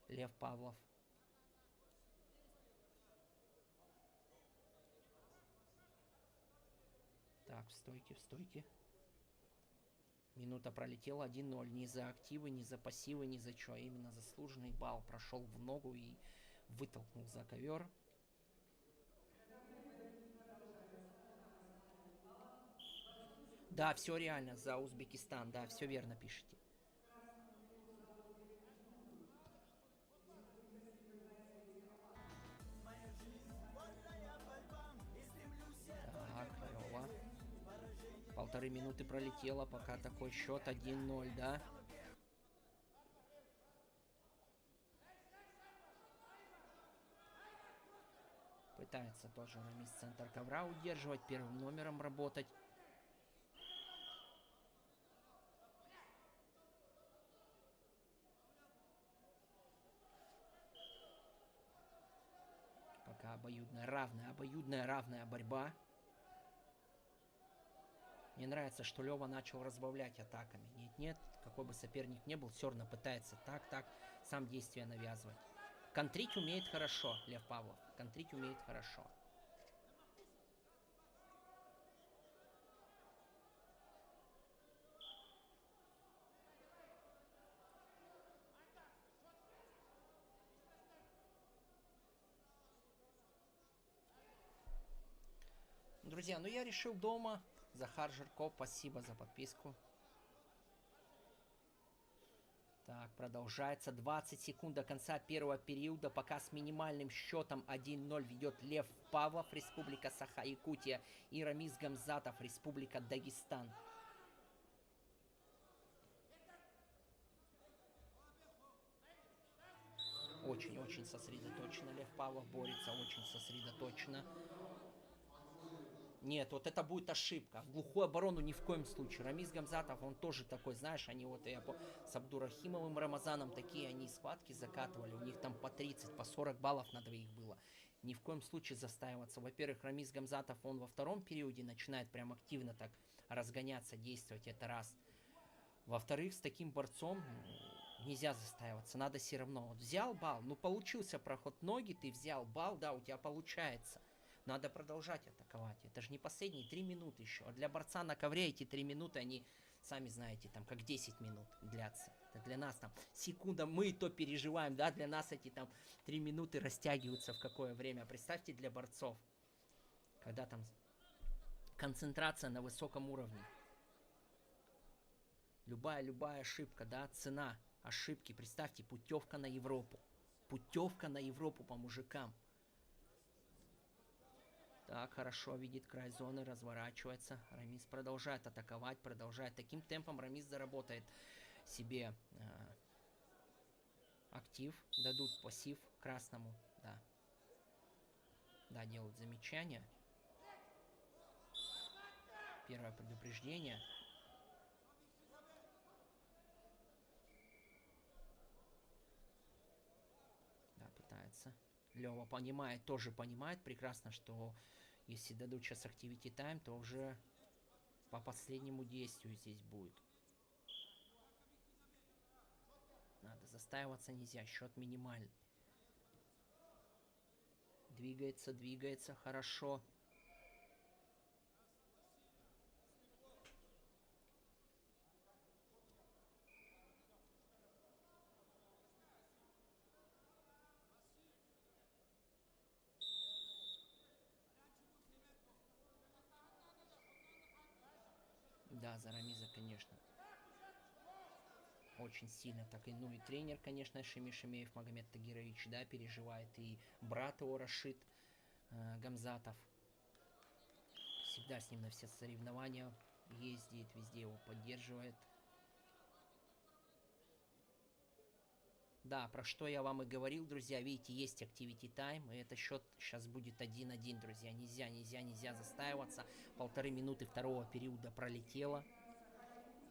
Лев Павлов. Так, в стойке. Минута пролетела, 1-0. Ни за активы, ни за пассивы, ни за что. Именно заслуженный балл. Прошел в ногу и вытолкнул за ковер. Да, все реально, за Узбекистан. Да, все верно пишете. Так, Лёва. 1,5 минуты пролетело, пока такой счет 1-0, да? Пытается тоже Рамис центр ковра удерживать, первым номером работать. Пока обоюдная равная борьба. Мне нравится, что Лева начал разбавлять атаками. Нет-нет, какой бы соперник ни был, все равно пытается так, сам действие навязывать. Контрить умеет хорошо Лев Павлов. Контрить умеет хорошо. Друзья, ну я решил дома. Захар Жирков, спасибо за подписку. Так, продолжается 20 секунд до конца первого периода. Пока с минимальным счетом 1-0 ведет Лев Павлов, Республика Саха-Якутия, и Рамиз Гамзатов, Республика Дагестан. Очень-очень сосредоточенно Лев Павлов борется, очень сосредоточенно. Нет, вот это будет ошибка. В глухую оборону ни в коем случае. Рамиз Гамзатов, он тоже такой, знаешь, они вот с Абдурахимовым Рамазаном такие, они схватки закатывали. У них там по 30, по 40 баллов на двоих было. Ни в коем случае застаиваться. Во-первых, Рамиз Гамзатов, он во втором периоде начинает прям активно так разгоняться, действовать. Это раз. Во-вторых, с таким борцом нельзя застаиваться. Надо все равно. Вот взял балл, ну получился проход ноги, ты взял балл, да, у тебя получается. Надо продолжать атаковать. Это же не последние 3 минуты еще. А для борца на ковре эти 3 минуты, они, сами знаете, там как 10 минут длятся. Это для нас там секунда, мы то переживаем, да, для нас эти там 3 минуты растягиваются в какое время. Представьте для борцов, когда там концентрация на высоком уровне. Любая ошибка, да, цена ошибки. Представьте, путевка на Европу. Путевка на Европу по мужикам. Так, хорошо, видит край зоны, разворачивается. Рамиз продолжает атаковать, продолжает. Таким темпом Рамиз заработает себе актив. Дадут пассив красному, да. Да, делают замечание. Первое предупреждение. Да, пытается. Лева понимает, тоже понимает прекрасно, что если дадут сейчас Activity Time, то уже по последнему действию здесь будет. Надо застаиваться нельзя, счет минимальный. Двигается, хорошо. Да, за Рамиза, конечно. Очень сильно так. Ну и тренер, конечно, Шими Шимеев Магомед Тагирович, да, переживает. И брат его Рашид Гамзатов. Всегда с ним на все соревнования ездит, везде его поддерживает. Да, про что я вам и говорил, друзья. Видите, есть Activity Time. И это счет сейчас будет 1-1, друзья. Нельзя застаиваться. 1,5 минуты второго периода пролетело.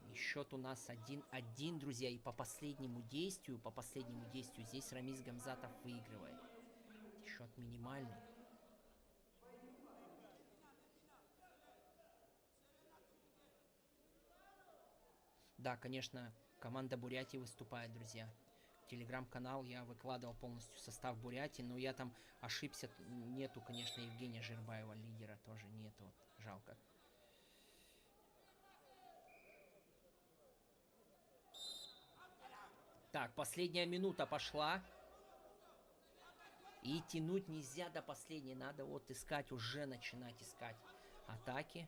И счет у нас 1-1, друзья. И по последнему действию здесь Рамиз Гамзатов выигрывает. Счет минимальный. Да, конечно, команда Бурятии выступает, друзья. Телеграм-канал я выкладывал полностью состав Бурятии, но я там ошибся. Нету, конечно, Евгения Жирбаева, лидера тоже нету. Жалко. Так, последняя минута пошла. И тянуть нельзя до последней. Надо вот искать, уже начинать искать атаки.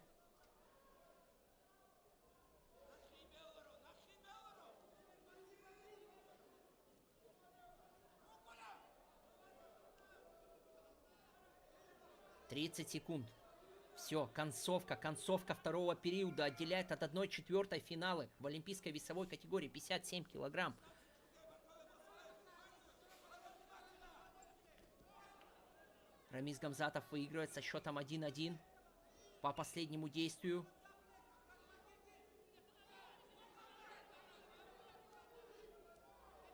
«30 секунд. Все, концовка второго периода отделяет от 1/4 финалы в олимпийской весовой категории 57 килограмм. Рамиз Гамзатов выигрывает со счетом 1-1 по последнему действию.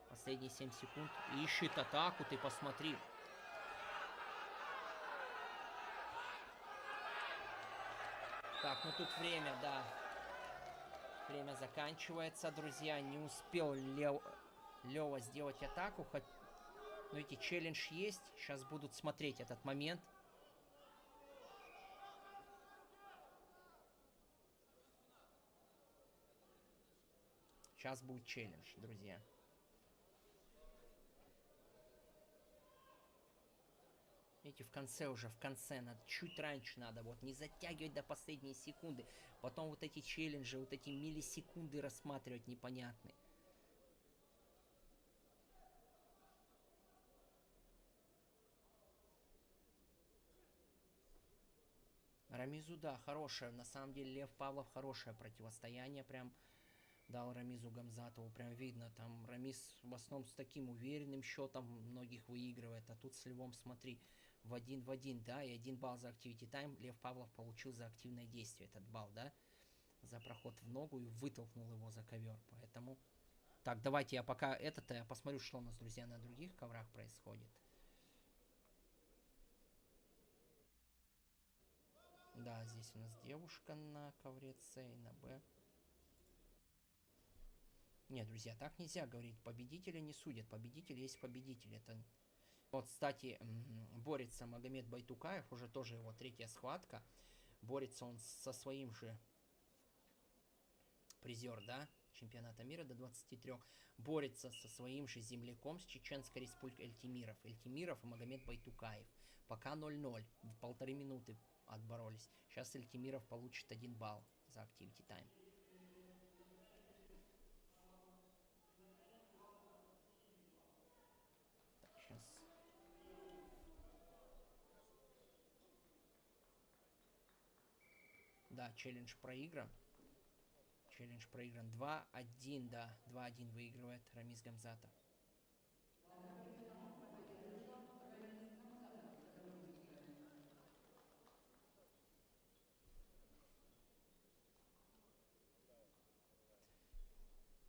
Последние 7 секунд. Ищет атаку, ты посмотри. Так, ну тут время, да. Время заканчивается, друзья. Не успел Лева сделать атаку. Но эти челлендж есть. Сейчас будут смотреть этот момент. Сейчас будет челлендж, друзья. Видите, в конце, надо, чуть раньше надо, вот, не затягивать до последней секунды. Потом вот эти челленджи, вот эти миллисекунды рассматривать непонятные. Рамизу, да, хорошее, на самом деле, Лев Павлов хорошее противостояние, прям дал Рамизу Гамзатову, прям видно, там Рамиз в основном с таким уверенным счетом многих выигрывает, а тут с Львом, смотри, в один, да, и 1 балл за Activity Time Лев Павлов получил за активное действие этот балл, да, за проход в ногу и вытолкнул его за ковер, поэтому... Так, давайте я пока я посмотрю, что у нас, друзья, на других коврах происходит. Да, здесь у нас девушка на ковре С и на Б. Нет, друзья, так нельзя говорить. Победителя не судят. Победитель есть победитель. Это... Вот, кстати, борется Магомед Байтукаев. Уже тоже его 3-я схватка. Борется он со своим же призер, да? Чемпионата мира до 23. Борется со своим же земляком с Чеченской Республики Эльтимиров. Эльтимиров и Магомед Байтукаев. Пока 0-0. В 1,5 минуты отборолись. Сейчас Эльтимиров получит 1 балл за Activity Time. Сейчас. Да, челлендж проигран. Челлендж проигран. 2-1, да. 2-1 выигрывает Рамиз Гамзатов.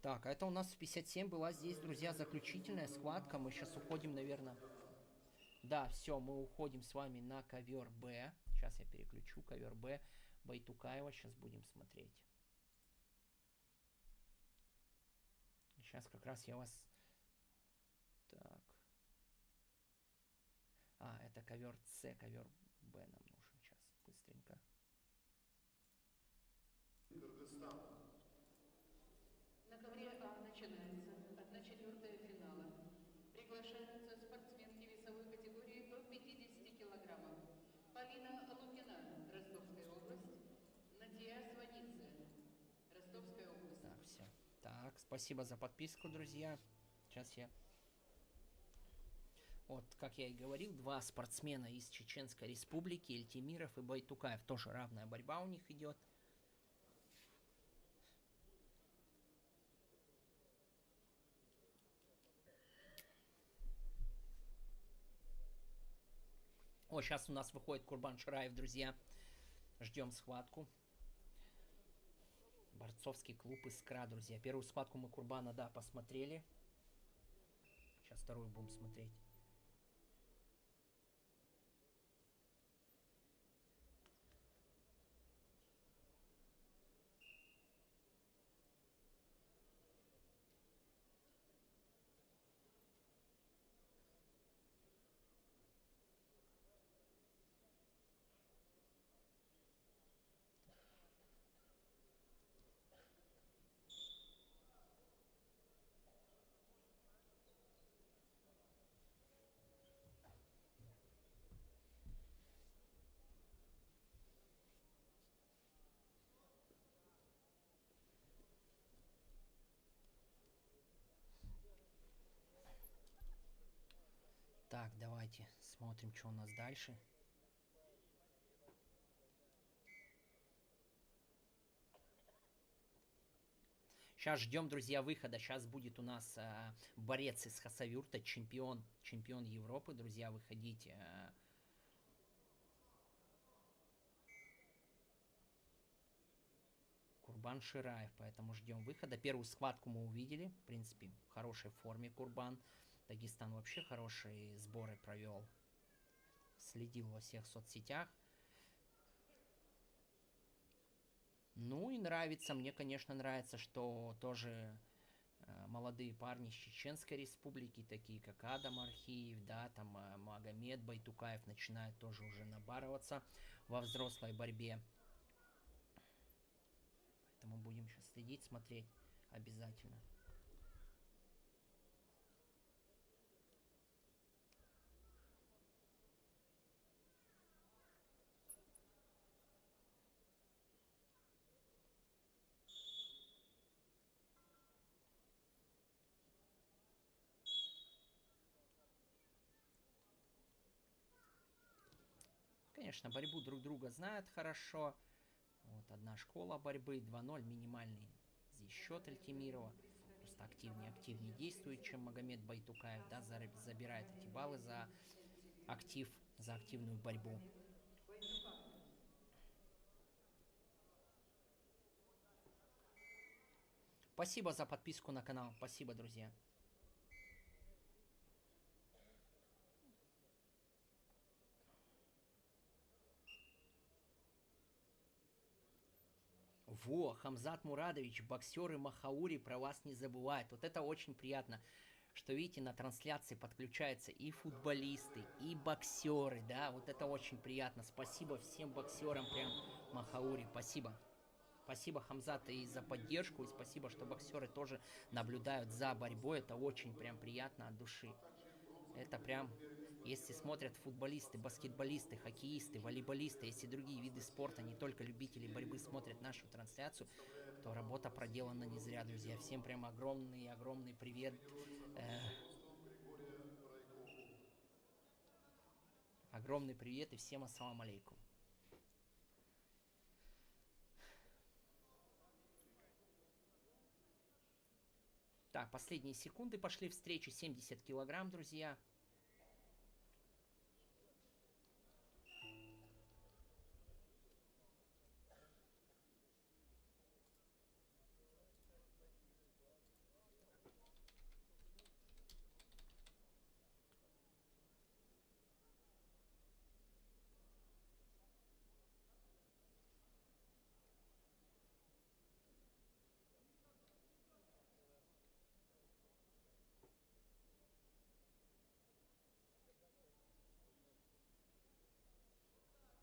Так, а это у нас в 57 была здесь, друзья, заключительная схватка. Мы сейчас уходим, наверное... Да, все, мы уходим с вами на ковер Б. Сейчас я переключу ковер Б. Байтукаева сейчас будем смотреть. Сейчас как раз я вас... Так. А, это ковер С, ковер Б нам нужен. Сейчас, быстренько. На ковре А начинается 1/4 финала. Приглашаются спортсменки весовой категории до 50 килограммов. Полина Лукина, Ростовская область. Надия Сванидзе, Ростовская область. Так, все. Так, спасибо за подписку, друзья. Сейчас я... Вот, как я и говорил, 2 спортсмена из Чеченской Республики, Эльтимиров и Байтукаев. Тоже равная борьба у них идет. О, сейчас у нас выходит Курбан Шираев, друзья. Ждем схватку. Борцовский клуб «Искра», друзья. Первую схватку мы Курбана, да, посмотрели. Сейчас вторую будем смотреть. Так, давайте смотрим, что у нас дальше. Сейчас ждем, друзья, выхода. Сейчас будет у нас борец из Хасавюрта, чемпион Европы. Друзья, выходите. Курбан Шираев, поэтому ждем выхода. Первую схватку мы увидели. В принципе, в хорошей форме Курбан. Дагестан вообще хорошие сборы провел. Следил во всех соцсетях. Ну и нравится, мне, конечно, нравится, что тоже молодые парни с Чеченской Республики, такие как Адам Архиев, да, там Магомед Байтукаев начинают тоже уже набарываться во взрослой борьбе. Поэтому будем сейчас следить, смотреть обязательно. Конечно, борьбу друг друга знают хорошо. Вот одна школа борьбы, 2-0, минимальный здесь счет Альтимирова. Просто активнее действует, чем Магомед Байтукаев, да, забирает эти баллы за актив, за активную борьбу. Спасибо за подписку на канал, спасибо, друзья. Во, Хамзат Мурадович, боксеры Махаури про вас не забывают. Вот это очень приятно, что, видите, на трансляции подключаются и футболисты, и боксеры, да, вот это очень приятно. Спасибо всем боксерам, прям Махаури, спасибо. Спасибо, Хамзат, и за поддержку, и спасибо, что боксеры тоже наблюдают за борьбой. Это очень прям приятно от души. Это прям, если смотрят футболисты, баскетболисты, хоккеисты, волейболисты, если другие виды спорта, не только любители борьбы смотрят нашу трансляцию, то работа проделана не зря, друзья. Всем прям огромный привет. Огромный привет и всем ассалам алейкум. Так, последние секунды пошли встречи. 70 килограмм, друзья.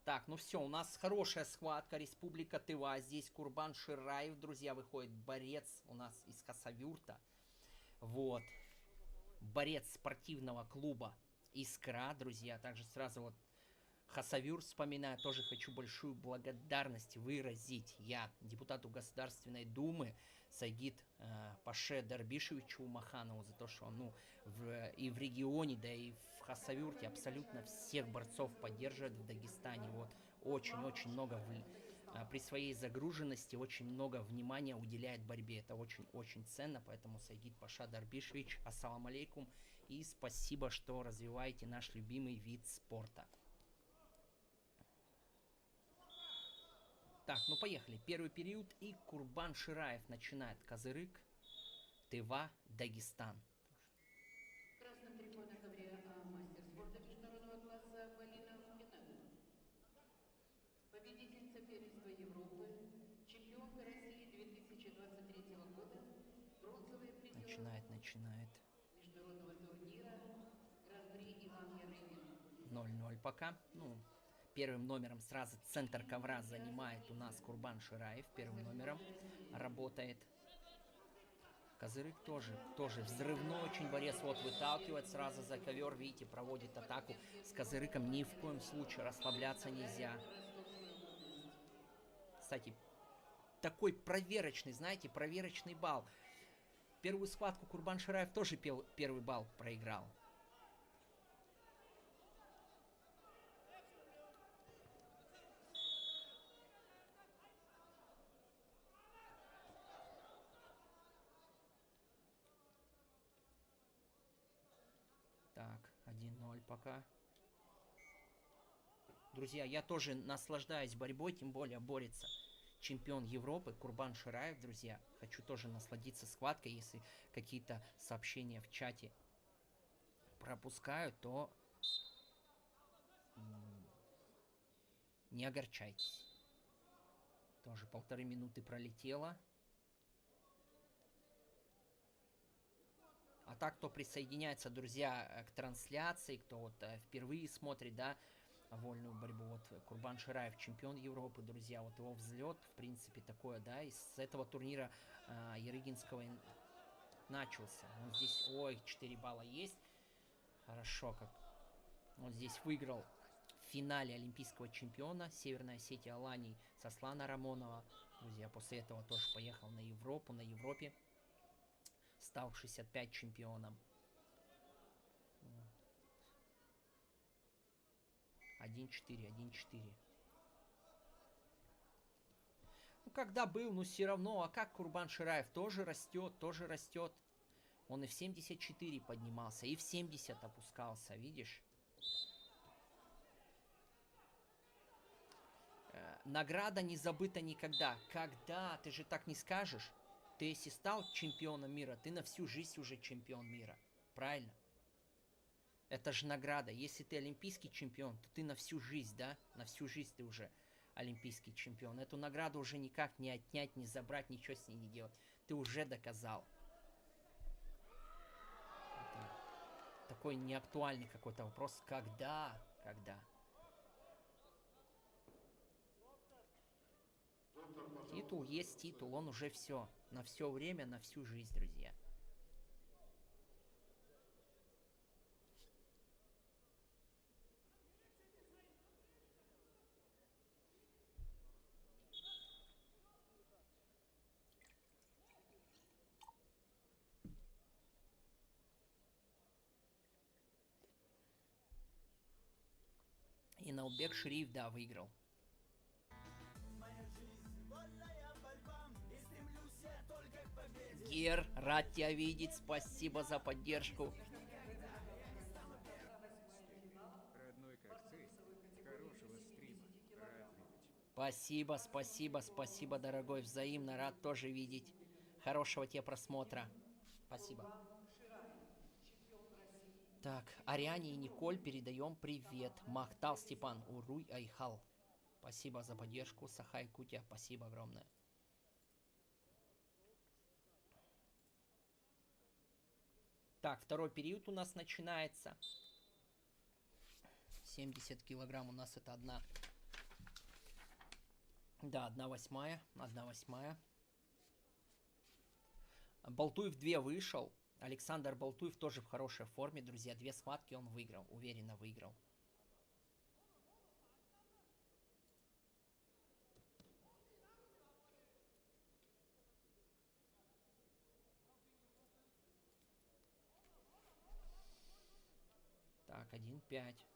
Так, ну все, у нас хорошая схватка. Республика Тыва. Здесь Курбан Шираев, друзья, выходит борец у нас из Хасавюрта. Вот. Борец спортивного клуба Искра, друзья. Также сразу вот Хасавюрт вспоминаю. Тоже хочу большую благодарность выразить я депутату Государственной Думы Сагид Паше Дарбишевичу Маханову за то, что он и в регионе, да и в Хасавюрте абсолютно всех борцов поддерживает в Дагестане. Вот очень-очень много при своей загруженности очень много внимания уделяет борьбе. Это очень-очень ценно, поэтому Сагид Паша Дарбишевич, ассалам алейкум, и спасибо, что развиваете наш любимый вид спорта. Так, ну поехали. Первый период, и Курбан Шираев начинает. Козырык, Тыва, Дагестан. Красным 3 года ковре мастер спорта международного класса Полина Лукина. Победительница первенства Европы, чемпионка России 2023 года, бронзовый призер Начинает. международного турнира Гран-при Иван Ярыгин. 0-0 пока. Ну, первым номером сразу центр ковра занимает у нас Курбан Шираев. Первым номером работает. Козырык тоже взрывной очень борец. Вот выталкивает сразу за ковер. Видите, проводит атаку. С Козырыком ни в коем случае расслабляться нельзя. Кстати, такой проверочный, знаете, проверочный балл. Первую схватку Курбан Шираев тоже первый балл проиграл. Так, 1-0 пока. Друзья, я тоже наслаждаюсь борьбой, тем более борется чемпион Европы Курбан Шираев, друзья. Хочу тоже насладиться схваткой. Если какие-то сообщения в чате пропускаю, то не огорчайтесь. Тоже 1,5 минуты пролетело. А так, кто присоединяется, друзья, к трансляции, кто вот впервые смотрит, да, вольную борьбу, вот Курбан Шираев, чемпион Европы, друзья, вот его взлет, в принципе, такое, да, из этого турнира Ярыгинского начался. Он здесь, ой, 4 балла есть, хорошо, как он здесь выиграл в финале олимпийского чемпиона Северной Осетии Алании Сослана Рамонова, друзья, после этого тоже поехал на Европу, на Европе стал 65 чемпионом. 1-4, 1-4. Ну, когда был, но все равно. А как Курбан Шираев? Тоже растет, тоже растет. Он и в 74 поднимался, и в 70 опускался, видишь? Награда не забыта никогда. Когда? Ты же так не скажешь. Ты если стал чемпионом мира, ты на всю жизнь уже чемпион мира. Правильно? Это же награда. Если ты олимпийский чемпион, то ты на всю жизнь, да? На всю жизнь ты уже олимпийский чемпион. Эту награду уже никак не отнять, не забрать, ничего с ней не делать. Ты уже доказал. Это такой неактуальный какой-то вопрос. Когда? Когда? Титул есть титул, он уже все. На все время, на всю жизнь, друзья. И Налбек Шериф, да, выиграл. Гер, рад тебя видеть, спасибо за поддержку. Родной как ты, хорошего стрима, рад видеть. Спасибо, спасибо, спасибо, дорогой, взаимно, рад тоже видеть. Хорошего тебе просмотра. Спасибо. Так, Ариане и Николь передаем привет. Махтал Степан, Уруй Айхал. Спасибо за поддержку, Сахай Кутя, спасибо огромное. Так, второй период у нас начинается. 70 килограмм у нас это одна. Да, 1/8. 1/8. Болтуев 2 вышел. Александр Болтуев тоже в хорошей форме, друзья. 2 схватки он выиграл. Уверенно выиграл. Так, 1-5.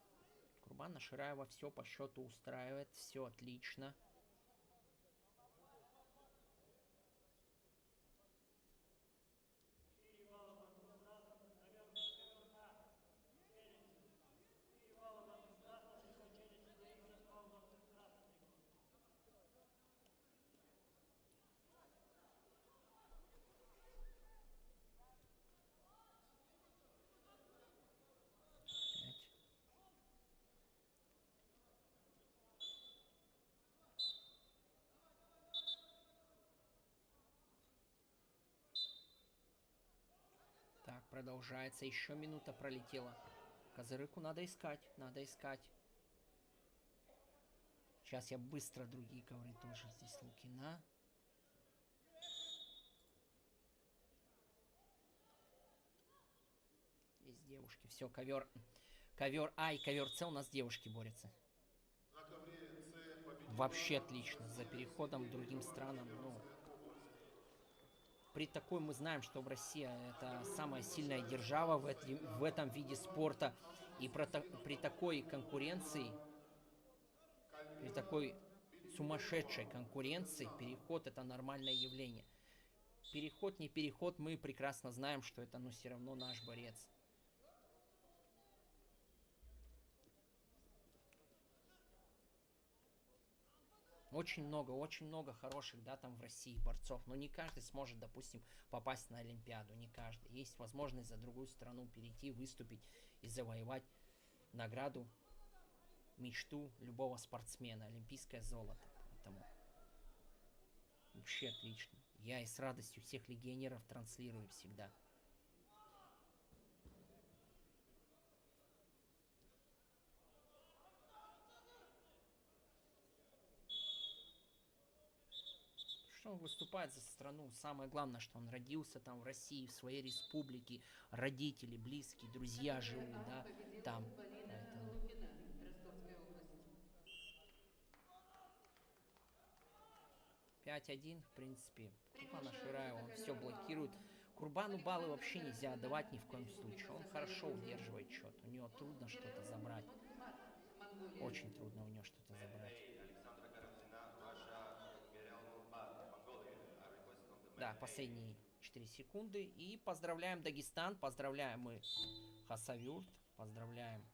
Курбана Шираева все по счету устраивает. Все отлично. Так, продолжается. Еще минута пролетела. Козырыку надо искать. Надо искать. Сейчас я быстро другие ковры тоже. Здесь Лукина. Здесь девушки. Все, ковер. Ковер А и ковер С у нас девушки борются. Вообще отлично. За переходом к другим странам. Ну, при такой мы знаем, что в России это самая сильная держава в этом виде спорта. И при такой конкуренции, при такой сумасшедшей конкуренции, переход это нормальное явление. Переход, не переход, мы прекрасно знаем, что это, ну, все равно наш борец. Очень много хороших, да, там в России борцов. Но не каждый сможет, допустим, попасть на Олимпиаду. Не каждый. Есть возможность за другую страну перейти, выступить и завоевать награду, мечту любого спортсмена. Олимпийское золото. Поэтому Вообще отлично. Я и с радостью всех легионеров транслирую всегда. Что он выступает за страну. Самое главное, что он родился там в России, в своей республике. Родители, близкие, друзья живут, да, там. Поэтому... Лукина, Ростовская область. 5-1, в принципе. Курбана Шираева, он все блокирует. Курбану баллы вообще нельзя отдавать ни в коем случае. Он хорошо удерживает счет. У него трудно что-то забрать. Очень трудно у него что-то забрать. Да, последние 4 секунды. И поздравляем Дагестан. Поздравляем мы Хасавюрт. Поздравляем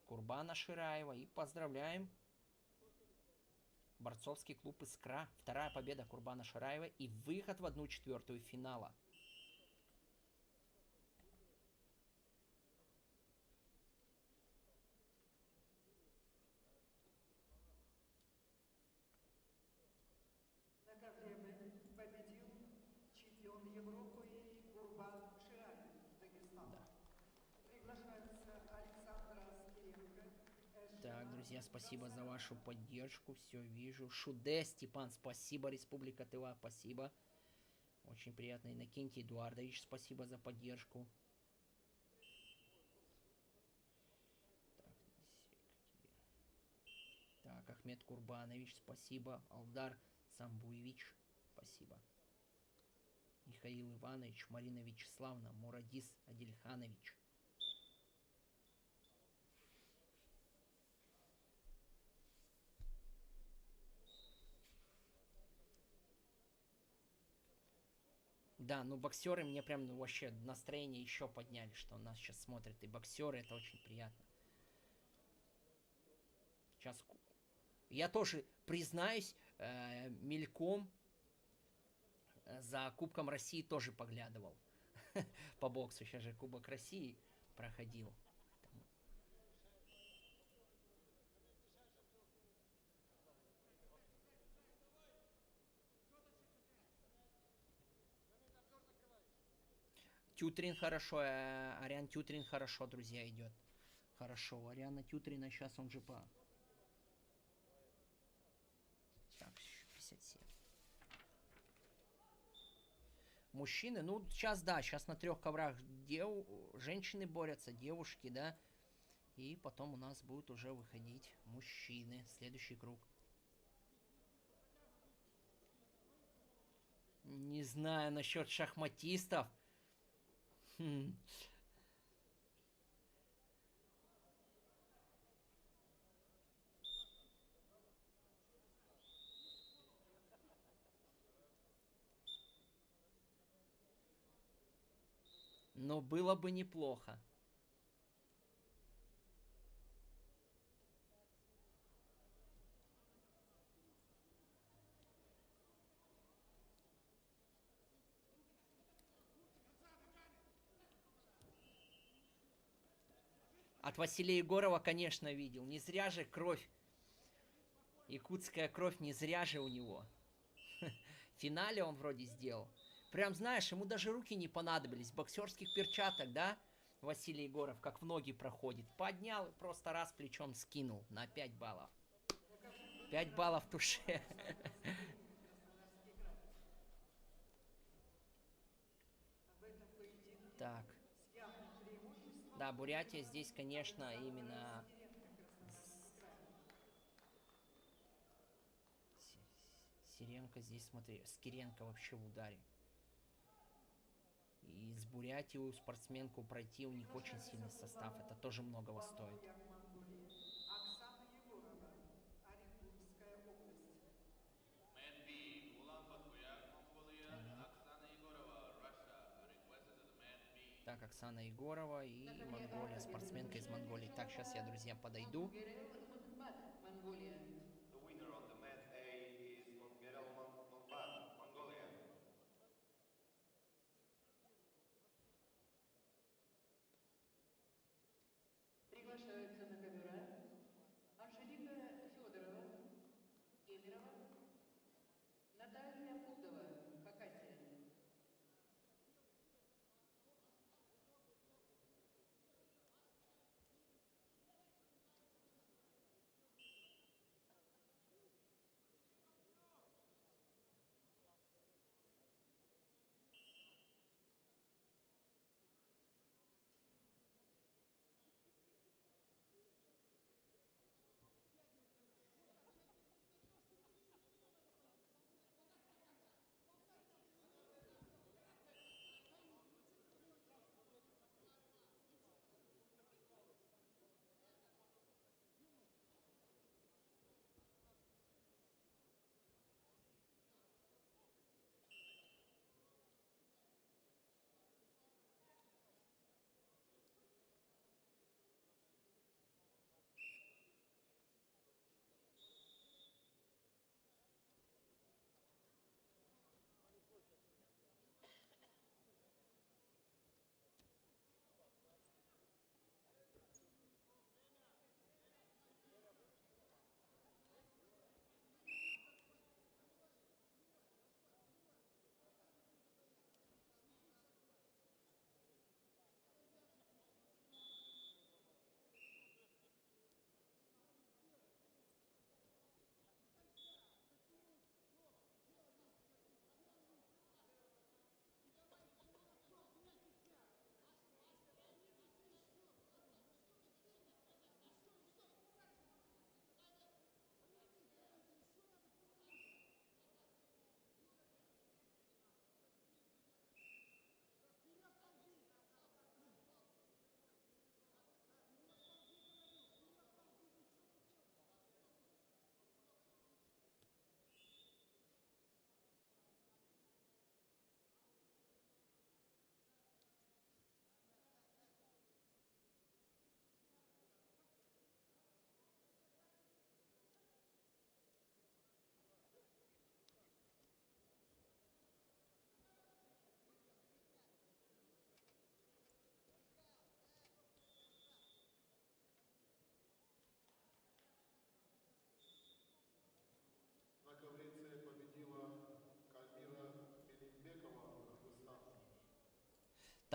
Курбана Шираева. И поздравляем борцовский клуб «Искра». Вторая победа Курбана Шираева и выход в 1/4 финала. На ковре победил чемпион Европы Курбан Шираев, Дагестан. Да. Приглашается Александра Скиренко. Так, друзья, спасибо за вашу поддержку. Все вижу. Шуде, Степан, спасибо. Республика Тыва, спасибо. Очень приятно. Иннокентий Эдуардович, спасибо за поддержку. Так, какие? Так, Ахмед Курбанович, спасибо. Алдар Самбуевич, спасибо. Михаил Иванович, Марина Вячеславовна, Мурадис Адильханович. Да, ну боксеры мне прям ну, вообще настроение еще подняли, что нас сейчас смотрят и боксеры, это очень приятно. Сейчас я тоже признаюсь, мельком за Кубком России тоже поглядывал по боксу. Сейчас же Кубок России проходил. Тютрин хорошо, Ариан Тютрин хорошо, друзья, идет. Хорошо, Ариана Тютрина сейчас он же по... Так, 57. Мужчины, ну, сейчас, да, сейчас на 3 коврах женщины борются, девушки, да. И потом у нас будут уже выходить мужчины. Следующий круг. Не знаю насчет шахматистов. Но было бы неплохо. От Василия Егорова, конечно, видел. Не зря же кровь. Якутская кровь не зря же у него. В финале он вроде сделал. Прям, знаешь, ему даже руки не понадобились. Боксерских перчаток, да? Василий Егоров, как в ноги проходит. Поднял и просто раз плечом скинул на 5 баллов. 5 баллов в туше. Так. Да, Бурятия здесь, конечно, именно... Сиренко здесь, смотри, Скиренко вообще в ударе. И с Бурятию спортсменку пройти, у них очень сильный состав. Это тоже многого стоит. Оксана Егорова, Оренбургская область. Так, Оксана Егорова и Монголия, спортсменка из Монголии. Так, сейчас я, друзья, подойду. Приглашаются на ковера Анжелика Федорова, Кемерова,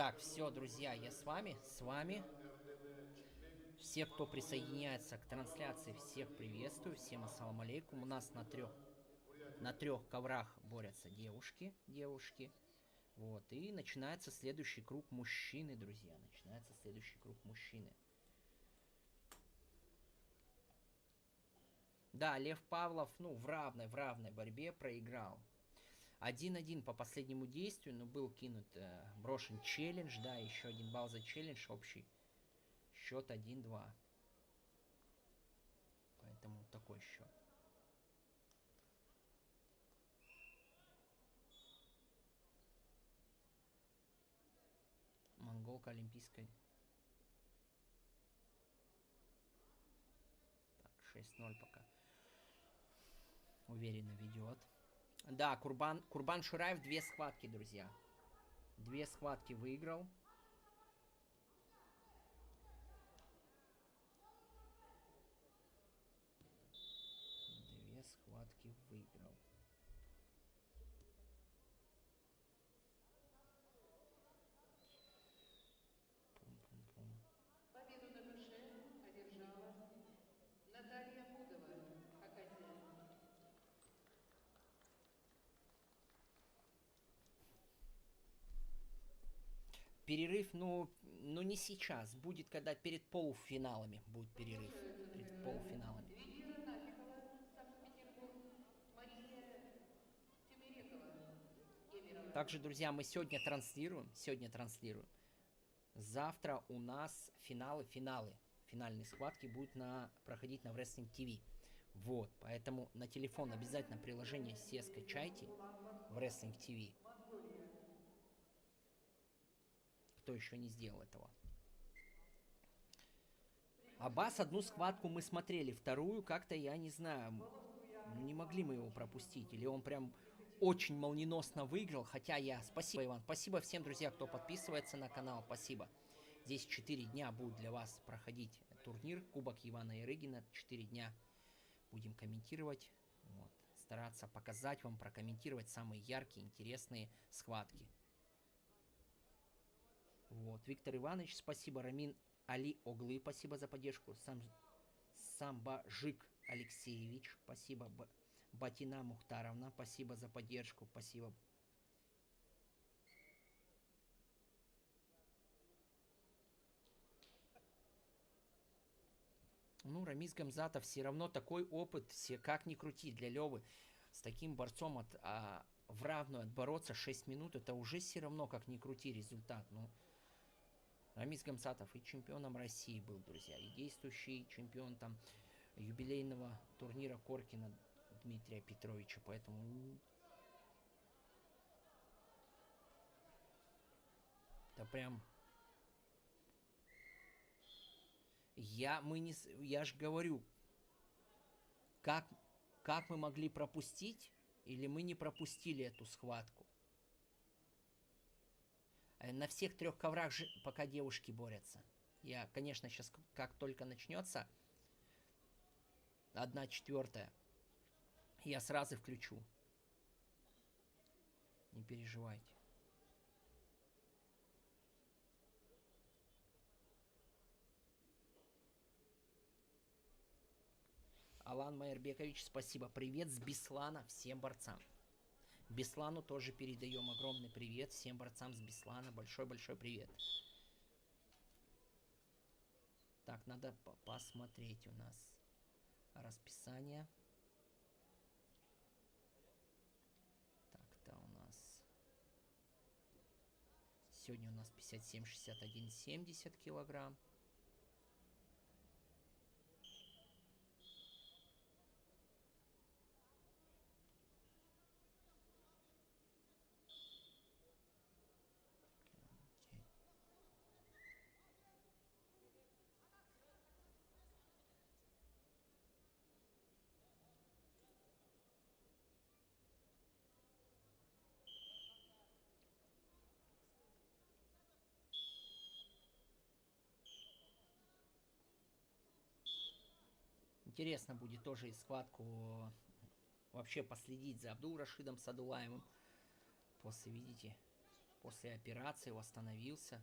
Так, все, друзья, я с вами, Всех, кто присоединяется к трансляции, всех приветствую. Всем ассаламу алейкум. У нас на трех коврах борются девушки. Вот, и начинается следующий круг мужчины, друзья. Начинается следующий круг мужчины. Да, Лев Павлов, ну, в равной борьбе проиграл. 1-1 по последнему действию, но был кинут, брошен челлендж, да, еще 1 балл за челлендж, общий счет 1-2. Поэтому такой счет. Монголка олимпийской. Так, 6-0 пока. Уверенно ведет. Да, Курбан Шураев 2 схватки, друзья. 2 схватки выиграл. 2 схватки выиграл. Пум-пум-пум. Победу на душе одержала Наталья Пудова, Хакасия. Перерыв, ну не сейчас. Будет, когда перед полуфиналами будет перерыв. Перед полуфиналами. Венера Нафикова, Санкт-Петербург. Мария Тимирекова, Кемерово. Также, друзья, мы сегодня транслируем. Завтра у нас финальные схватки будут проходить на Wrestling TV. Вот, поэтому на телефон обязательно приложение все скачайте в Wrestling TV. Кто еще не сделал этого. Аббас, одну схватку мы смотрели, вторую как-то, я не знаю, не могли мы его пропустить. Или он прям очень молниеносно выиграл, хотя Спасибо, Иван. Спасибо всем, друзья, кто подписывается на канал, спасибо. Здесь 4 дня будет для вас проходить турнир Кубок Ивана Ярыгина. 4 дня будем комментировать. Вот. Стараться показать вам, прокомментировать самые яркие, интересные схватки. Вот, Виктор Иванович, спасибо. Рамин Али Оглы, спасибо за поддержку. Самбажик Алексеевич, спасибо. Батина Мухтаровна, спасибо за поддержку, спасибо. Ну, Рамис Гамзатов, все равно такой опыт, как ни крути, для Левы. С таким борцом в равную отбороться 6 минут, это уже все равно, как ни крути, результат. Ну, Рамис Гамзатов и чемпионом России был, друзья, и действующий чемпион там юбилейного турнира Коркина Дмитрия Петровича, поэтому это прям я ж говорю, как мы могли пропустить, или мы не пропустили эту схватку. На всех 3 коврах пока девушки борются. Я, конечно, сейчас, как только начнется 1/4, я сразу включу. Не переживайте. Алан Майербекович, спасибо. Привет с Беслана всем борцам. Беслану тоже передаем огромный привет. Всем борцам с Беслана. Большой-большой привет. Так, надо посмотреть у нас расписание. Так-то у нас... Сегодня у нас 57, 61, 70 килограмм. Интересно будет тоже и схватку вообще последить за Абдул Рашидом Садулаевым. После, видите, После операции восстановился.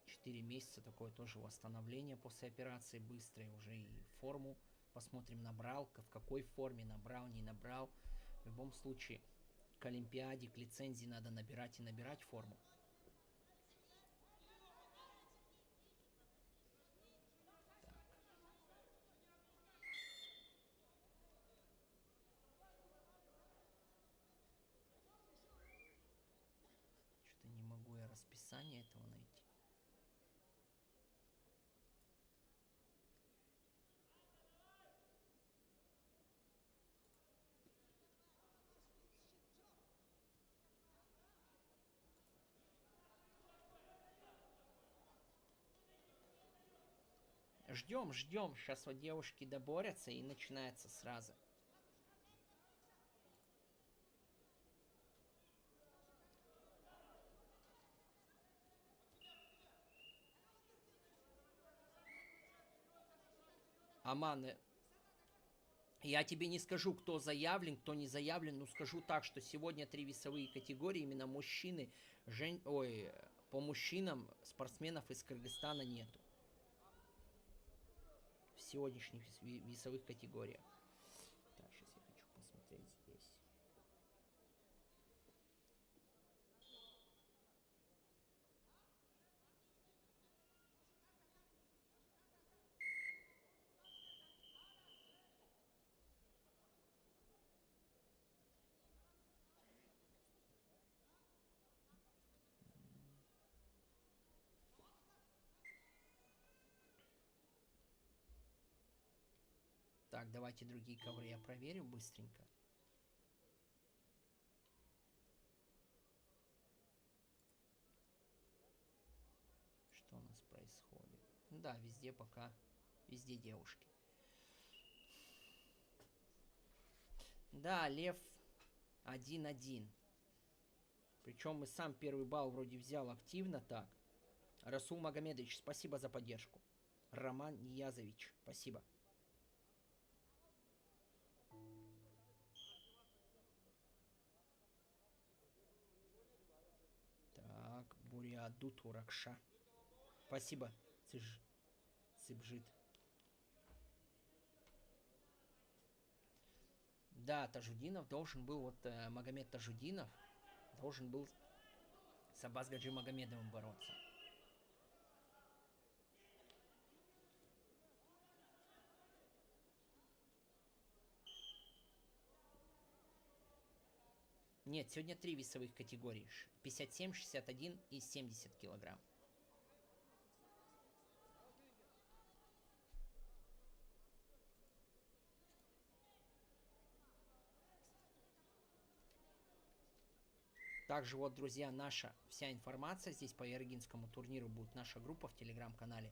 4 месяца такое тоже восстановление после операции быстрое. Уже и форму посмотрим, набрал, в какой форме набрал, не набрал. В любом случае, к Олимпиаде, к лицензии надо набирать и набирать форму. Что-то не могу я расписание этого найти. Ждем, ждем. Сейчас вот девушки доборятся и начинается сразу. Аман, я тебе не скажу, кто заявлен, кто не заявлен, но скажу так, что сегодня 3 весовые категории, именно мужчины, по мужчинам спортсменов из Кыргызстана нету. В сегодняшних весовых категориях. Так, сейчас я хочу посмотреть здесь. Так, давайте другие ковры я проверю быстренько. Что у нас происходит? Да, везде пока, везде девушки. Да, Лев 1-1. Причем и сам первый балл вроде взял активно так. Расул Магомедович, спасибо за поддержку. Роман Ниязович, спасибо. Так, Буриаду Туракша. Спасибо, Цыбжит. Да, Тажудинов должен был, вот Магомед Тажудинов должен был с Аббас Гаджи Магомедовым бороться. Нет, сегодня 3 весовых категории. 57, 61 и 70 килограмм. Также вот, друзья, наша вся информация здесь по Ярыгинскому турниру будет. Наша группа в телеграм-канале.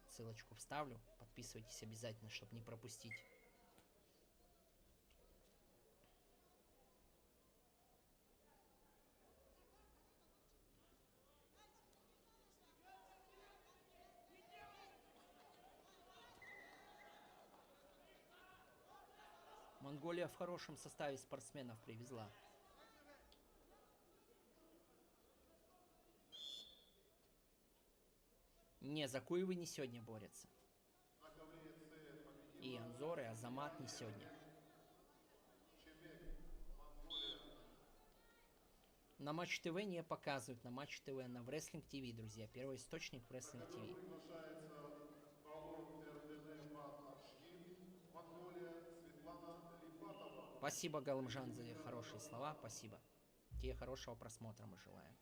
Ссылочку вставлю. Подписывайтесь обязательно, чтобы не пропустить. Монголия в хорошем составе спортсменов привезла. Не, Закуевы не сегодня борются. И Анзор, и Азамат не сегодня. На Матч ТВ не показывают. На Матч ТВ, на Wrestling TV, друзья. Первый источник Wrestling TV. Спасибо, Галымжан, за хорошие слова. Спасибо. Тебе хорошего просмотра мы желаем.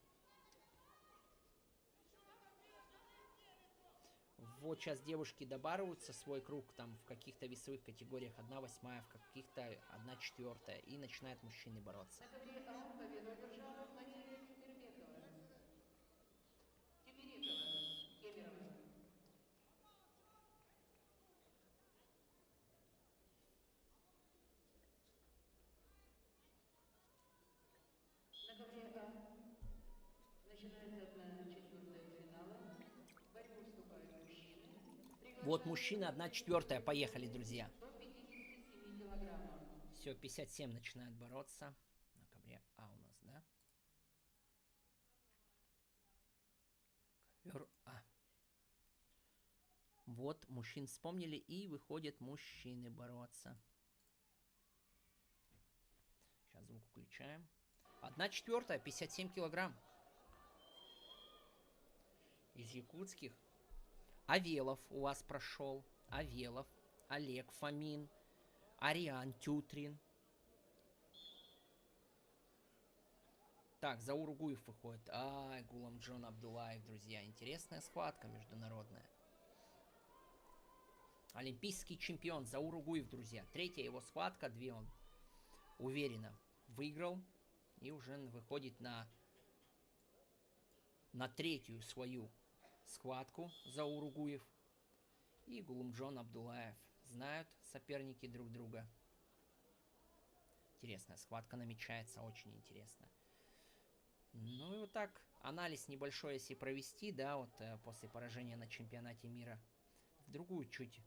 Вот сейчас девушки добарываются свой круг, там в каких-то весовых категориях 1/8, в каких-то 1/4, и начинают мужчины бороться. На ковре А начинается 1/4 финала. В борьбу вступают мужчины. Вот мужчины 1/4, поехали, друзья. 157 килограммов. Все, 57 начинают бороться. На ковре А у нас, да? Вот, мужчин вспомнили, и выходят мужчины бороться. Сейчас звук включаем. 1/4, 57 килограмм. Из якутских. Авелов у вас прошел. Авелов. Олег Фомин. Ариан Тютрин. Так, Заур Угуев выходит. Ай, Гуламджон Абдулаев, друзья. Интересная схватка международная. Олимпийский чемпион Заур Угуев, друзья. Третья его схватка, 2 он уверенно выиграл. И уже выходит на третью свою схватку Заур Угуев и Гулумджон Абдулаев. Знают соперники друг друга. Интересная схватка намечается, очень интересно. Ну и вот так, анализ небольшой, если провести, да, вот после поражения на чемпионате мира. В другую чуть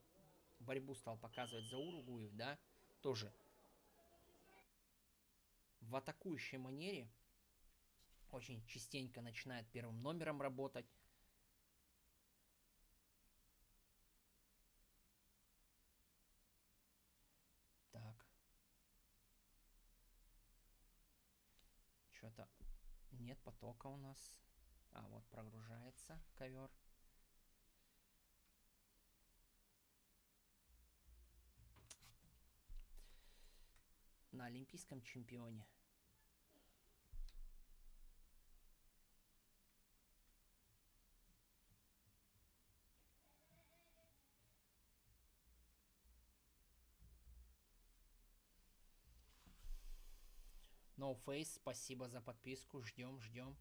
борьбу стал показывать Заур Угуев, да, тоже в атакующей манере. Очень частенько начинает первым номером работать. Так. Что-то нет потока у нас. А, вот прогружается ковер. На олимпийском чемпионе. No Face, спасибо за подписку. Ждем, ждем.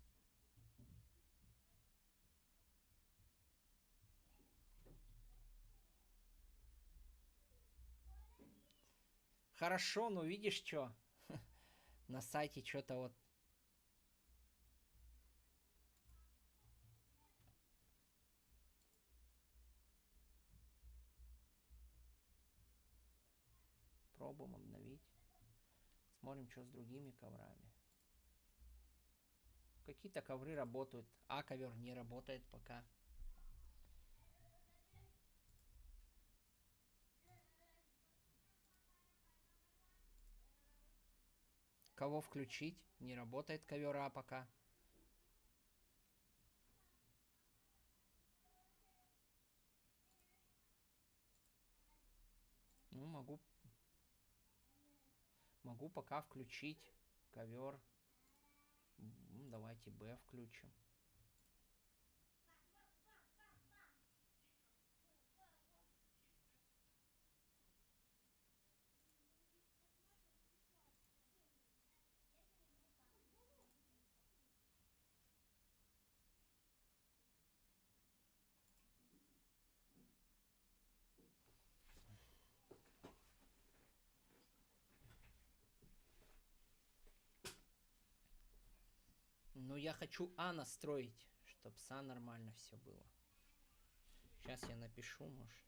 Хорошо, ну видишь, что? На сайте что-то вот... Пробуем обновить. Смотрим, что с другими коврами. Какие-то ковры работают, а ковер не работает пока. Кого включить? Не работает ковер А пока. Ну, могу пока включить ковер. Давайте Б включим. Ну, я хочу А настроить, чтобы с А нормально все было. Сейчас я напишу, может.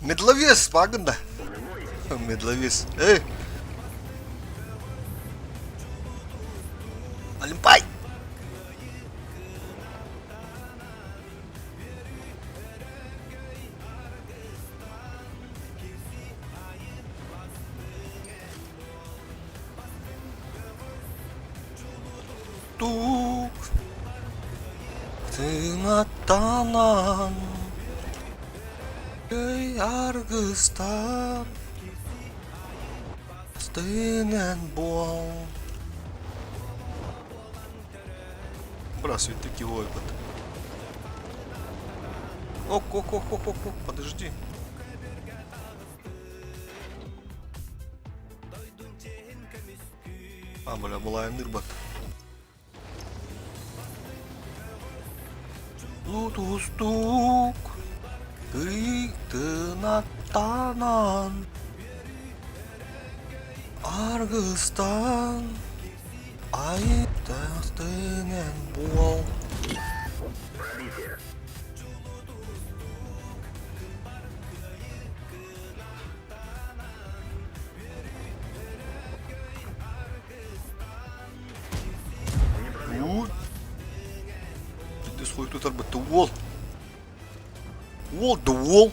Медловес, паганда. Медловес. Эй! Олимпай! Тук, ты натанан, ей аргыстан, стынен бол. Брас, ведь таки ойбат. Ок, подожди. А, бля, была нырбат. Лутустук, ты натанан, аргыстан, айттастынен бол. Хуй тут арбату wall. Wall the wall.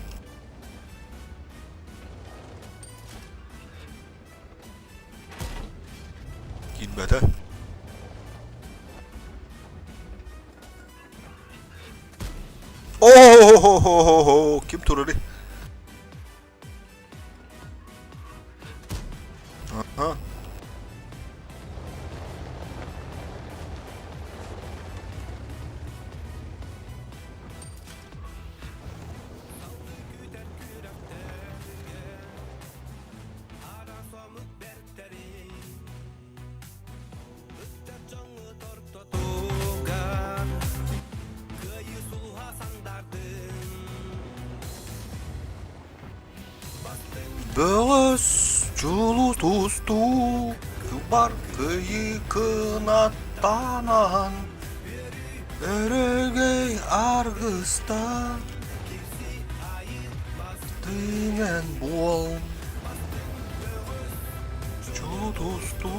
Git bete. Oh, kim turari? Aha. Бөлөс жолу тусту бар кыйкын аттанан өрөгөй аргыстан тыйнен бол жолу тусту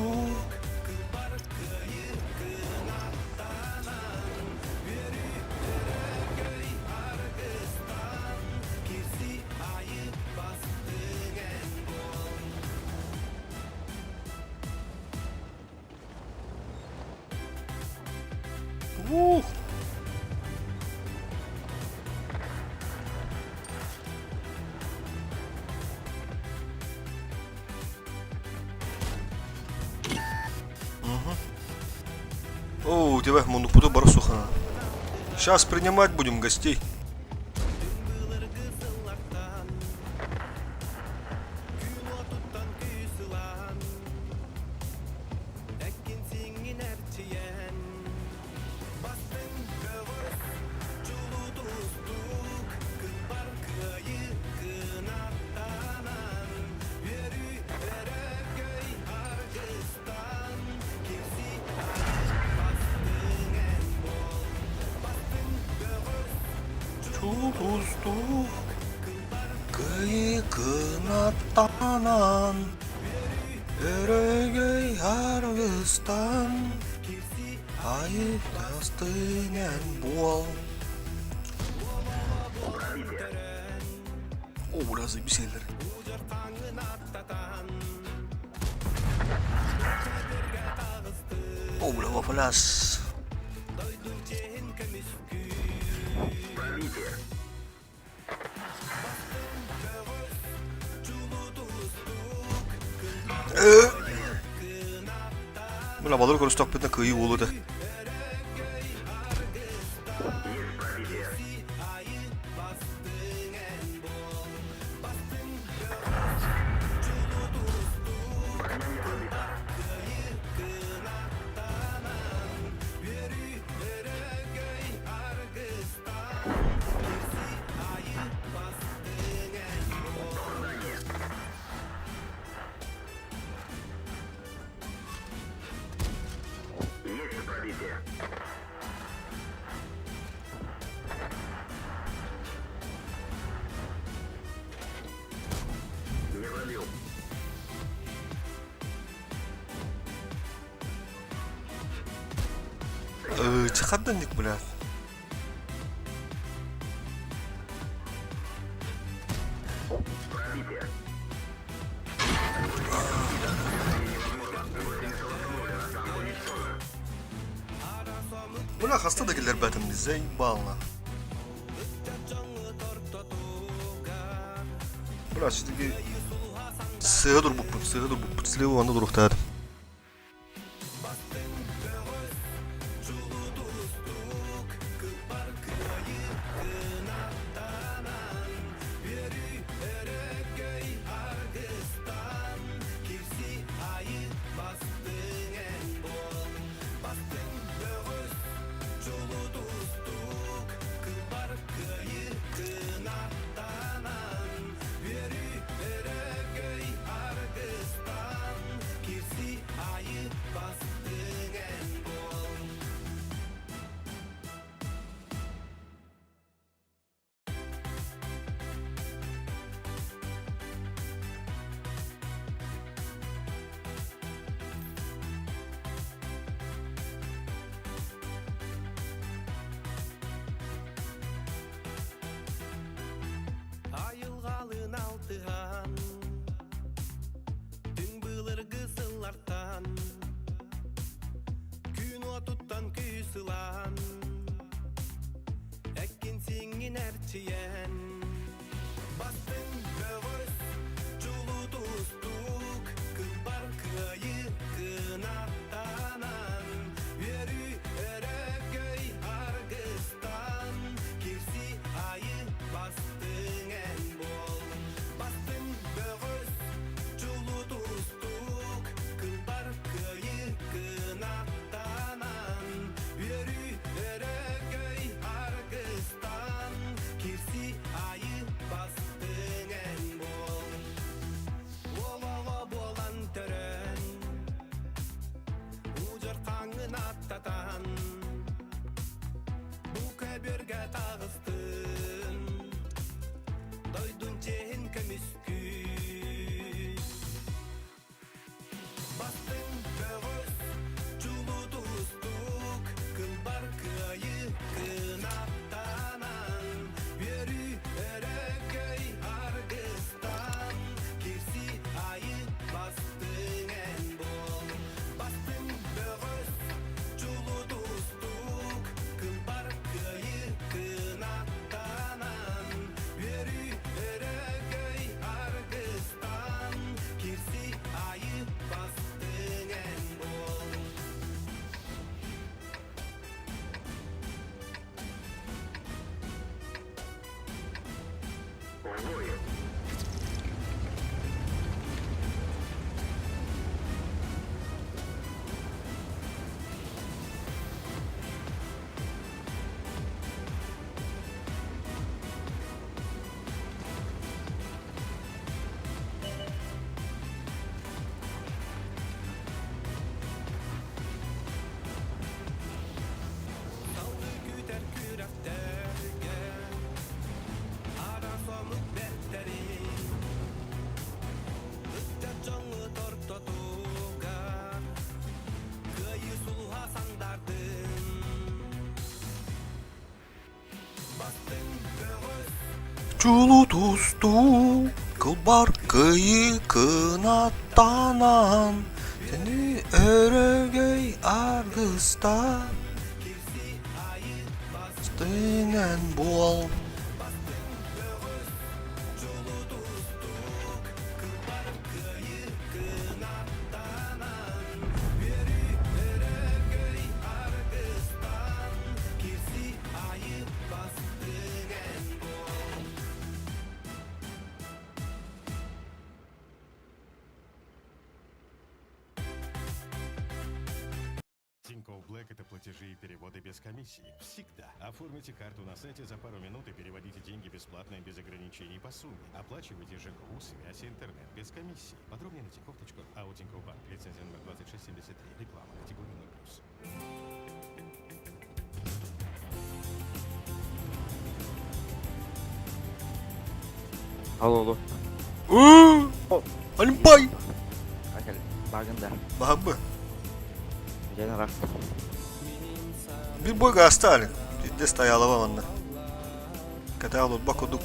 О, у тебя монопута барсуха. Сейчас принимать будем гостей. Тусту кыйкын аттанан өрөгөй аргыстан айттастынен бол. О, разы беселер. О, браво, фляс. Бля, балыр көрісток бетін күйі олыды. ходник, блядь. Бля, хастадагилер бәтімді заебало. Бля, все-таки сыгыдыр бұппыт, слева аны дұрықтады. Айылғалын алтыған түн былыр кызылартан күн отуттан күйсылан әккен сеңін әртиен бастың көз жолу тұстук кылбар кайы кынаттанан өрі өрөгөй аргыстан кирси айы бастың ән бол бастың көз жолу тұстук кылбар кайы кынаттанан өрі өрөгөй аргыстан кирси айы бастың ән бол олоға болан төрөн Ужар қаңын аттатан Бұл көберге тағыстын Дойдың чейін көміскү Бастың көғіз жулу тұстук Кылбар кайы кынаттанан Өрі өрөгөй аргыстан Кирси айы бастың ән бол Бастың көғіз жулу тұстук Кылбар кайы кынаттанан Өрі өрөгөй аргыстан Кирси айы бастың ән бол Салды күтер күрәктерге Ара сомық бәттерин Үттәп жоңы тортотуға Күйі сұлға сандардың Бастың көғіз Жолу тұстук кылбар кайы кынаттанан Сені өрөгөй аргыстан бастың ән бол Тинькофф Блэк — это платежи и переводы без комиссии. Всегда. Оформите карту на сайте за пару минут и переводите деньги бесплатно и без ограничений по сумме. Оплачивайте ЖКУ, связь и интернет без комиссии. Подробнее на tinkoff.ru. АО Тинькофф Банк. Лицензия номер 2673. Реклама. Категория 0+. Алло. Алимбай! Акел, багында. Бабы. Және рас. Bir boyga Сталин. Де стояла ванна. Когда он бакудук.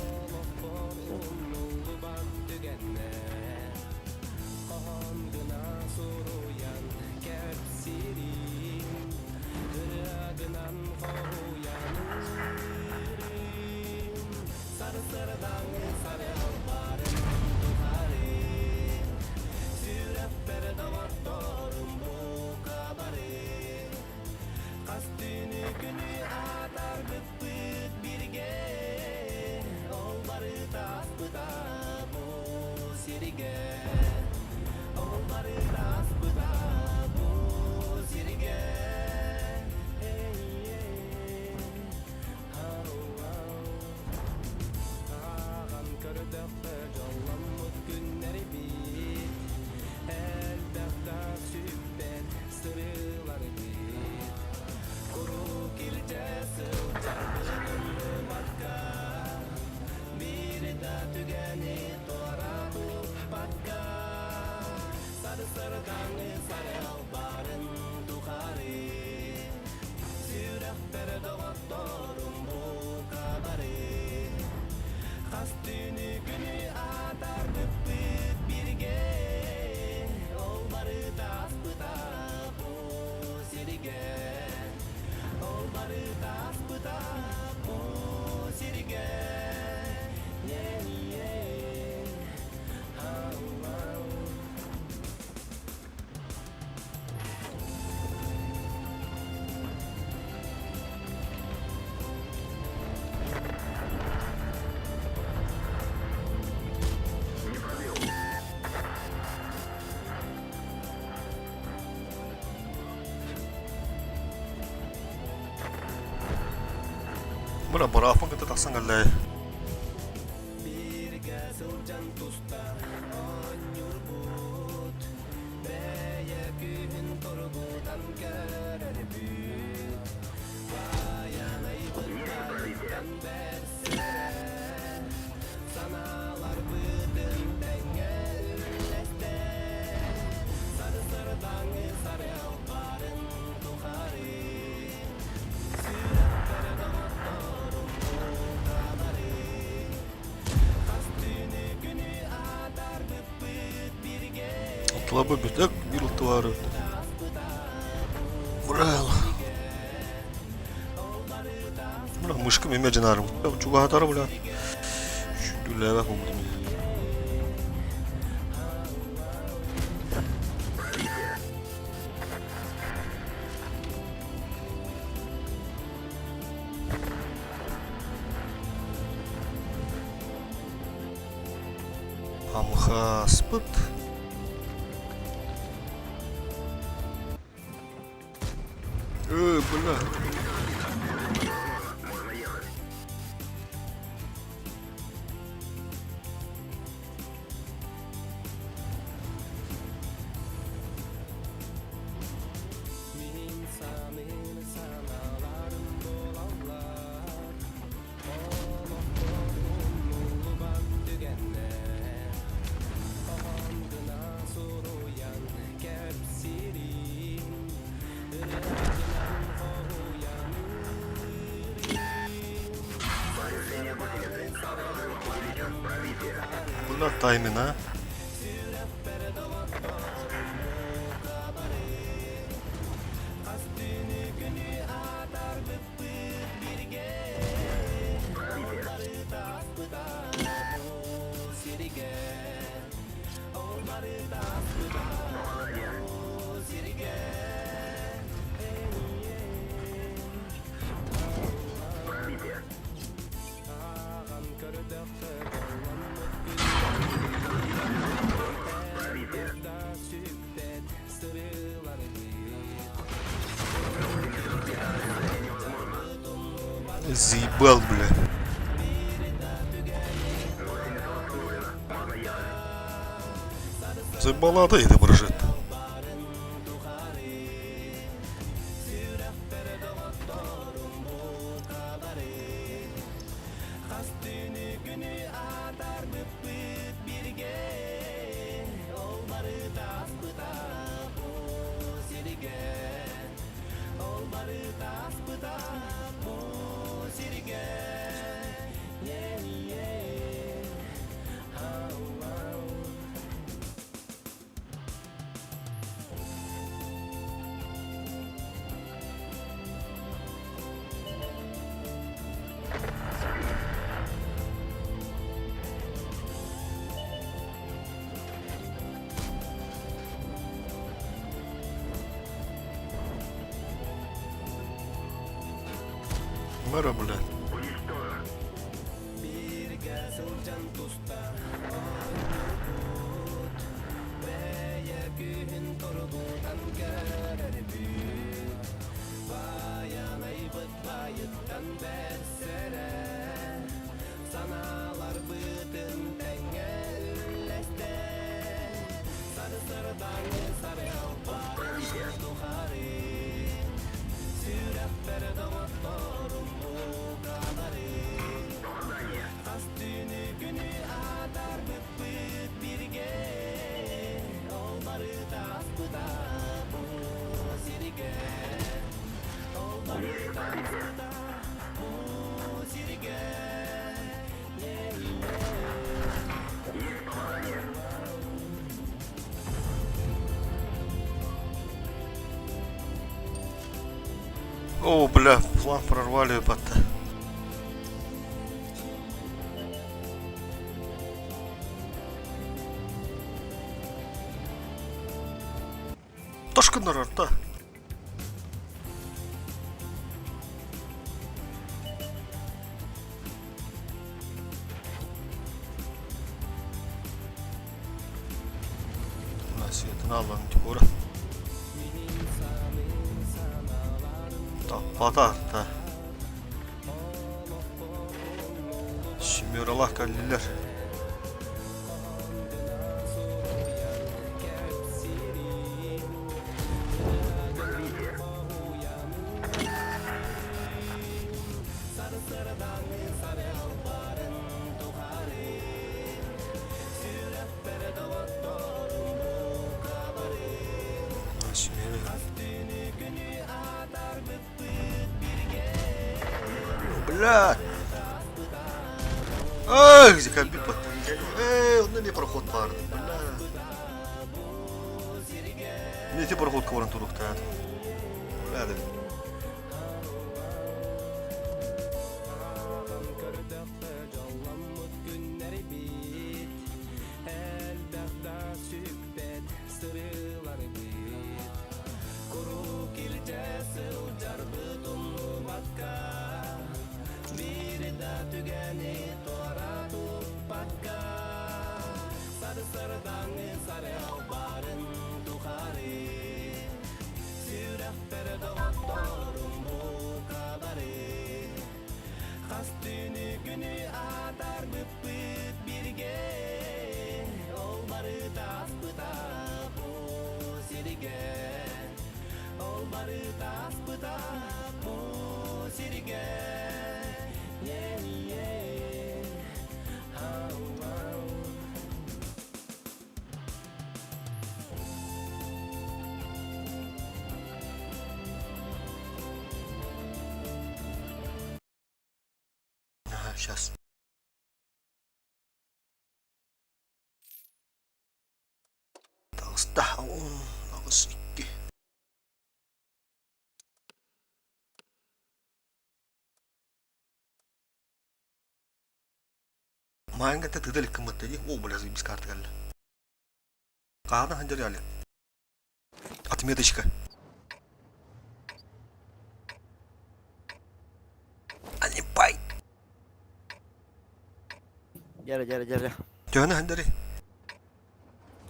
Muna borafın gıda taksan gallay. Tlaba bütek bir tuvarı. Bravo. Buna mышками имеджинарым. Чуга хатары бля. Шүләвә хумдым. Амха спыт. Бля. Bunlar timing ha. Заебал, бля. Заебала, да, это брожет. Мэра, блядь. О, бля, фланг прорвали, ебать-то. Тошка на рта. Насиетini Allah'ın tükürü. Tappada da. Şimdi Allah kalliler. Блядь! Ай, где кабипа? Он не проход парни, блядь. Мне те проход ковран туруктает. Блядь. Сейчас. Tahun agus iki. Main kata tidak lek kemet tadi. Oh boleh lebih sekart kali. Kahana hanjar yale. Atmetочка. Ani pai. Jara. Jangan handari.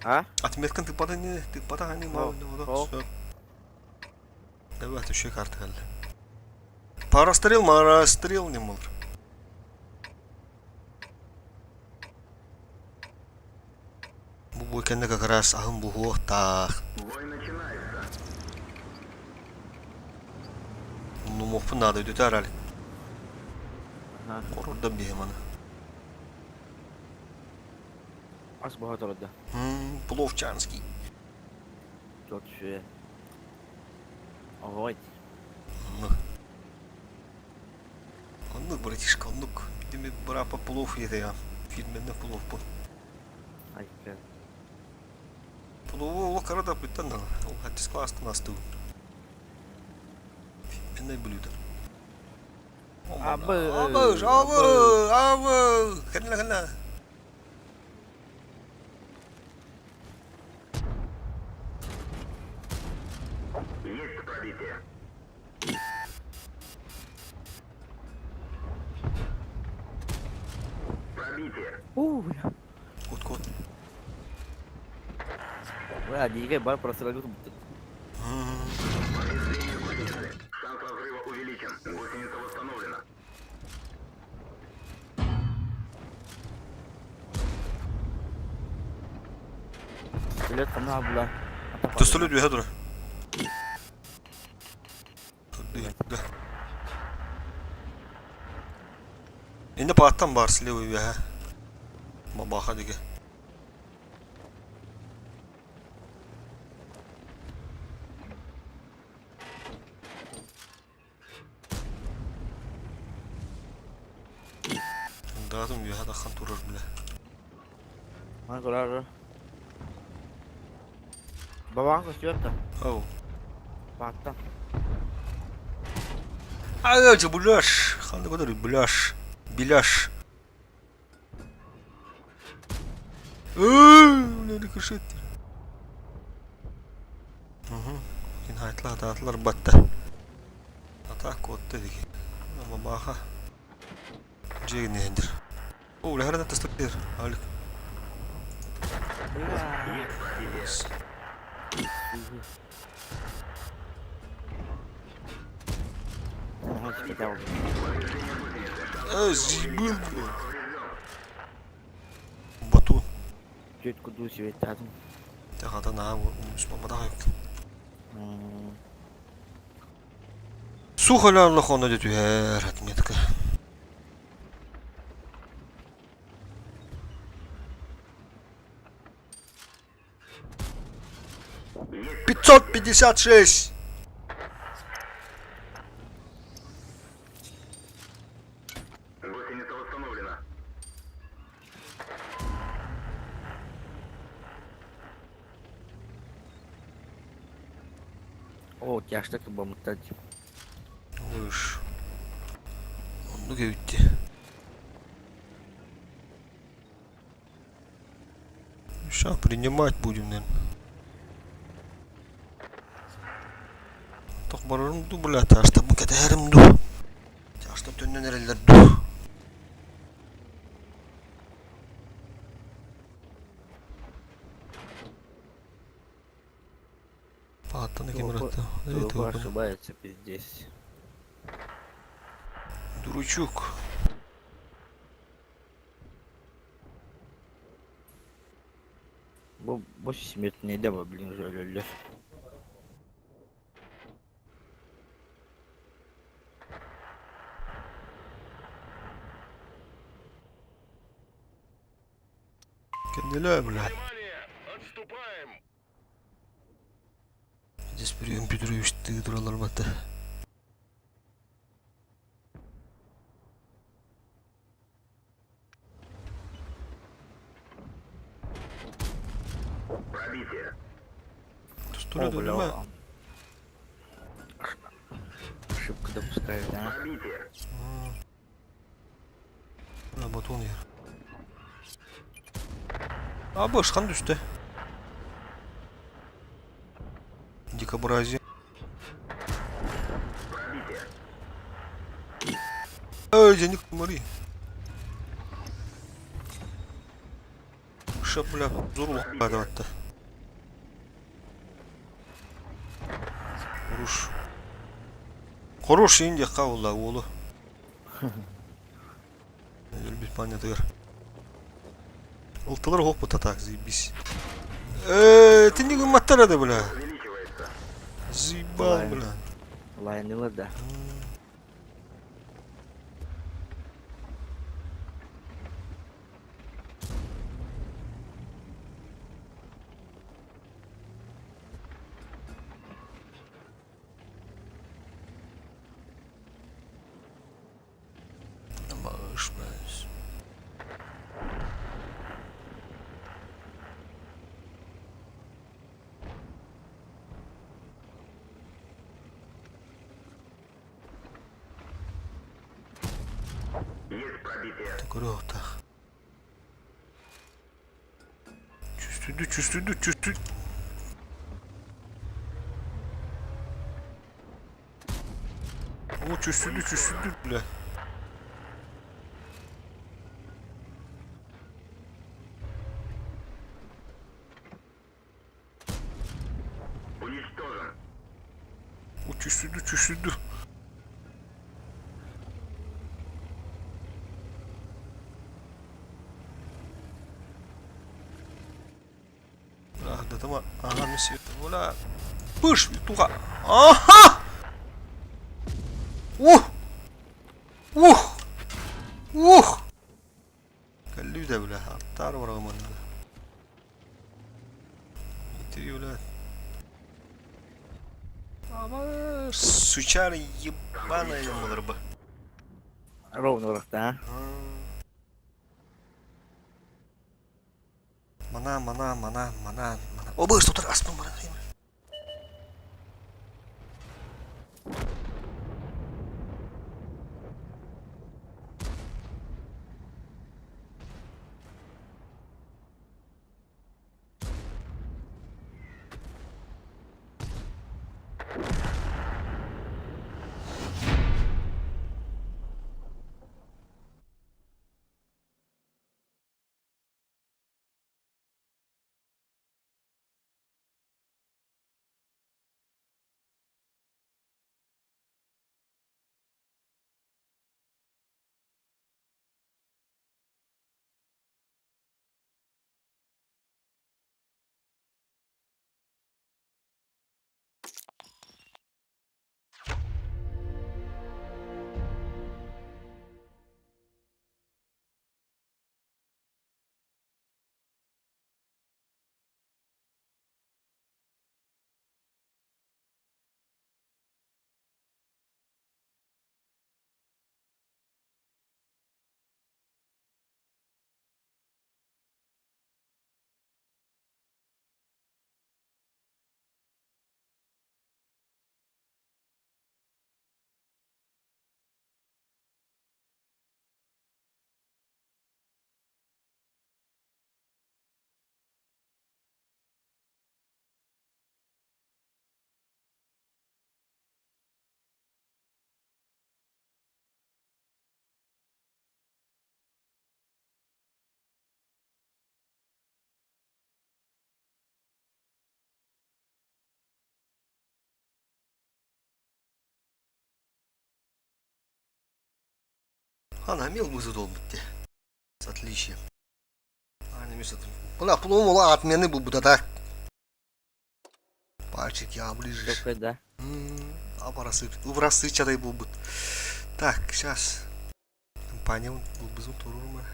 А? Отметка ты пода не мало. Давай еще карты кали. Пара стрел не мол. Бу кенде как раз ахым бу так. Бой начинается. Ну мог надо идти орали. Ага. Оруда бегемана. Аз багато рода. Пловчанский. Тут ще. Огонь. Онук, братишка, онук. Деме брапа плов еді я. Фильмінде плов бұл. Айка. Плову ол қарада бұйттан да. Ол хаттис класстың асты. Фильмінде блюдо. Абы. Кәнілі. Есть пробитие. Пробитие. Бля. Кот. Бля, деньги бар просрали. Повреждение гусеницы. Шанс разрыва увеличен. Гусеница восстановлена. Блядь, она, бля. Пистолет бігає, дура. Да. Енді паттан бар слева бігає. Бабаха деге. Дадым бігає даққан турар, бля. Ана турар. Бабанка сюда. Ау. Патта. Ағачы, бляш. Қанды көдір, бляш. Беляш. Бля, кішет. Кен айтылар батты. Атақ көтті деге. Ама баға. Жегін ендір. О, бля, әрінен тастық дер. Алик. Зибыл, бля. Бату. Тетку Дусю ведь там. Тағада наға ұмысмамадағы өкті. Сухаля Аллах оны дету әр 556! Гусеница восстановлена. О, тяжко бы мотать. Выш. Ну гевти. Сейчас принимать будем, наверное. Так барырымду, бля, ташта bu kederimdu. Ташта төннен эрелерду. Паттаны кем ратты? Кто ошибается, пиздец. Дурачок. Больше смерть не дама, блин, жаль. Кенделя, бля. Здесь прием Петрович, ты туралар баты. Пробитие. О, бля. Ошибка допускает, да? Пробитие. Бля, батон ер. Абы ышқан düştü. Дикобразие. Пробитие. Эй, денег мори. Ша, бля, зурлы қадаватты. Уруш. Хороший инде қауылда олы. Любит понятыр. Ултылар опыта так, заебись. Ты не гуматтарады, бля. Заебал, бля. Лайнила, да. справимся. Есть пробитие. Круто. Чувствую. О, чувствую, бля. Уничтожен. О, чувствую. Да там, ага, месье, voilà. Пыш, туха. Ага! Ух! Каллюда, бля, аттар врагман. Итри, бля. Ама, сучар ебаная мудроба. Ровно враг-то, а? Мана. Оба, что-то раз, мана. Ана, мел бы задолбить. Отлично. Aynı mesut. Ulan pulum ulan atmayanı bu da. Пальчик я оближешь. Только да. Врасы чадай был бы. Так, сейчас. Компания был бы зутурума.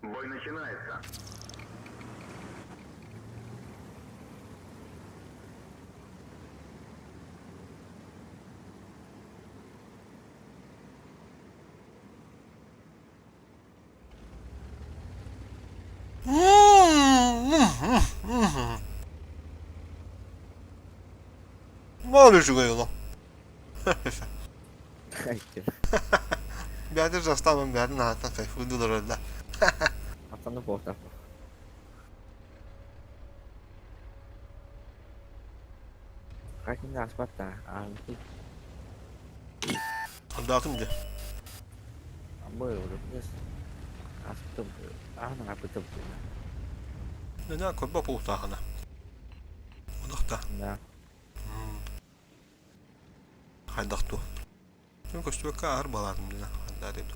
Бой начинается. Мало 죽어요, 너. Hayır. Бядер заставим бядер на это кайф выдулар да. Atanı borda. Kaçın da aspat da. Anladım. Dağıtım diye. Mơ rồi yes. Aspat. Ana apıtım. Ne koy bak bu tahana. Odakta. Да. Хайдахту. Ну көстөккө ар баладым дена. Анда деп.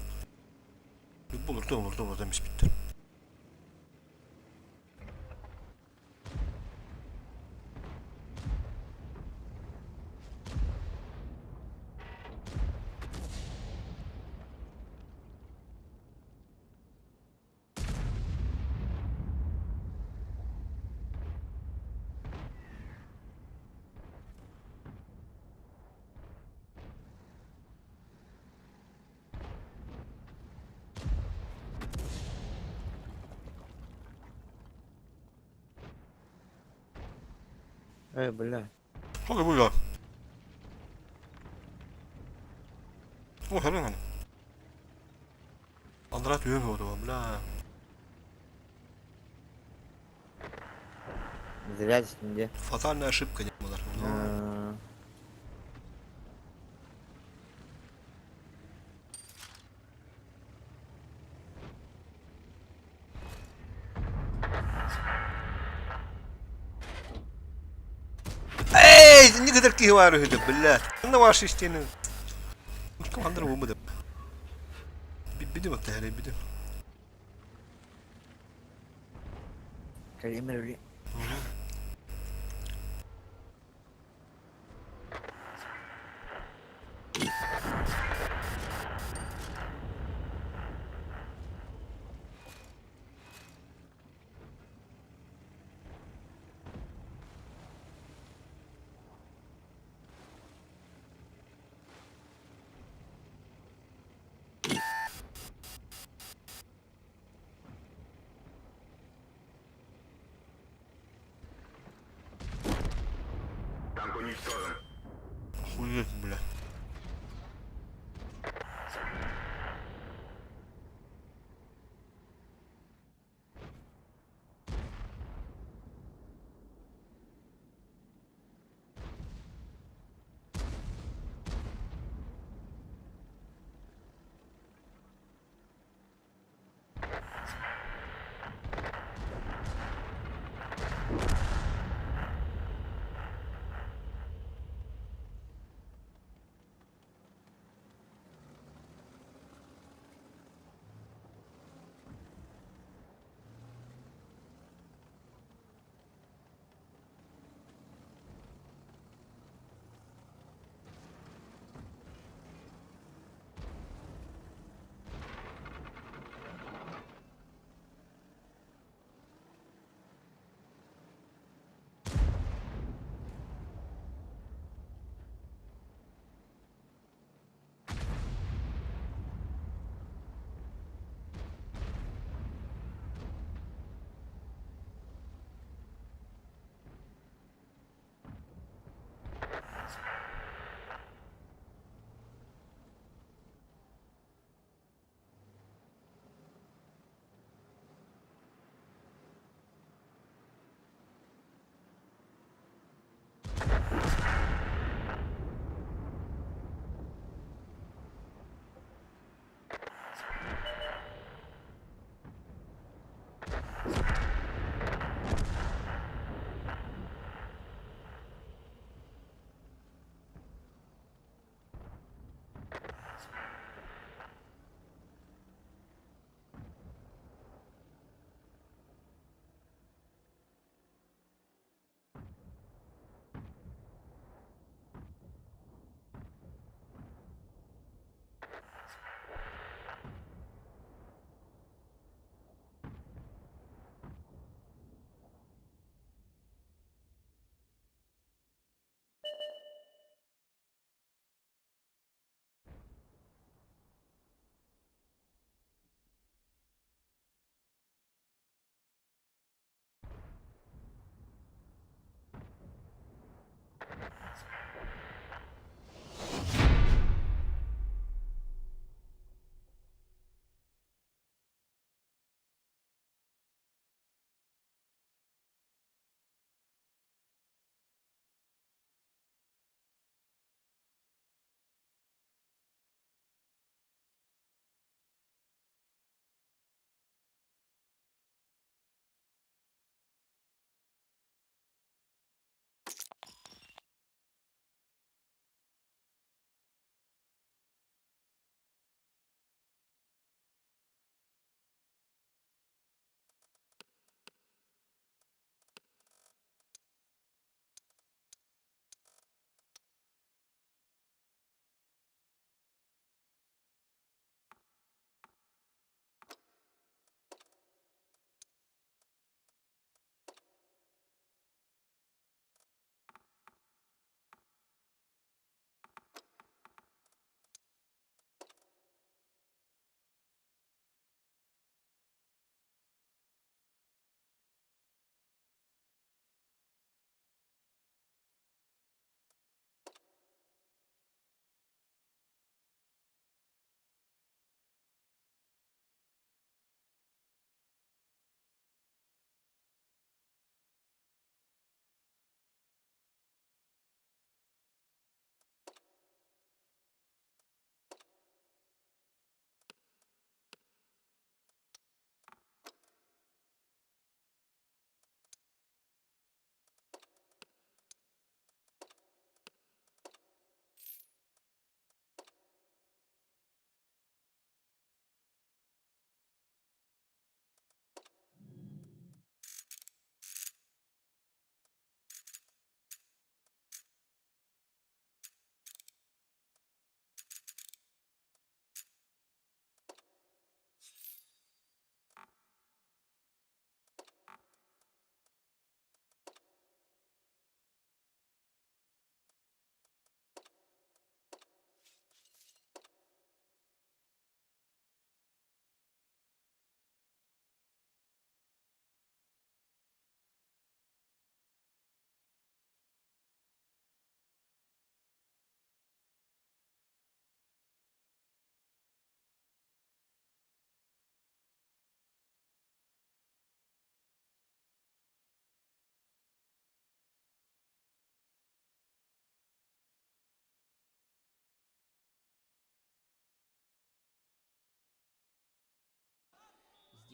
Булурду эмес битти. Бля. Ой, бля. О, хорошо. Андрат үйөм болду, бля. Зря şimdi. Фатальная ошибка не булар. Эй, не кыдырки var öyle, bля. Ne var şu işte ne? Командир выбыды. Биди бak тәһәре биди. Kalemi öyle. Танк уничтожен. Охуеть, бля.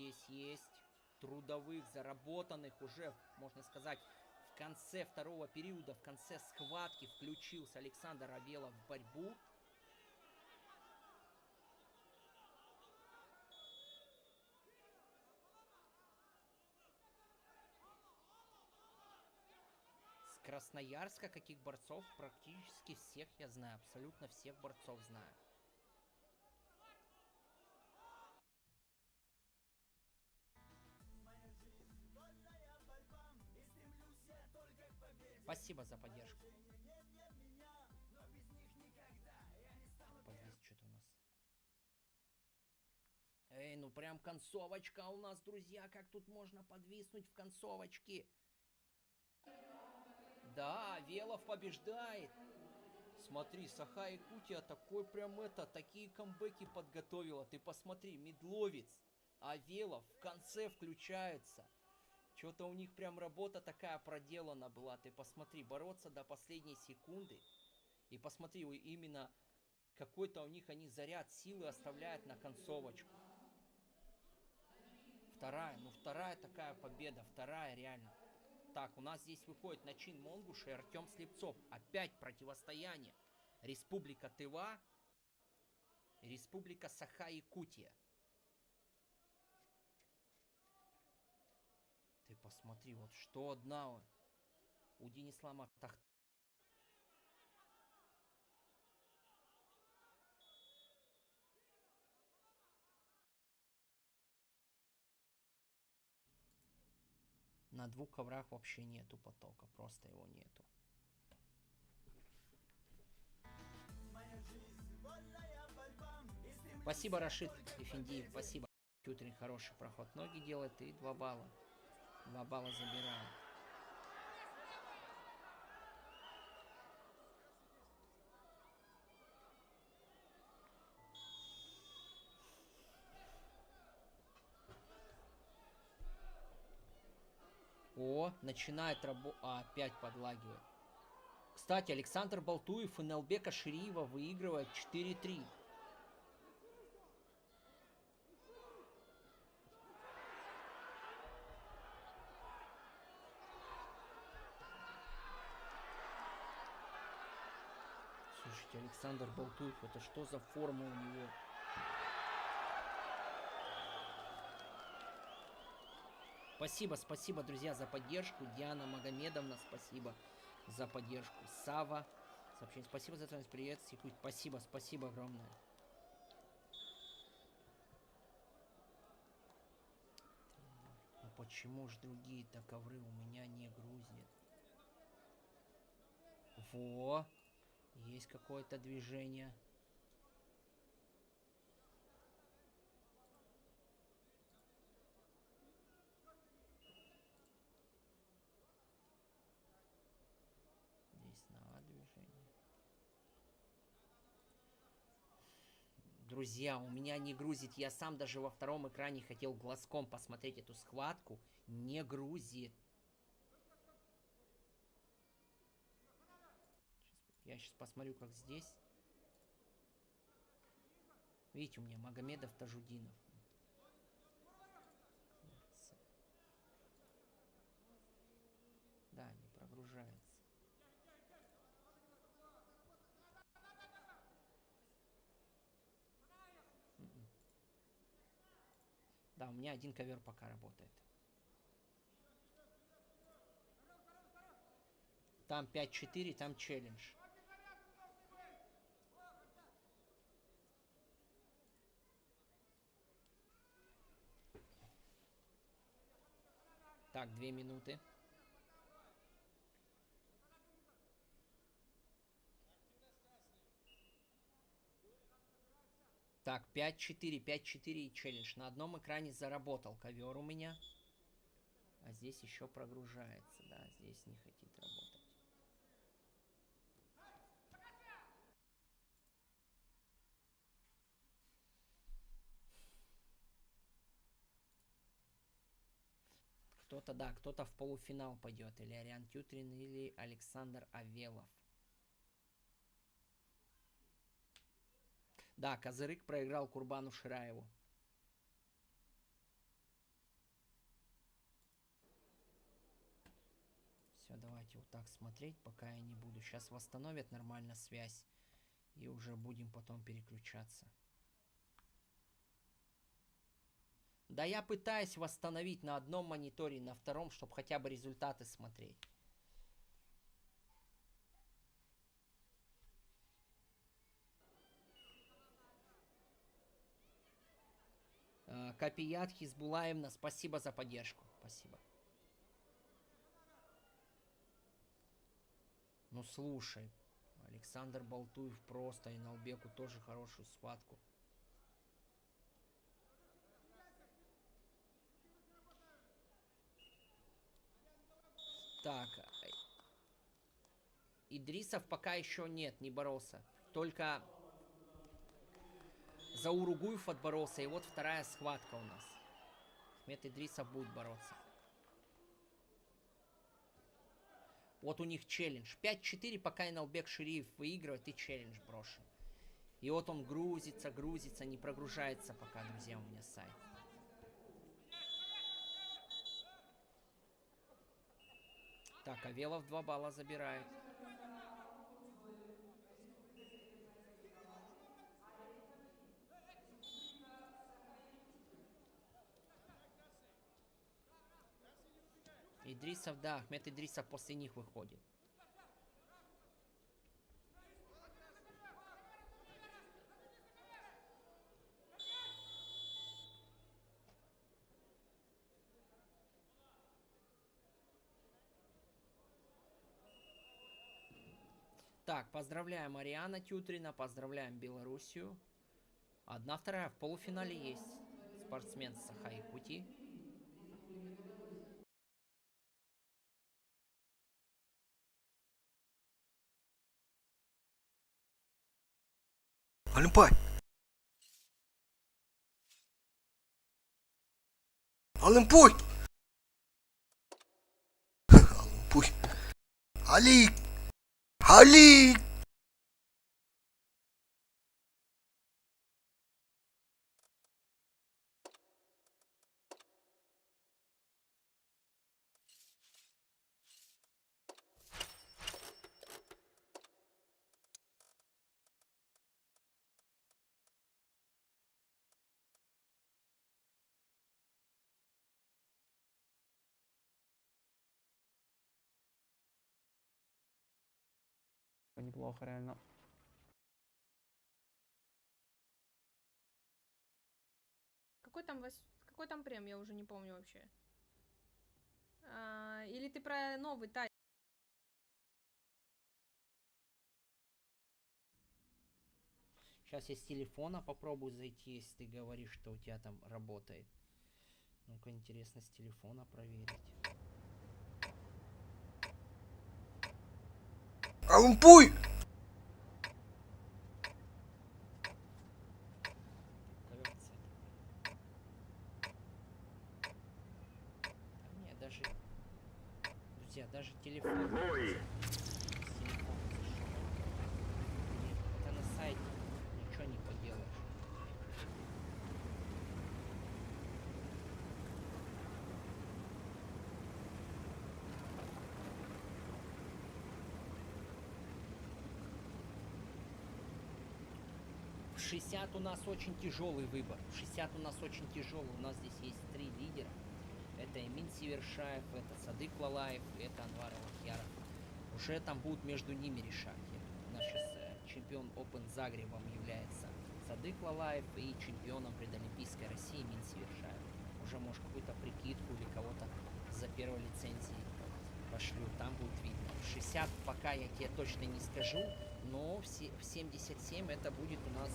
здесь есть трудовых, заработанных уже, можно сказать, в конце второго периода, в конце схватки включился Александр Авелов в борьбу. С Красноярска каких борцов? Практически всех я знаю, абсолютно всех борцов знаю. Спасибо за поддержку. Подвис что-то у нас. Эй, ну прям концовочка у нас, друзья. Как тут можно подвиснуть в концовочке? Да, Авелов побеждает. Смотри, Саха-Якутия такой прям такие камбэки подготовила. Ты посмотри, Медловец, Авелов в конце включается. Что-то у них прям работа такая проделана была. Ты посмотри, бороться до последней секунды. И посмотри, именно какой-то у них они заряд силы оставляют на концовочку. Вторая такая победа, вторая реально. Так, у нас здесь выходит Начин Монгуш и Артем Слепцов. Опять противостояние. Республика Тыва, Республика Саха-Якутия. Ты посмотри, вот что одна у Денислама Тахта. На двух коврах вообще нету потока, просто его нету. Спасибо, Рашид Эфендиев, спасибо. Тютрин хороший проход ноги делает и 2 балла. 2 балла забирает. О, начинает работать. Опять подлагивает. Кстати, Александр Балтуев и Налбека Шириева выигрывает 4-3. Слушайте, Александр Балтуев, это что за форма у него? Спасибо, друзья, за поддержку. Диана Магомедовна, спасибо за поддержку. Сава, сообщение. Спасибо за твой привет. Спасибо огромное. Ну почему ж другие-то ковры у меня не грузят? Во! Есть какое-то движение. Здесь на движение. Друзья, у меня не грузит. Я сам даже во втором экране хотел глазком посмотреть эту схватку. Не грузит. Я сейчас посмотрю, как здесь. Видите, у меня Магомедов, Тажудинов. Да, не прогружается. Да, у меня один ковер пока работает. Там 5-4, там челлендж. Так, 2 минуты. Так, 5-4, 5-4 и челлендж. На одном экране заработал ковер у меня. А здесь еще прогружается. Да, здесь не хотит работать. Кто-то, да, кто-то в полуфинал пойдет. Или Ариан Тютрин, или Александр Авелов. Да, Козырык проиграл Курбану Шираеву. Все, давайте вот так смотреть, пока я не буду. Сейчас восстановят нормально связь. И уже будем потом переключаться. Да я пытаюсь восстановить на одном мониторе, на втором, чтобы хотя бы результаты смотреть. Капият Хизбулаевна, спасибо за поддержку. Спасибо. Ну слушай, Александр Балтуев просто и Налбеку тоже хорошую схватку. Так. Идрисов пока еще нет, не боролся. Только за Уругуев отборолся. И вот вторая схватка у нас. Ахмед Идрисов будет бороться. Вот у них челлендж. 5-4, пока Иналбек Шириев выигрывает, и челлендж брошен. И вот он грузится, грузится, не прогружается пока, друзья, у меня сайт. Так, Авелов 2 балла забирает. Идрисов, да, Ахмед Идрисов после них выходит. Так, поздравляем Ариана Тютрина, поздравляем Белоруссию. 1-2 в полуфинале есть спортсмен Саха-Якутии. Олимпай! Олимпой! Олимпой! Али! Али! Неплохо, реально. Какой там прем, я уже не помню вообще. Или ты про новый тай? Сейчас я с телефона попробую зайти, если ты говоришь, что у тебя там работает. Ну-ка, интересно с телефона проверить. Олимпой! Нет, даже... Друзья, даже телефон... Это на сайте. Ничего не поделаешь. В 60 у нас очень тяжелый выбор. В 60 у нас очень тяжелый. У нас здесь есть 3 лидера. Это Эмин Севершаев, это Садык Лалаев, это Анвар Алахьяров. Уже там будут между ними решать. У нас сейчас чемпион Open Загребом является Садык Лалаев и чемпионом предолимпийской России Эмин Севершаев. Уже, может, какую-то прикидку или кого-то за первой лицензии пошлю. Там будет видно. В 60 пока я тебе точно не скажу, но в 77 это будет у нас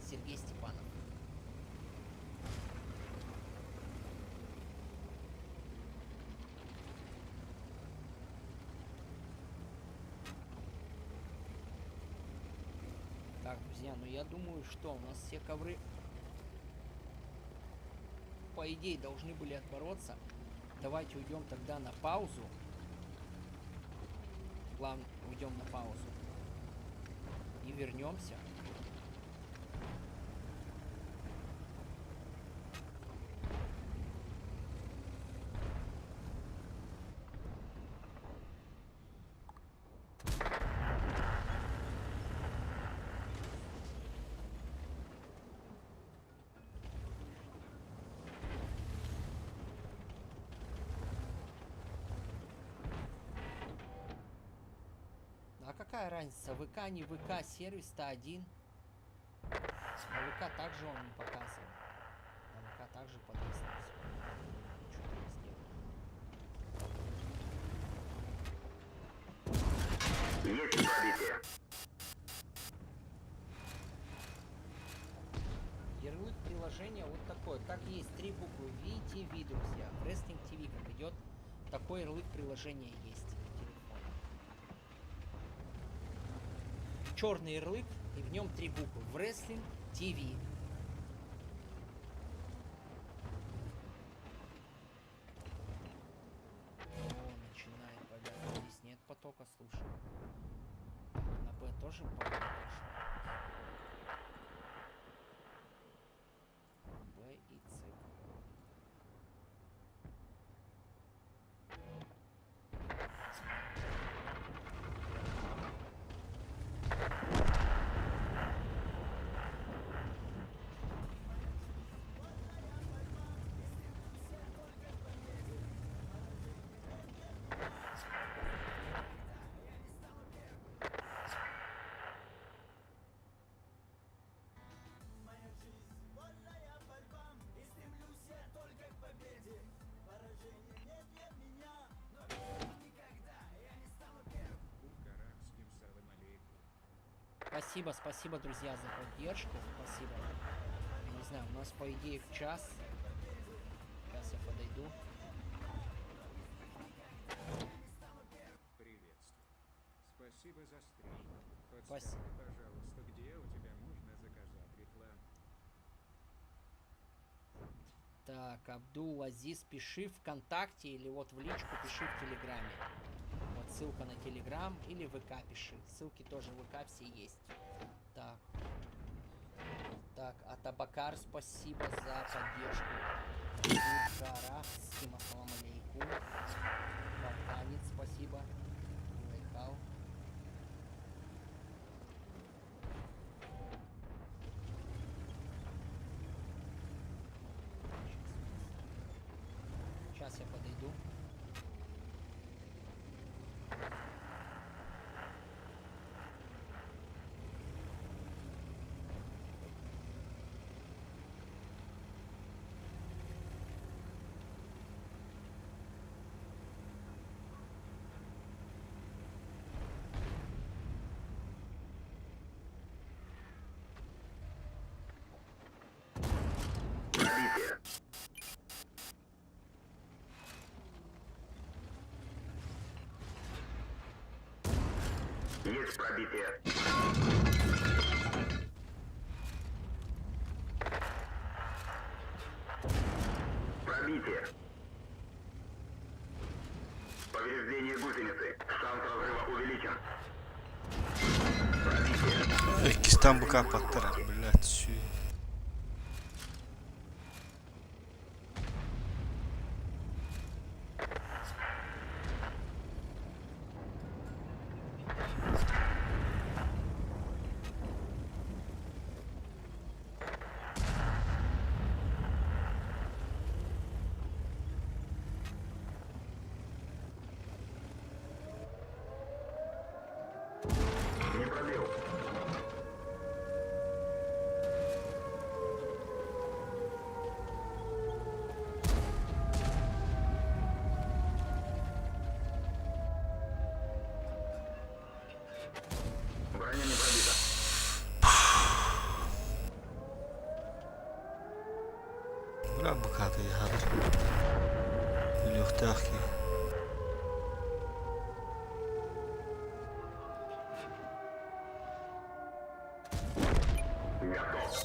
Сергей Степанов. Так, друзья, ну я думаю, что у нас все ковры, по идее, должны были отбороться. Давайте уйдем тогда на паузу. Главное, уйдем на паузу. И вернемся. какая разница, ВК, не ВК, сервис-то один. На ВК также он не показывает. На ВК также подписано всё. Что ты сделал? Есть пробитие. Ярлык приложения вот такой. Так есть 3 буквы VTV, друзья. Wrestling TV, как идет, такой ярлык приложения есть на телефоне. Черный ярлык, и в нем 3 буквы. Wrestling TV. О, начинает победа. Здесь нет потока, слушай. На Б тоже поток пошел. Б и С. Спасибо, спасибо, друзья, за поддержку. Спасибо. Я не знаю, у нас по идее в час. Сейчас я подойду. Приветствую. Спасибо за стрим. Спасибо. Подскажи, пожалуйста, где у тебя можно заказать рекламу? Так, Абдул Азиз, пиши ВКонтакте или вот в личку пиши в Телеграме. Вот ссылка на Телеграм или ВК пиши. Ссылки тоже в ВК все есть. Так. Так, Атабакар, спасибо за поддержку. Гуршара, Сим, ассаламу алейкум. Балканец, спасибо. Лайхау. Сейчас я подойду. Пробитие. Есть пробитие. Пробитие. Повреждение гусеницы. Шанс разрыва увеличен. Пробитие. Кистан быка подтара, блядь, всё. Не пробил. Броня не пробита. Бля, быка ты яхадыр. Лёхтахи. Готов.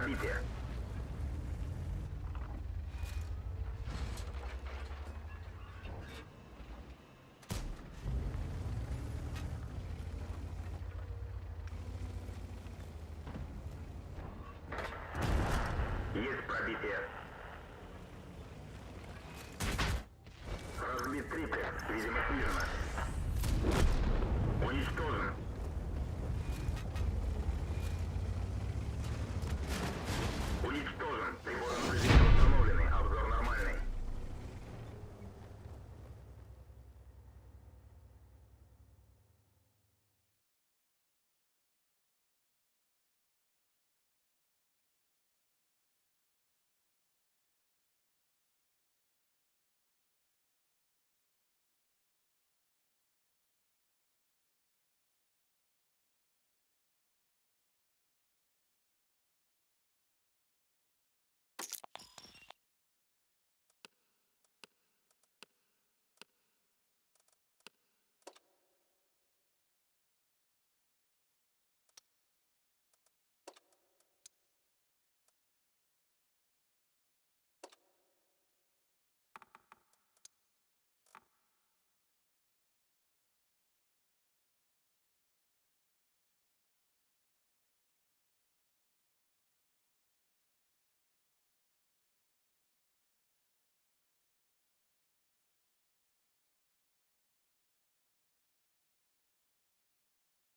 пробитие. Есть пробитие. Разбит триплекс, видимо, снижено. Уничтожен.